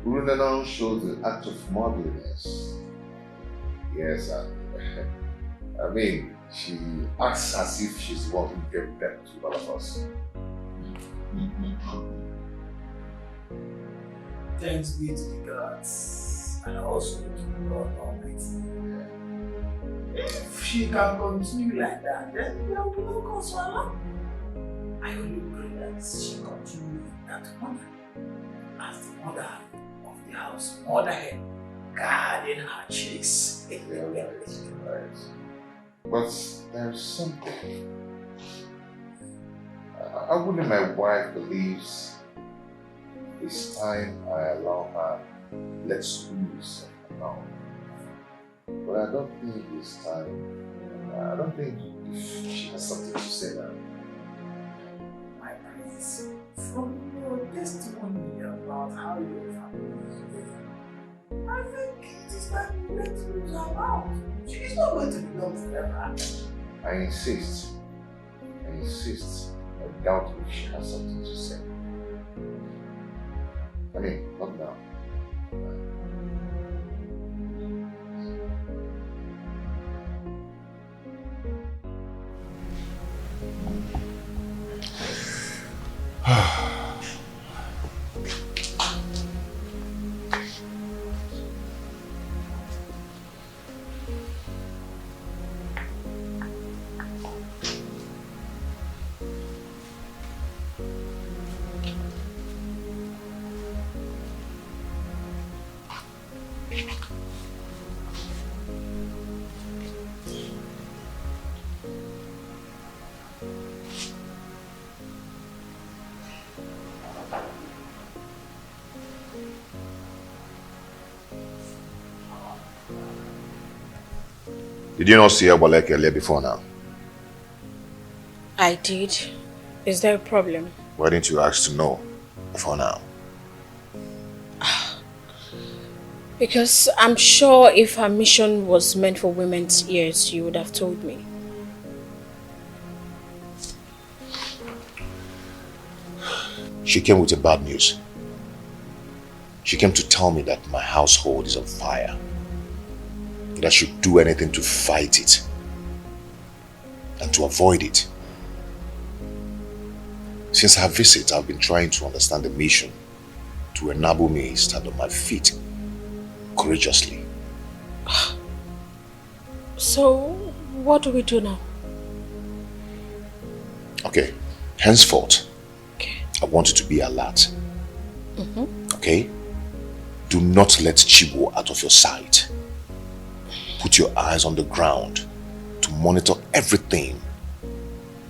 Urena shows the act of motherliness. Yes, I mean, she acts as if she's the one who gave birth to all of us. Thanks be to the gods, and also to God Almighty. If she can continue like that, then there will be no cause for alarm. I only pray that she continue in that manner, as the mother of the house, motherhead, guarding her chicks. Right. But there's something. I wouldn't my wife believes it's time I allow her let's loose now. But I don't think it's time. I don't think if she has something to say now. My prince, from your testimony about how your family is doing, I think it is time you let loose her mouth. She is not going to be done forever. I insist. I doubt if she has something to say. I mean, not now. Did you not see Abalek earlier before now? I did. Is there a problem? Why didn't you ask to know before now? Because I'm sure if her mission was meant for women's ears, you would have told me. She came with a bad news. She came to tell me that my household is on fire. That I should do anything to fight it and to avoid it. Since her visit, I've been trying to understand the mission to enable me to stand on my feet courageously. So, what do we do now? Okay, henceforth, I want you to be alert. Okay? Do not let Chibo out of your sight. Put your eyes on the ground to monitor everything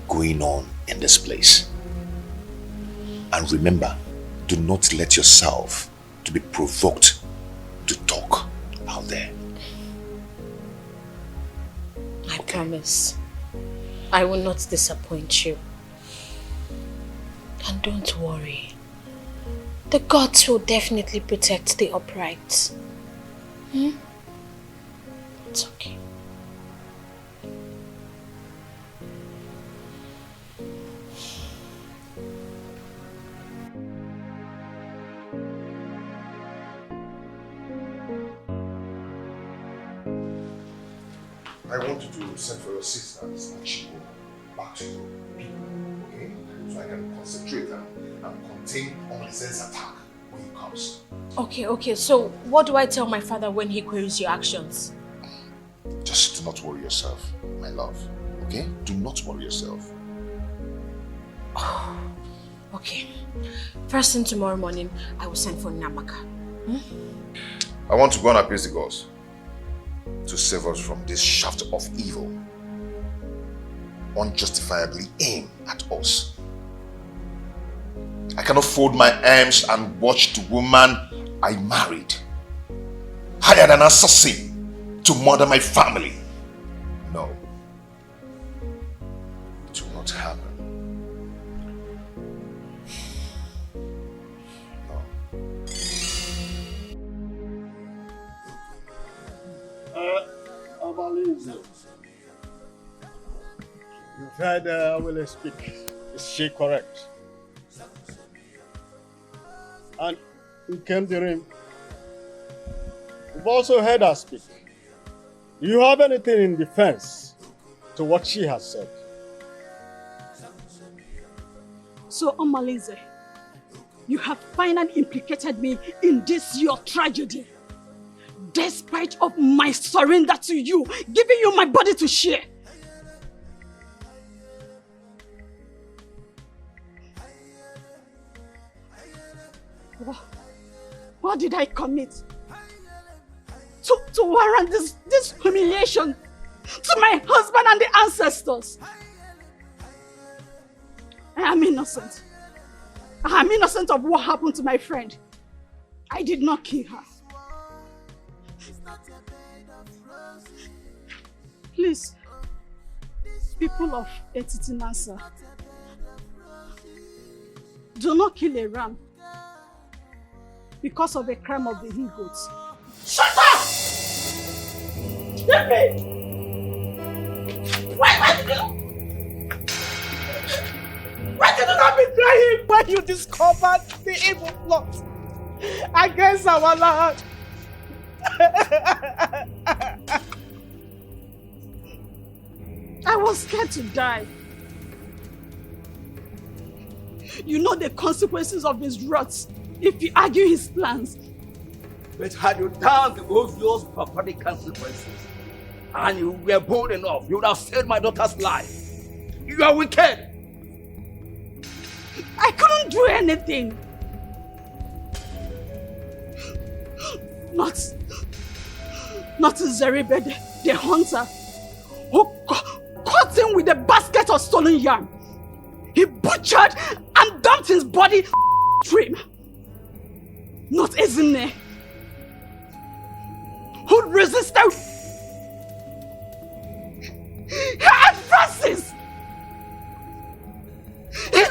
going on in this place. And remember, do not let yourself to be provoked to talk out there. I promise. I will not disappoint you. And don't worry. The gods will definitely protect the upright. It's okay. I want you to send for your sister and Chibo back to your people, okay? So I can concentrate and contain Omalize's attack when he comes. Okay, so what do I tell my father when he queries your actions? Just do not worry yourself, my love, okay? Do not worry yourself. Okay. First thing tomorrow morning, I will send for Namaka. I want to go and appease the gods to save us from this shaft of evil unjustifiably aimed at us. I cannot fold my arms and watch the woman I married hired an assassin to murder my family. No. It will not happen. You've heard Awele speak. Is she correct? And Nkemdirim, you've also heard her speak. Do you have anything in defense to what she has said? So, Omalize, you have finally implicated me in this your tragedy. Despite of my surrender to you, giving you my body to share. What did I commit? To warrant this humiliation to my husband and the ancestors. I am innocent. I am innocent of what happened to my friend. I did not kill her. Please, people of Etitinasa, do not kill a ram because of a crime of the he-goats. Shut up! Let me! Why did you not betray him when you discovered the evil plot against our land? I was scared to die. You know the consequences of his wrath if you argue his plans. But had you done the obvious barbaric consequences and you were bold enough, you would have saved my daughter's life. You are wicked. I couldn't do anything. Not Zeribe, the hunter, who caught him with a basket of stolen yam. He butchered and dumped his body stream. Not Ezine, who resisted her advances. He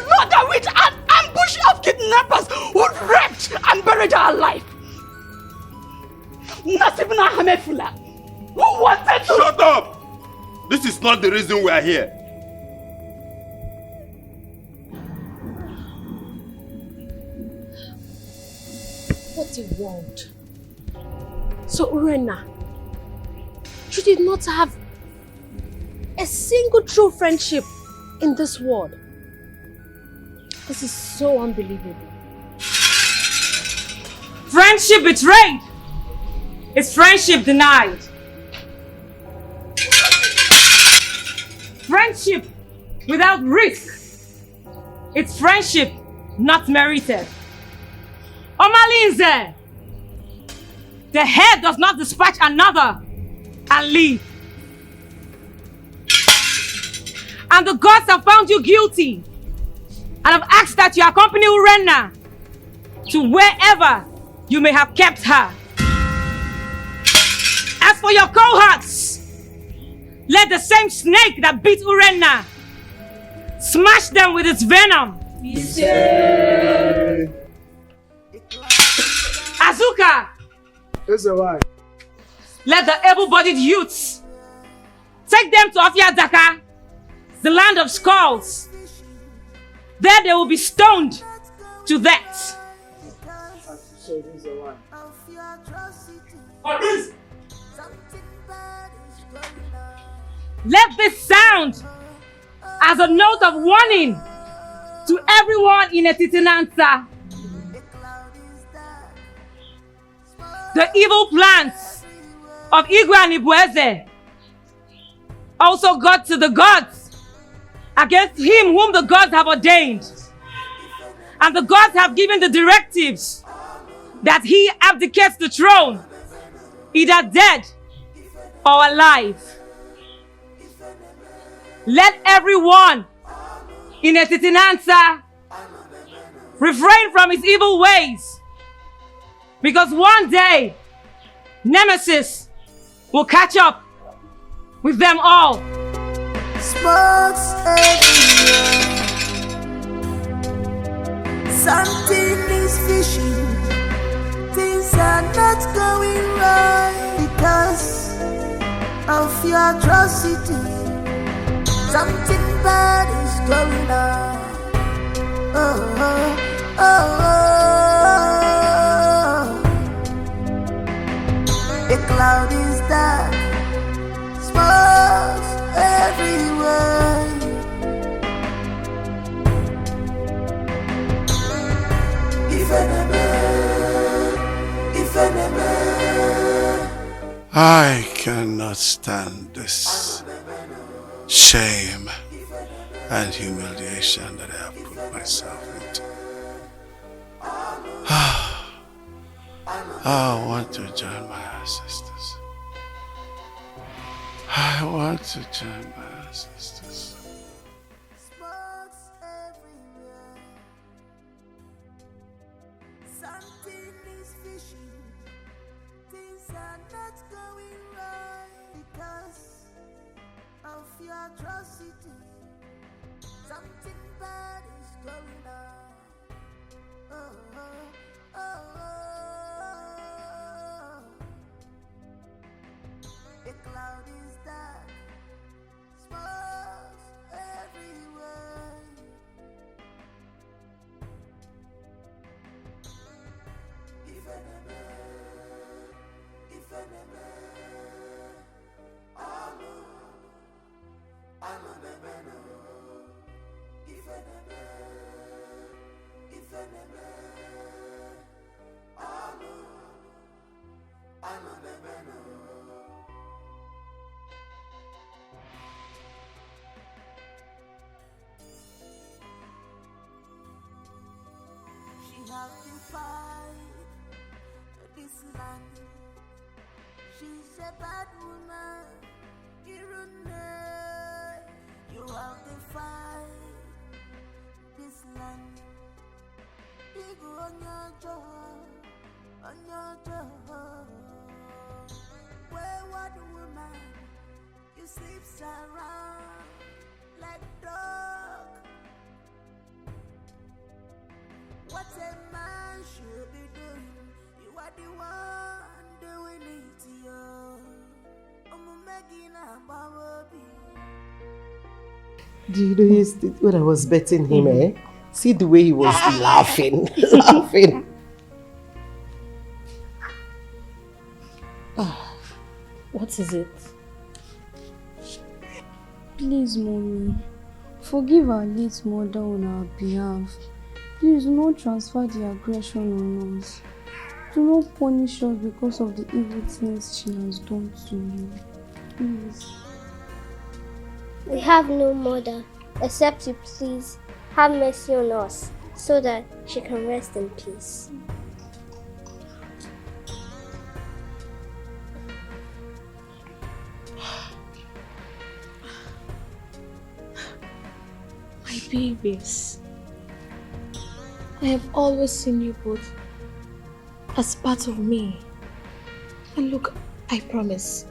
marriage our life. Not even a hamefula. Who wanted to... Shut up! This is not the reason we are here. What a world. So Urena, you did not have a single true friendship in this world. This is so unbelievable. Friendship betrayed is friendship denied. Friendship without risk, it's friendship not merited. Omalinze, the head does not dispatch another and leave. And the gods have found you guilty and have asked that you accompany Urena to wherever you may have kept her. As for your cohorts, let the same snake that beat Urena smash them with its venom. Azuka! Let the able-bodied youths take them to Afiadaka, the land of skulls. There they will be stoned to death. Let this sound as a note of warning to everyone in Etitinansa. The evil plans of Igwe and Ibueze also got to the gods against him whom the gods have ordained. And the gods have given the directives that he abdicates the throne, either dead or alive. Let everyone in Etitinansa refrain from his evil ways, because one day Nemesis will catch up with them all. Smokes everywhere. Something is fishing. Things are not going right because of your atrocity. Something bad is going on. Oh, oh, oh, oh. The cloud is dark. Smokes everywhere. I cannot stand this shame and humiliation that I have put myself into. I want to join my ancestors. I want to join my ancestors. Something is fishing. Things are not going right because of your atrocity. Something bad is going on. Oh, oh, oh, oh. The cloud is dark. Smokes everywhere. She has defied this land. She's a bad woman. You have defied this land. You go on your job, Wayward woman, you sleep around like dog. What a man should be doing Do you know when I was betting him, see the way he was laughing, laughing. What is it? Please, Mommy, forgive our late mother on our behalf. Please do not transfer the aggression on us. Do not punish us because of the evil things she has done to you. Please. We have no mother, except you please have mercy on us, so that she can rest in peace. My babies, I have always seen you both as part of me. And look, I promise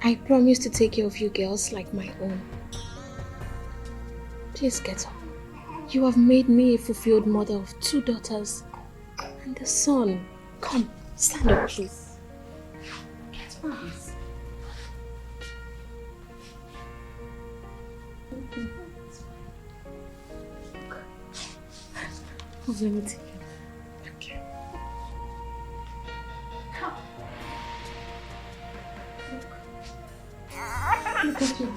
to take care of you girls like my own. Please get up. You have made me a fulfilled mother of 2 daughters and a son. Come, stand up, please. Get up, please. Let me take you. Okay. Come. Look at you.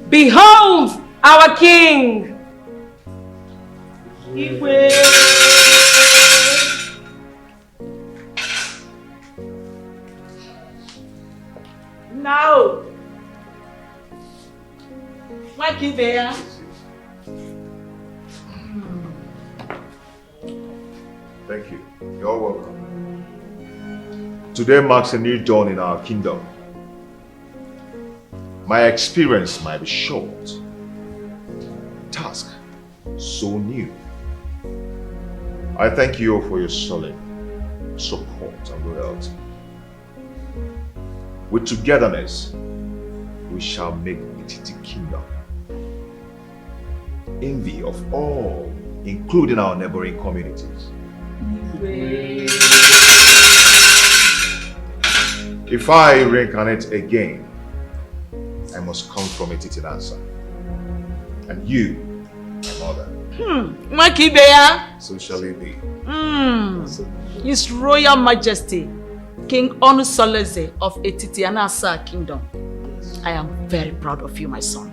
Behold our king! Now, what is there? Thank you. You're welcome. Today marks a new dawn in our kingdom. My experience might be short. Task so new. I thank you for your solid support and loyalty. With togetherness, we shall make Etiti Kingdom envy of all, including our neighboring communities. If I reincarnate again, I must come from Etiti answer. And you, my mother. So shall it be. His Royal Majesty, King Onusoleze of Etiti Anasa Kingdom. I am very proud of you, my son.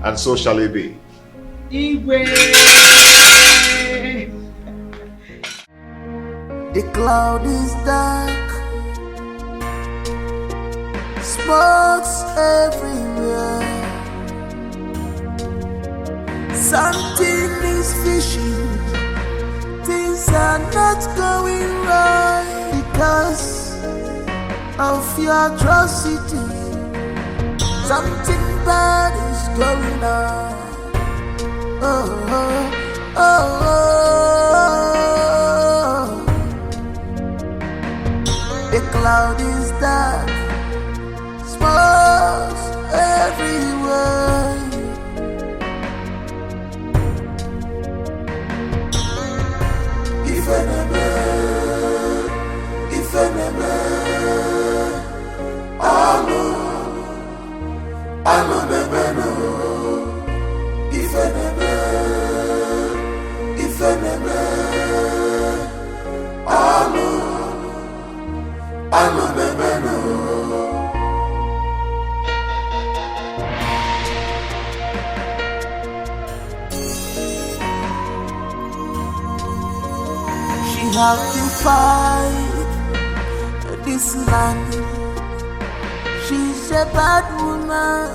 And so shall it be. The cloud is dark, smokes everywhere. Something is fishing, things are not going right because of your atrocity. Something bad is going on. Oh, oh, oh, oh. The cloud is dark, smokes everywhere. If enemy, Alo nebeno. If enemy, Alo nebeno. She has defied this land. She's a bad woman.